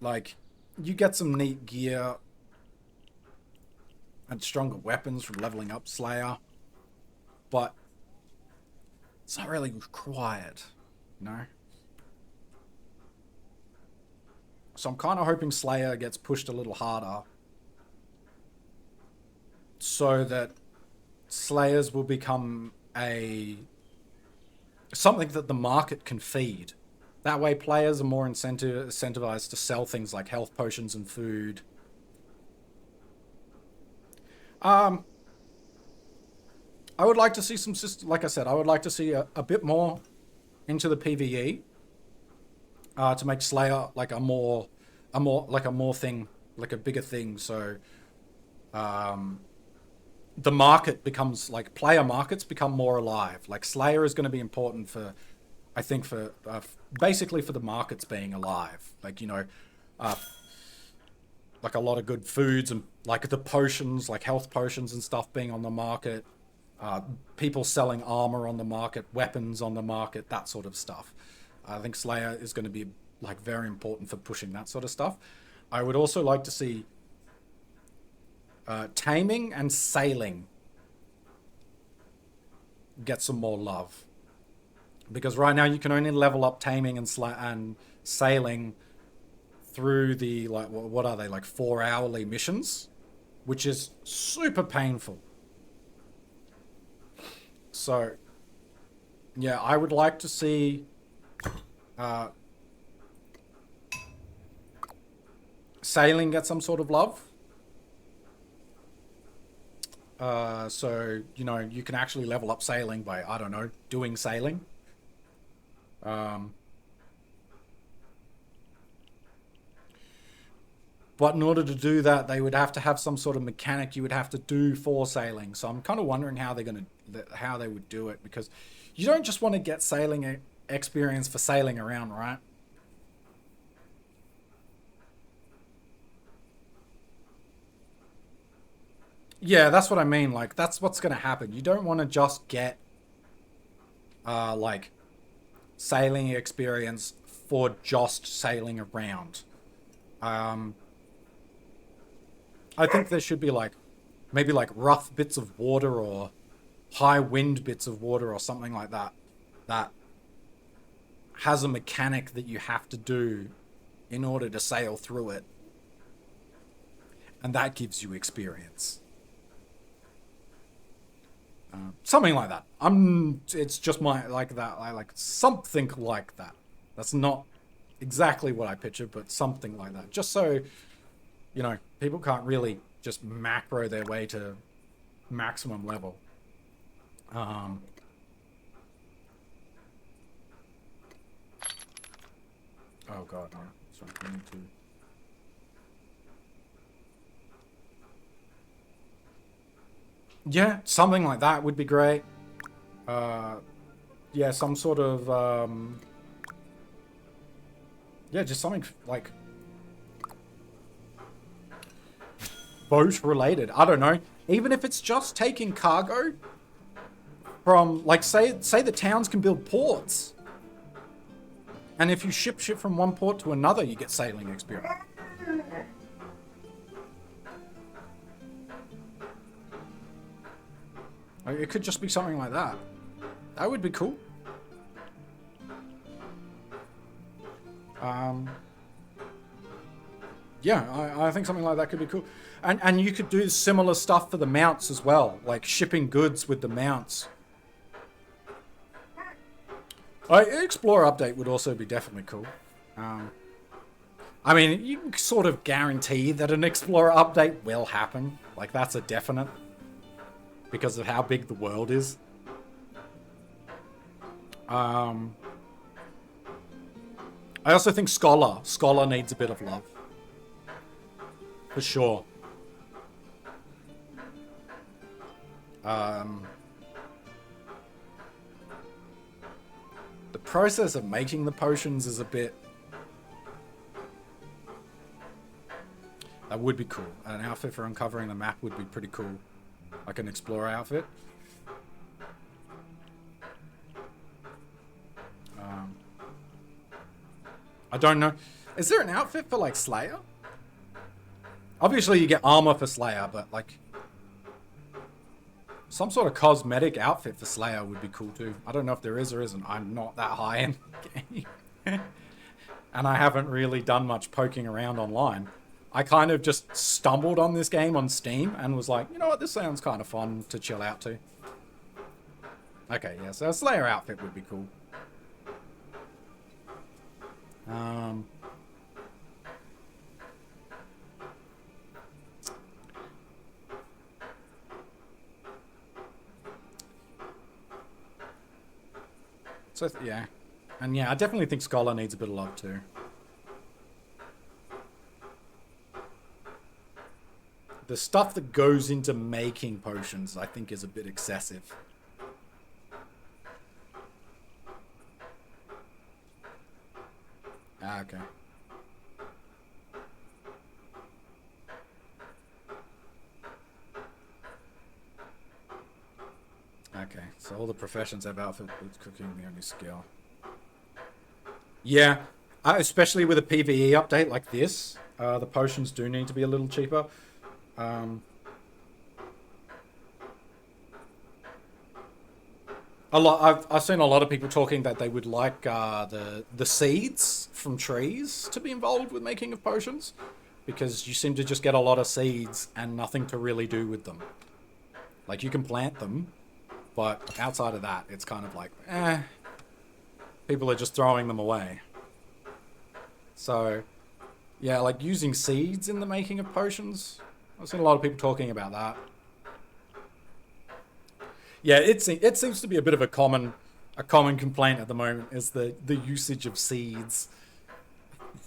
[SPEAKER 1] Like, you get some neat gear and stronger weapons from leveling up Slayer, but it's not really required, you know? So I'm kind of hoping Slayer gets pushed a little harder, so that Slayers will become something that the market can feed. That way players are more incentivized to sell things like health potions and food. I would like to see some system, like I said, I would like to see a bit more into the PvE to make Slayer like a more thing, like a bigger thing. So the market becomes like player markets become more alive. Like Slayer is going to be important for, I think for basically for the markets being alive. Like, you know, like a lot of good foods and like the potions, like health potions and stuff being on the market. People selling armor on the market, weapons on the market, that sort of stuff. I think Slayer is going to be like very important for pushing that sort of stuff. I would also like to see taming and sailing get some more love, because right now you can only level up taming and sailing through the, like, what are they, like 4-hourly missions, which is super painful. So yeah, I would like to see sailing get some sort of love. So, you know, you can actually level up sailing by, I don't know, doing sailing. But in order to do that, they would have to have some sort of mechanic you would have to do for sailing. So I'm kind of wondering how how they would do it, because you don't just want to get sailing experience for sailing around, right? Yeah, that's what I mean. Like, that's what's going to happen. You don't want to just get, like, sailing experience for just sailing around. I think there should be, like, maybe, like, rough bits of water or high wind bits of water or something like that. That has a mechanic that you have to do in order to sail through it. And that gives you experience. Something like that. It's just my, like that. I like something like that. That's not exactly what I picture, but something like that. Just so, you know, people can't really just macro their way to maximum level. Oh god, no. Sorry, I need to... Yeah, something like that would be great. Yeah, some sort of, yeah, just something like boat related. I don't know. Even if it's just taking cargo from, like, say the towns can build ports. And if you ship shit from one port to another, you get sailing experience. It could just be something like that. That would be cool. Yeah, I think something like that could be cool. And you could do similar stuff for the mounts as well, like shipping goods with the mounts. Explorer update would also be definitely cool. I mean, you can sort of guarantee that an Explorer update will happen. Like, that's a definite. Because of how big the world is. I also think Scholar needs a bit of love. For sure. The process of making the potions is a bit... That would be cool. An outfit for uncovering the map would be pretty cool. Like an explorer outfit. I don't know. Is there an outfit for, like, Slayer? Obviously you get armor for Slayer, but, like, some sort of cosmetic outfit for Slayer would be cool too. I don't know if there is or isn't. I'm not that high in the game. and I haven't really done much poking around online. I kind of just stumbled on this game on Steam and was like, you know what, this sounds kind of fun to chill out to. Okay, yeah, so a Slayer outfit would be cool. So, yeah. And yeah, I definitely think Scholar needs a bit of love too. The stuff that goes into making potions, I think, is a bit excessive. Ah, okay. Okay, so all the professions have outfit with cooking the only skill. Yeah, especially with a PvE update like this, the potions do need to be a little cheaper. I've seen a lot of people talking that they would like the seeds from trees to be involved with making of potions, because you seem to just get a lot of seeds and nothing to really do with them. Like, you can plant them, but outside of that, it's kind of like, people are just throwing them away. So, yeah, like using seeds in the making of potions, I've seen a lot of people talking about that. Yeah, it seems to be a bit of a common complaint at the moment, is the usage of seeds.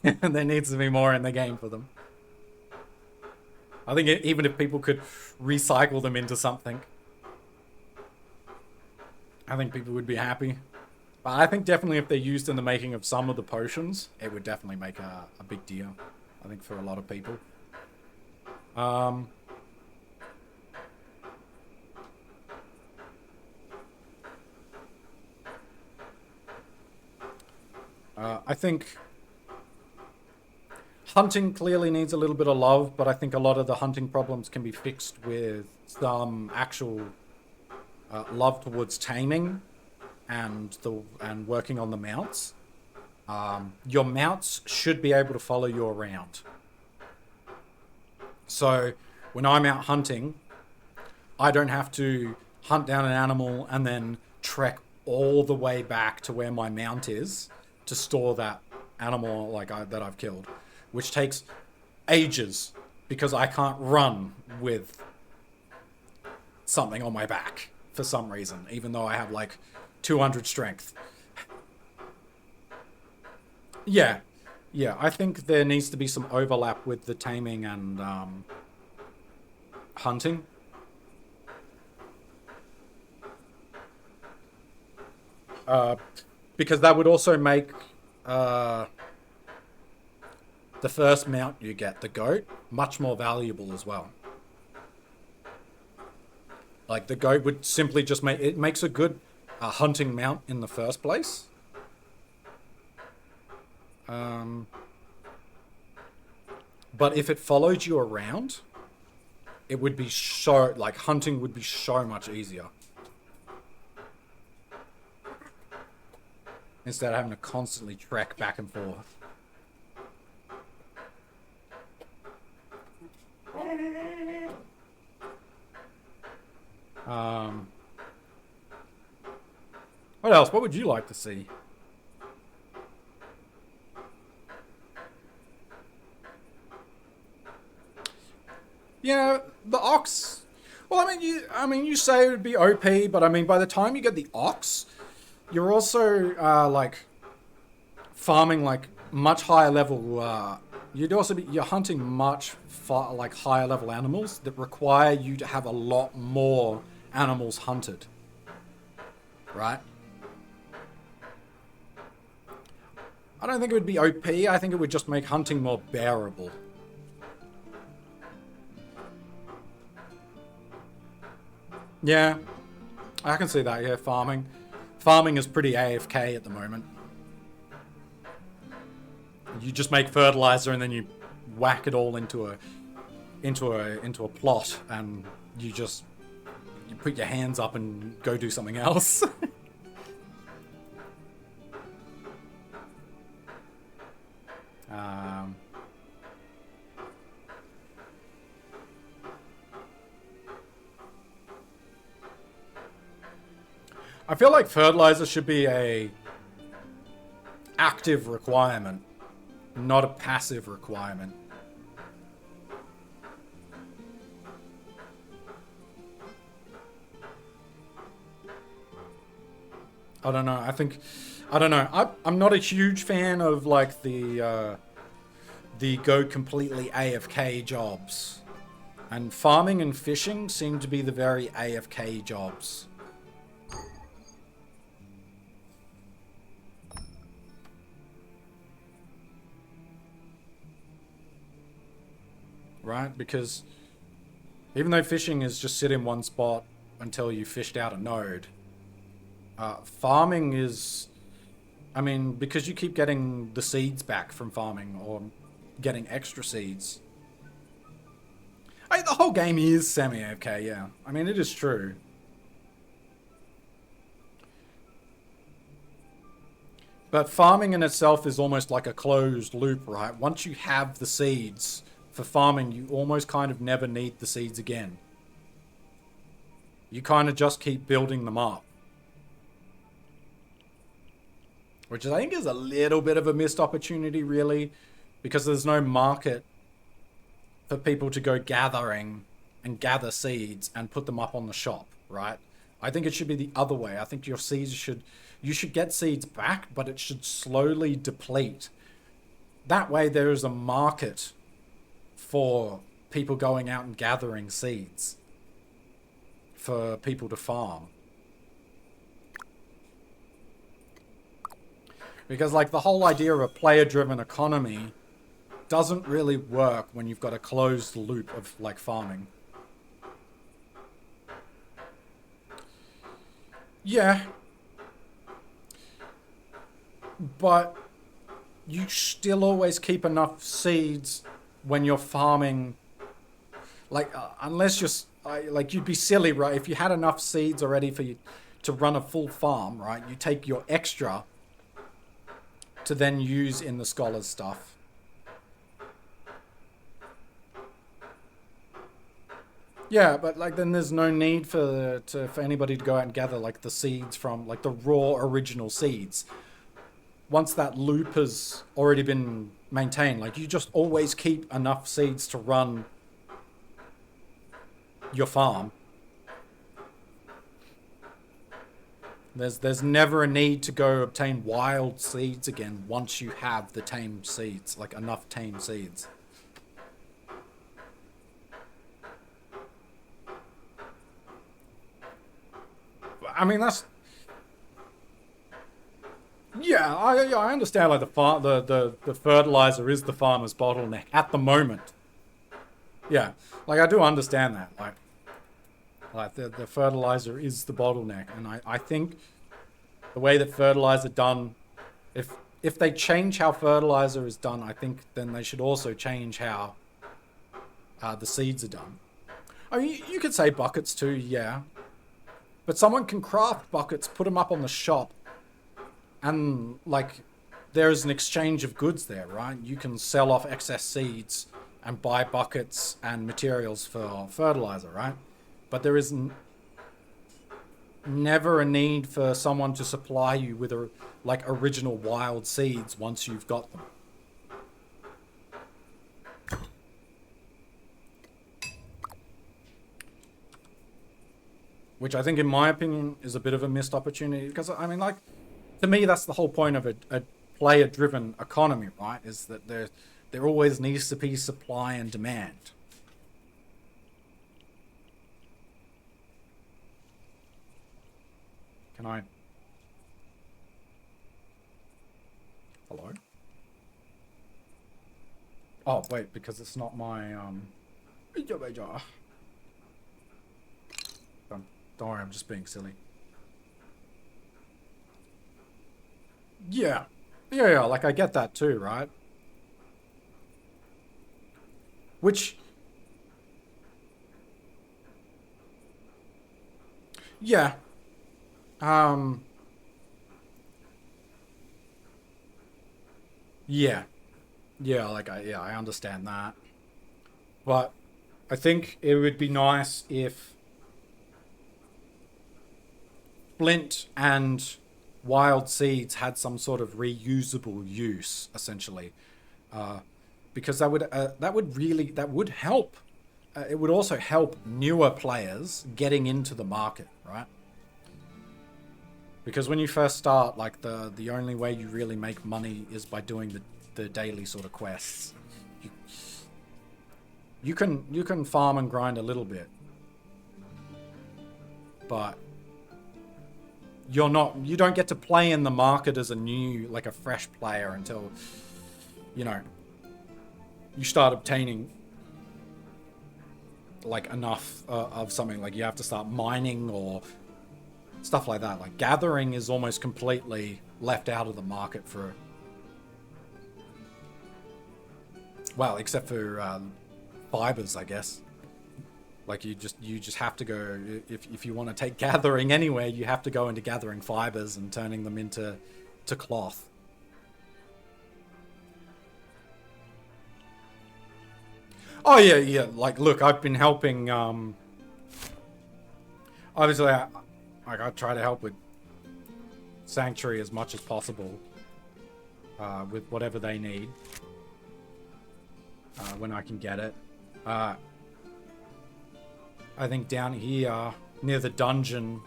[SPEAKER 1] And there needs to be more in the game for them. I think even if people could recycle them into something, I think people would be happy. But I think definitely if they're used in the making of some of the potions, it would definitely make a big deal, I think, for a lot of people. I think hunting clearly needs a little bit of love, but I think a lot of the hunting problems can be fixed with some actual love towards taming and working on the mounts. Your mounts should be able to follow you around. So when I'm out hunting, I don't have to hunt down an animal and then trek all the way back to where my mount is to store that animal that I've killed, which takes ages because I can't run with something on my back for some reason, even though I have like 200 strength. Yeah, I think there needs to be some overlap with the taming and hunting. Because that would also make the first mount you get, the goat, much more valuable as well. Like, the goat would simply just makes a good hunting mount in the first place. But if it followed you around, it would be hunting would be so much easier. Instead of having to constantly trek back and forth. What else? What would you like to see? Yeah, the ox. Well, you say it would be OP, but I mean, by the time you get the ox, you're also farming like much higher level. You're hunting much higher level animals that require you to have a lot more animals hunted, right? I don't think it would be OP. I think it would just make hunting more bearable. Yeah, I can see that. Yeah, farming is pretty AFK at the moment. You just make fertilizer and then you whack it all into a plot, and you put your hands up and go do something else. Um, I feel like fertilizer should be a active requirement, not a passive requirement. I don't know. I don't know. I'm not a huge fan of like the go completely AFK jobs, and farming and fishing seem to be the very AFK jobs. Right? Because even though fishing is just sit in one spot until you fished out a node, farming is, I mean, because you keep getting the seeds back from farming or getting extra seeds. The whole game is semi-AFK, yeah. I mean, it is true. But farming in itself is almost like a closed loop, right? Once you have the seeds for farming, you almost kind of never need the seeds again. You kind of just keep building them up. Which I think is a little bit of a missed opportunity, really, because there's no market for people to go gathering and gather seeds and put them up on the shop, right? I think it should be the other way. I think your seeds you should get seeds back, but it should slowly deplete. That way there is a market for people going out and gathering seeds for people to farm. Because like the whole idea of a player-driven economy doesn't really work when you've got a closed loop of like farming. Yeah. But you still always keep enough seeds when you're farming. Like, unless you're, like, you'd be silly, right? If you had enough seeds already for you to run a full farm, right? You take your extra to then use in the scholars stuff. Yeah, but like then there's no need for anybody to go out and gather like the seeds from like the raw original seeds. Once that loop has already been maintained, like you just always keep enough seeds to run your farm. There's never a need to go obtain wild seeds again once you have the tame seeds, like enough tame seeds. I mean, that's... Yeah, I understand, like, the fertilizer is the farmer's bottleneck at the moment. Yeah, like, I do understand that. Like the fertilizer is the bottleneck. And I think the way that fertilizer done... If they change how fertilizer is done, I think then they should also change how the seeds are done. I mean, you could say buckets too, yeah. But someone can craft buckets, put them up on the shop, and, like, there's an exchange of goods there, right? You can sell off excess seeds and buy buckets and materials for fertilizer, right? But there is never a need for someone to supply you with, like, original wild seeds once you've got them. Which I think, in my opinion, is a bit of a missed opportunity. Because, I mean, like, to me, that's the whole point of a player-driven economy, right? Is that there always needs to be supply and demand. Can I... Hello? Oh, wait, because it's not my, Don't worry, I'm just being silly. Yeah. Yeah, like I get that too, right? Which... Yeah. Yeah. Yeah, like I understand that. But I think it would be nice if Flint and Wild Seeds had some sort of reusable use, essentially, because that would help. It would also help newer players getting into the market, right? Because when you first start, like the only way you really make money is by doing the daily sort of quests. You, you can farm and grind a little bit, but you don't get to play in the market as a new, like a fresh player until, you know, you start obtaining like enough of something. Like you have to start mining or stuff like that. Like gathering is almost completely left out of the market for, well, except for fibers, I guess. Like you just have to go, if you want to take gathering anywhere, you have to go into gathering fibers and turning them into cloth. Oh yeah, yeah. Like look, I've been helping. Obviously, I try to help with Sanctuary as much as possible with whatever they need when I can get it. I think down here near the dungeon.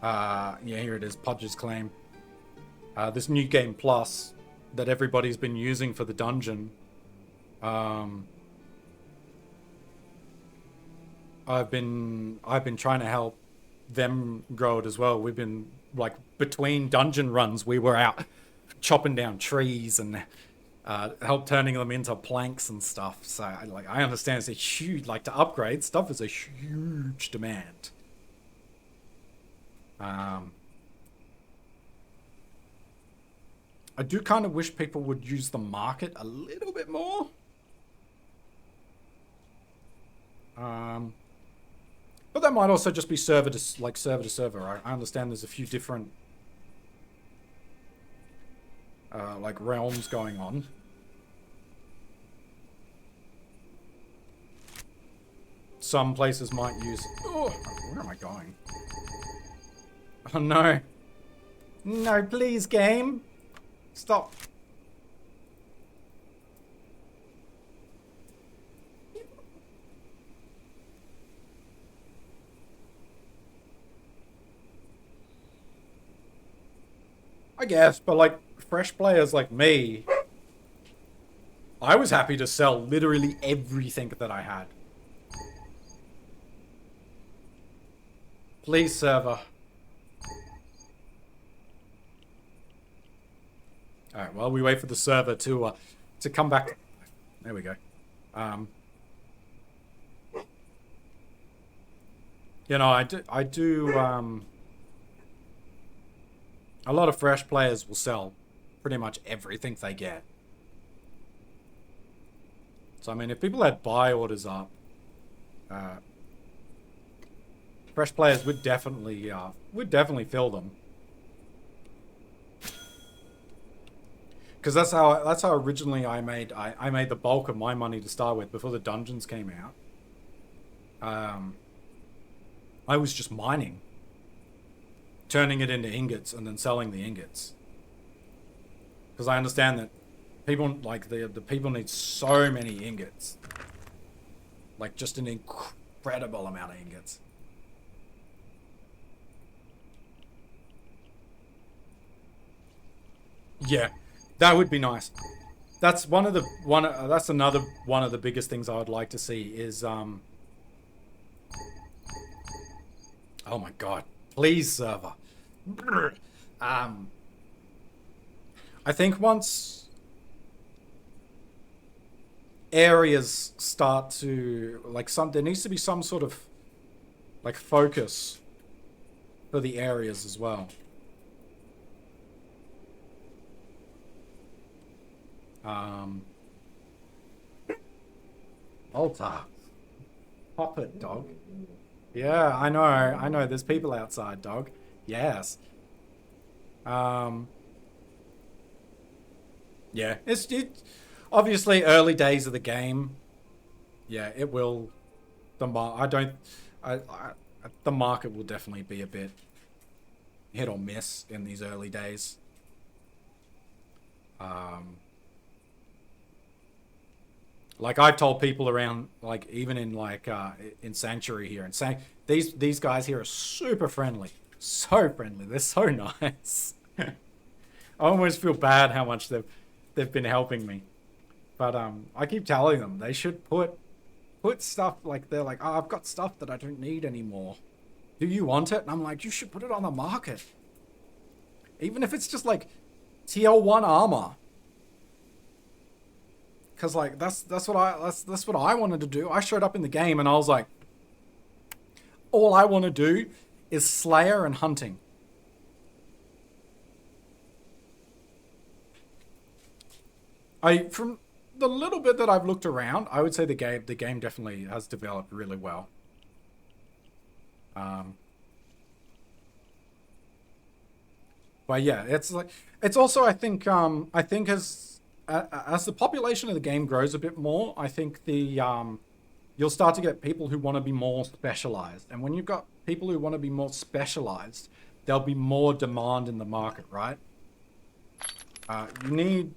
[SPEAKER 1] Yeah, here it is, Podge's Claim. This new game plus that everybody's been using for the dungeon. I've been trying to help them grow it as well. We've been like between dungeon runs, we were out chopping down trees and help turning them into planks and stuff. So I understand it's a huge, like to upgrade stuff is a huge demand. I do kind of wish people would use the market a little bit more. But that might also just be server to server. I understand there's a few different like realms going on. Some places might use. Oh, where am I going? Oh no! No, please, game, stop. I guess, but like fresh players like me, I was happy to sell literally everything that I had. Please, server. All right. Well, we wait for the server to come back. There we go. You know, I do. A lot of fresh players will sell pretty much everything they get. So I mean, if people had buy orders up, fresh players would definitely fill them. Because that's how originally I made the bulk of my money to start with before the dungeons came out. I was just mining, turning it into ingots and then selling the ingots. Because I understand that people like the people need so many ingots, like just an incredible amount of ingots. Yeah, that would be nice. That's that's another one of the biggest things I would like to see is oh my god, please server. Um I think once areas start to like there needs to be some sort of like focus for the areas as well. Altar. Pop it, dog. Yeah, I know. There's people outside, dog. Yes. Yeah, Yeah, it obviously early days of the game. Yeah, it will. The market will definitely be a bit hit or miss in these early days. Like I've told people around, like even in like in Sanctuary here, and saying these guys here are super friendly, so friendly. They're so nice. I almost feel bad how much they've been helping me, but I keep telling them they should put stuff like they're like, oh, I've got stuff that I don't need anymore. Do you want it? And I'm like, you should put it on the market, even if it's just like TL1 armor. Cause like that's what I wanted to do. I showed up in the game and I was like, all I want to do is Slayer and hunting. From the little bit that I've looked around, I would say the game definitely has developed really well. But yeah, it's like it's also I think as the population of the game grows a bit more, I think the you'll start to get people who want to be more specialized, and when you've got people who want to be more specialized, there'll be more demand in the market, right? You need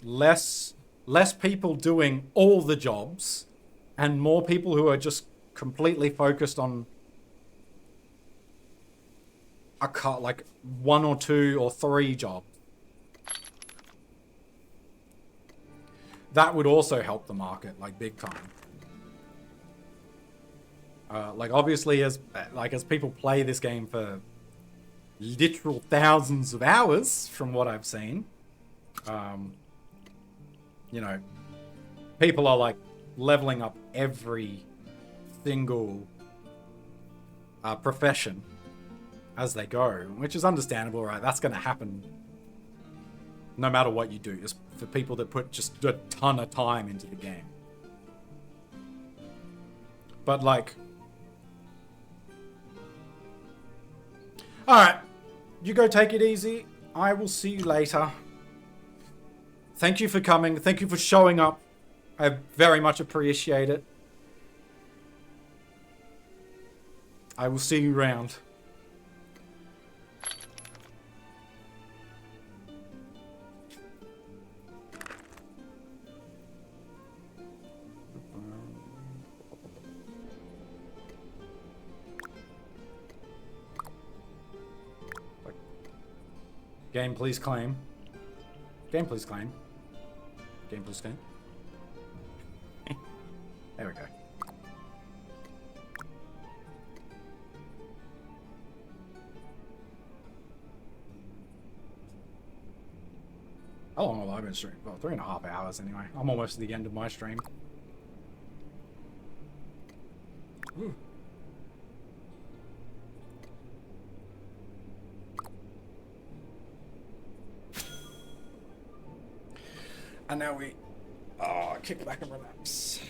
[SPEAKER 1] less people doing all the jobs, and more people who are just completely focused on a cut like one or two or three jobs. That would also help the market like big time. Like obviously as people play this game for literal thousands of hours from what I've seen, you know, people are like leveling up every single profession as they go, which is understandable, right? That's going to happen no matter what you do. It's for people that put just a ton of time into the game. But like, all right, you go take it easy. I will see you later. Thank you for coming. Thank you for showing up. I very much appreciate it. I will see you around. Game, please claim. Game, please claim. Game, please claim. There we go. How long have I been streaming? Well, 3.5 hours anyway. I'm almost at the end of my stream. Ooh. And now we kick back and relax.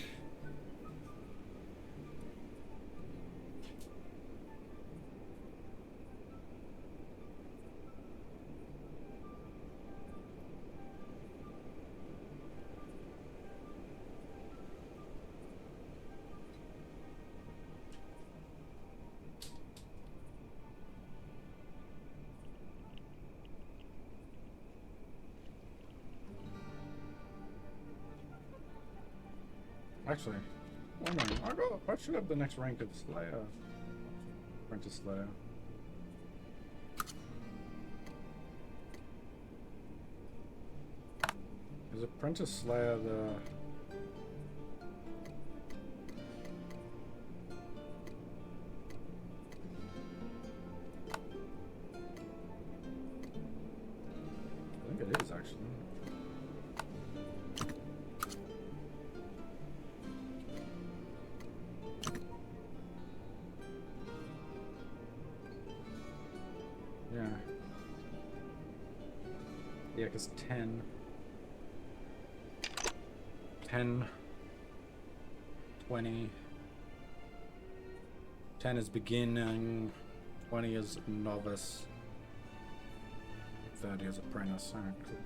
[SPEAKER 1] Actually, one minute. I should have the next rank of Slayer. Apprentice Slayer. Is Apprentice Slayer the... I think it is, actually. Yeah. Yeah, because 10, 20, 10 is beginning, 20 is novice, third year's apprentice. Alright, cool.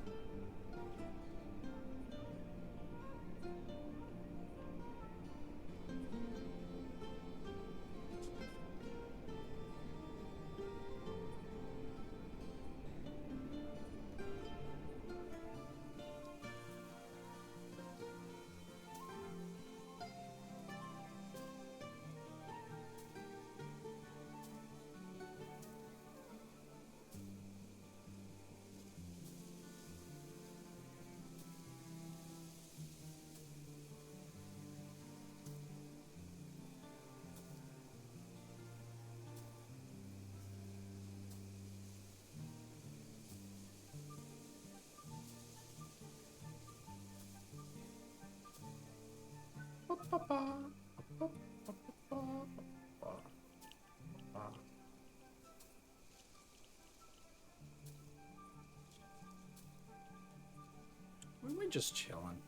[SPEAKER 1] We're just chilling.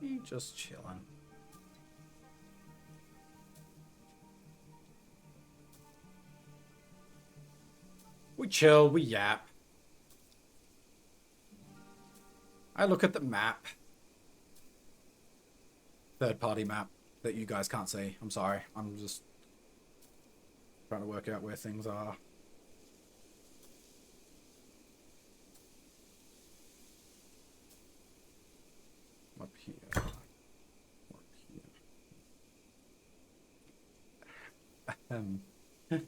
[SPEAKER 1] We just chilling. We chill, we yap. I look at the map. Third-party map that you guys can't see. I'm sorry. I'm just trying to work out where things are. Up here. Up here.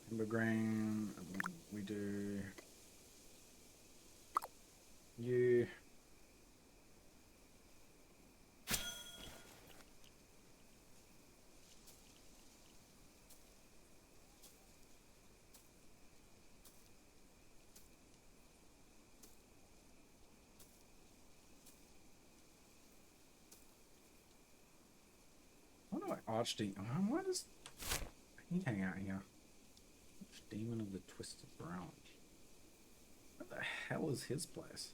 [SPEAKER 1] Timber grain. We do you. Why do I archdemon? Why does he hang out here? Archdemon of the Twisted Branch. Where the hell is his place?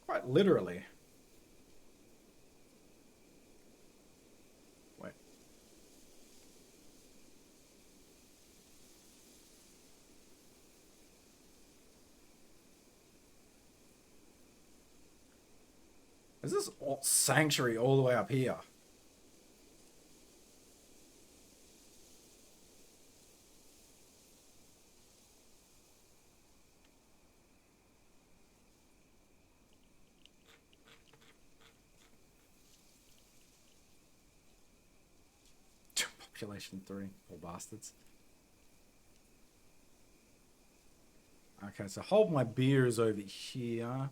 [SPEAKER 1] Quite literally. Wait. Is this sanctuary all the way up here? Population 3, poor bastards. Okay, so hold my beers over here.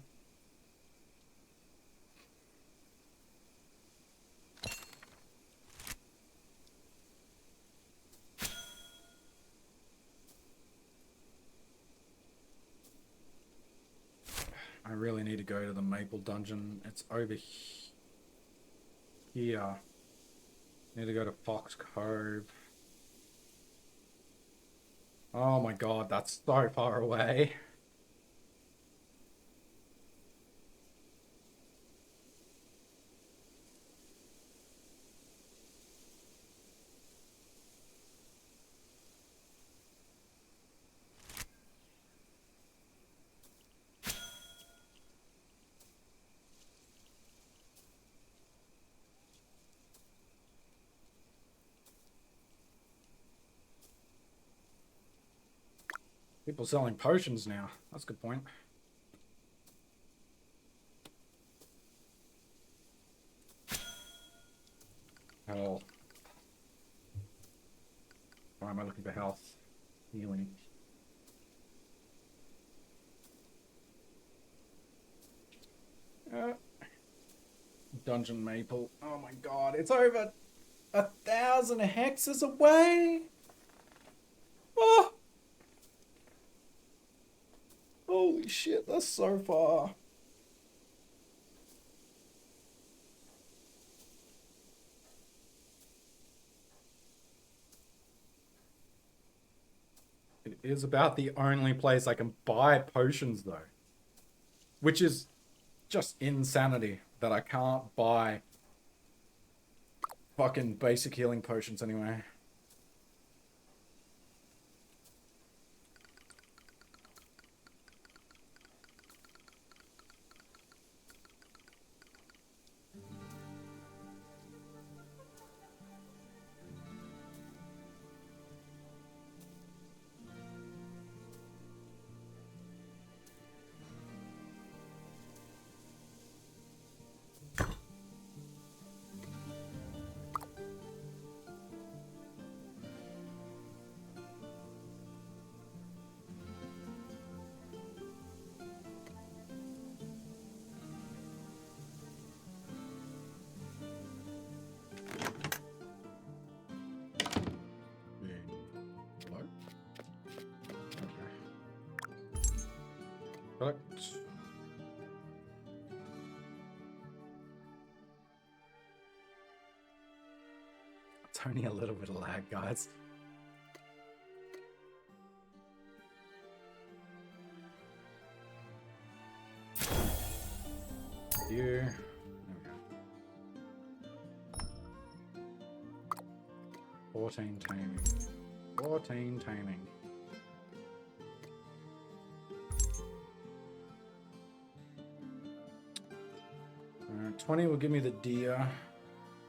[SPEAKER 1] I really need to go to the Maple Dungeon. It's over here. Need to go to Fox Cove. Oh my god, that's so far away. People selling potions now. That's a good point. Hell. Why am I looking for health? Healing. Dungeon Maple. Oh my god, it's over 1,000 hexes away! Oh! Holy shit, that's so far. It is about the only place I can buy potions, though. Which is just insanity that I can't buy fucking basic healing potions anyway. only a little bit of lag, guys. Here. There we go. 14 taming. 14 taming. 20 will give me the deer.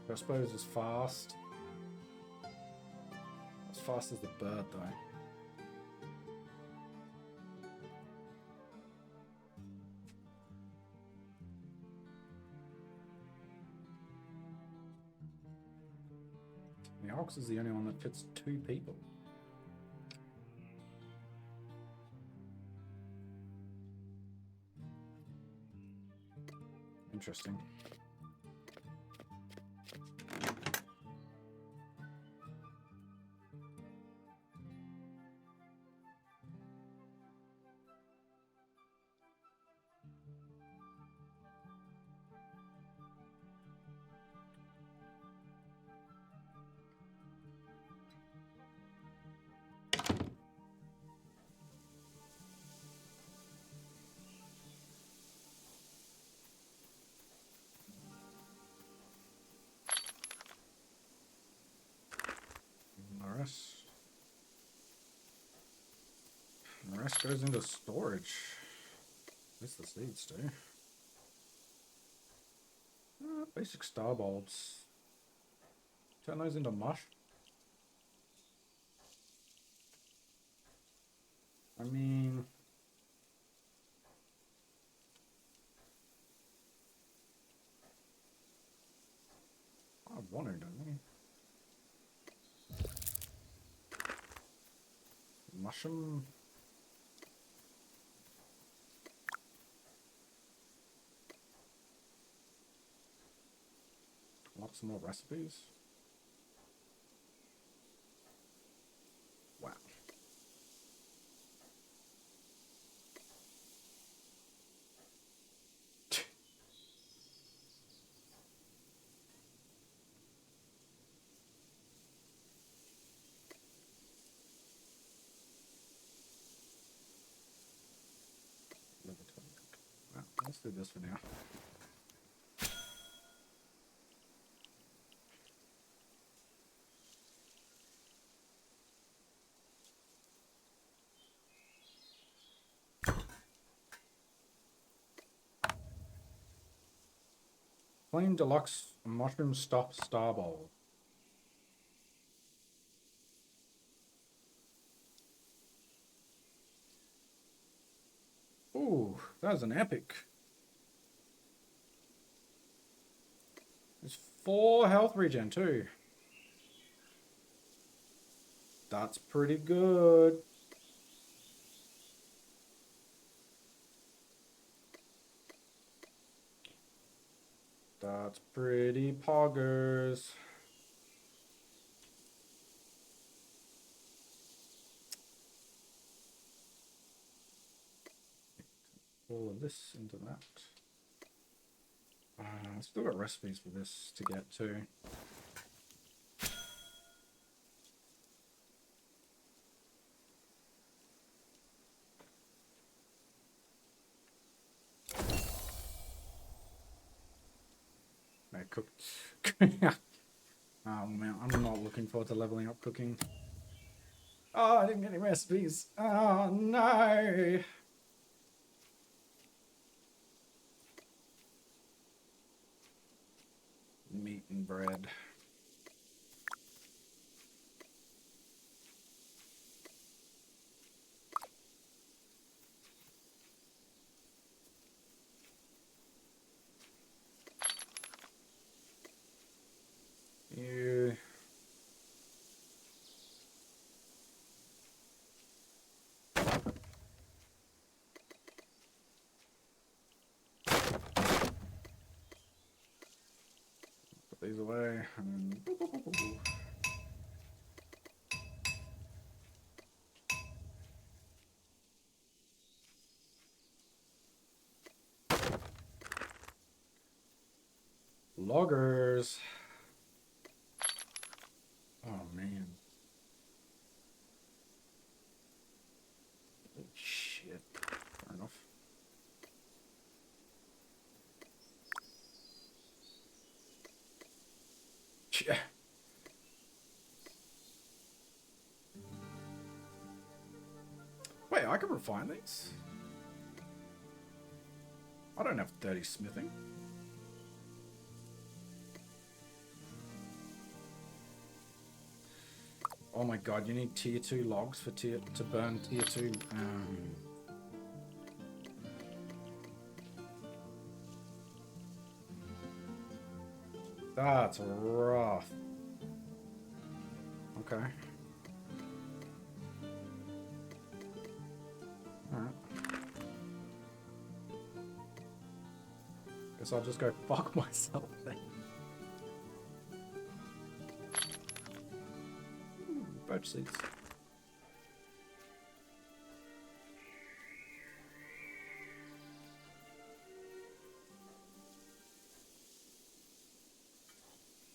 [SPEAKER 1] I suppose it's fast. As fast as the bird, though. The ox is the only one that fits 2 people. Interesting. The rest goes into storage. At least the seeds do. Basic star bulbs. Turn those into mush. I mean... I want to, don't we? Mushroom. Lots more recipes. Wow. Well, let's do this for now. Plain deluxe mushroom stuffed star bowl. Ooh, that was an epic. There's 4 health regen too. That's pretty good. That's pretty poggers. All of this into that. I still got recipes for this to get to. I cooked. Oh man, I'm not looking forward to leveling up cooking. Oh, I didn't get any recipes. Oh no. Meat and bread. You. Put these away. And loggers. Wait, I can refine these? I don't have 30 smithing. Oh my god, you need tier 2 logs for to burn tier 2. That's rough. Okay. Alright. Guess I'll just go fuck myself then. Birch seeds.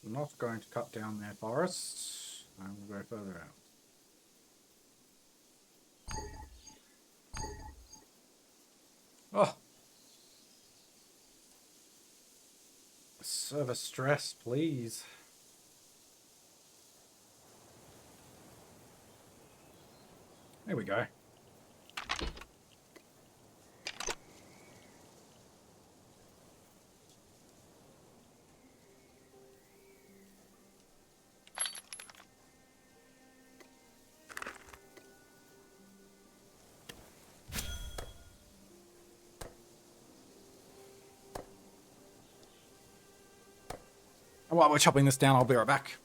[SPEAKER 1] I'm not going to cut down their forests. I will go further out. Oh! Server stress, please. There we go. While we're chopping this down, I'll be right back.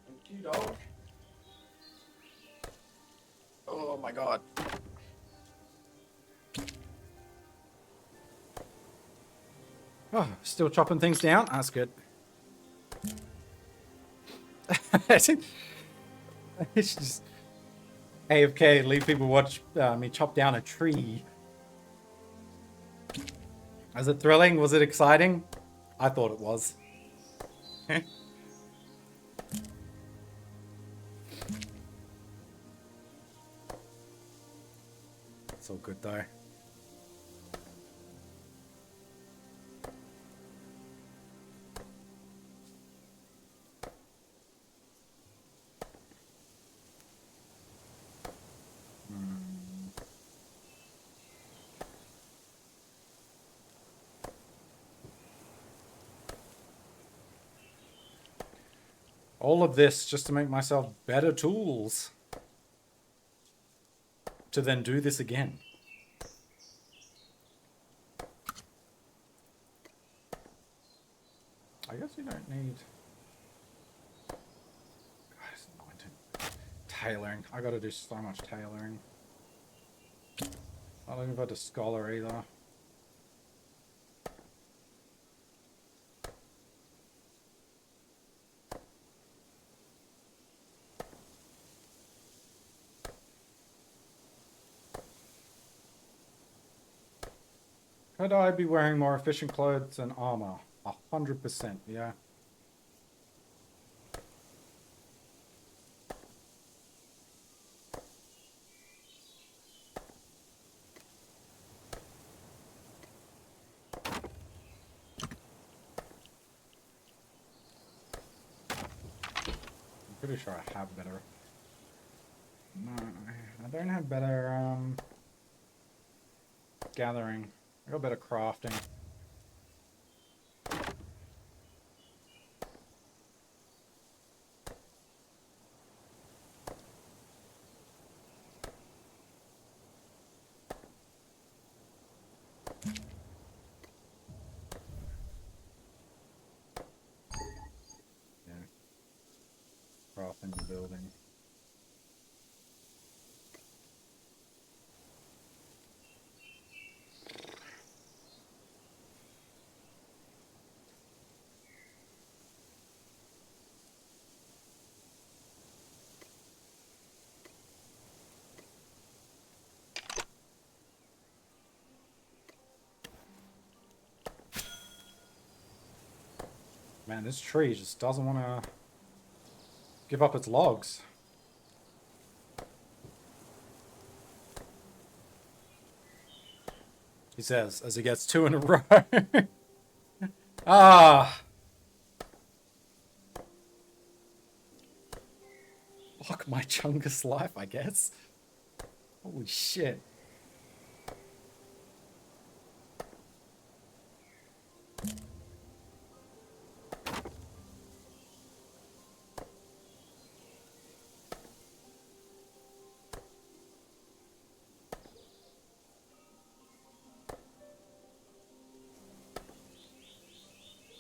[SPEAKER 1] Thank you, dog. Oh my god. Oh, still chopping things down? That's good. It's just AFK, leave people watch me chop down a tree. Was it thrilling? Was it exciting? I thought it was. It's all good though. All of this just to make myself better tools. To then do this again. I guess you don't need... Guys, tailoring. I gotta do so much tailoring. I don't even go to scholar either. Could I be wearing more efficient clothes and armor? 100%, yeah. Pretty sure I have better. No, I don't have better gathering. I got better crafting. Yeah. Crafting and building. Man, this tree just doesn't want to give up its logs. He says as he gets 2 in a row. Ah! Fuck my chungus life, I guess. Holy shit.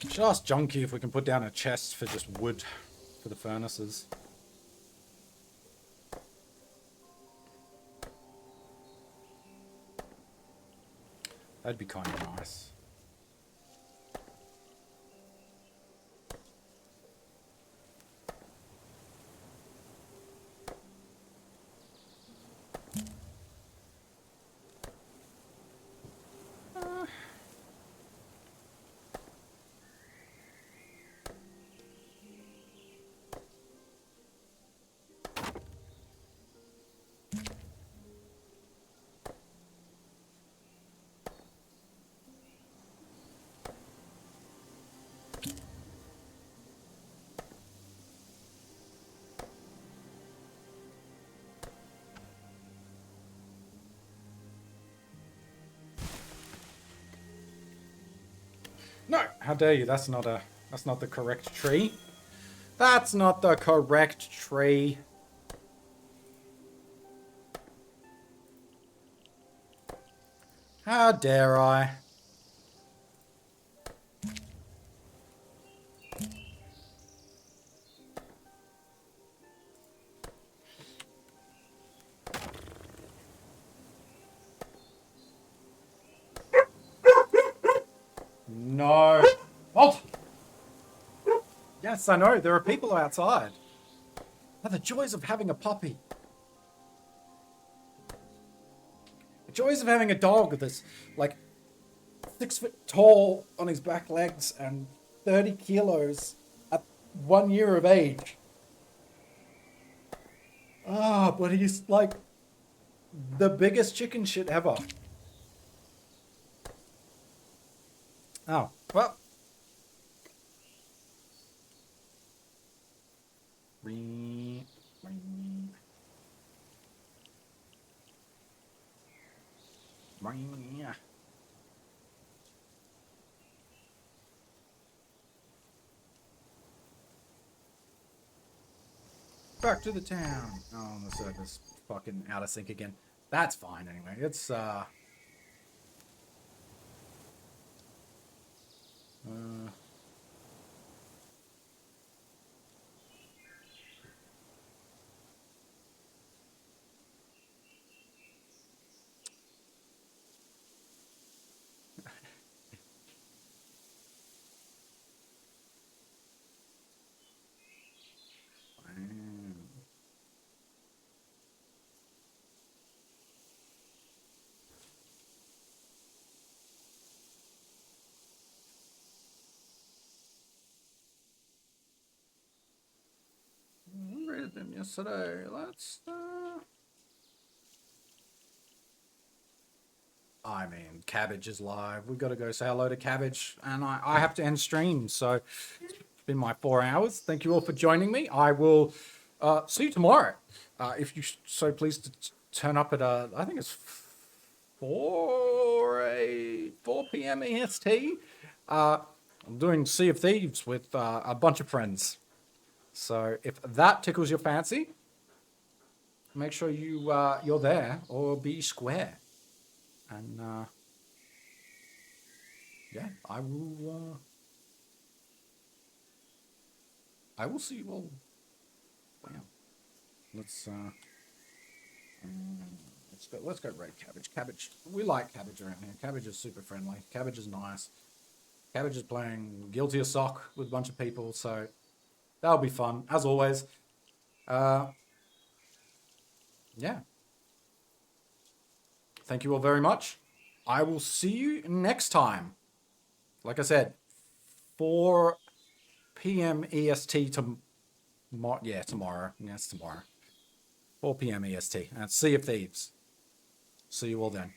[SPEAKER 1] Should ask Junkie if we can put down a chest for just wood for the furnaces. That'd be kind of nice. No, how dare you? That's not the correct tree. That's not the correct tree. How dare I? No. Oh! Yes, I know. There are people outside. Oh, the joys of having a puppy. The joys of having a dog that's like 6 foot tall on his back legs and 30 kilos at 1 year of age. Ah, but he's like the biggest chicken shit ever. Oh, well. Back to the town. Oh, the circus fucking out of sync again. That's fine anyway. It's I rated them yesterday. Let's I mean, Cabbage is live. We've got to go say hello to Cabbage, and I have to end stream, so it's been my 4 hours. Thank you all for joining me. I will see you tomorrow. If you so pleased to turn up at I think it's 4 p.m. EST. I'm doing Sea of Thieves with a bunch of friends. So if that tickles your fancy, make sure you're there or be square. And yeah, I will see you all. Wow. Let's go raid cabbage. Cabbage. We like cabbage around here. Cabbage is super friendly. Cabbage is nice. Cabbage is playing Guilty as Sock with a bunch of people, so that'll be fun as always. Yeah. Thank you all very much. I will see you next time. Like I said, 4 p.m. EST tomorrow. Yeah, tomorrow. Yes, tomorrow. 4 p.m. EST. And Sea of Thieves. See you all then.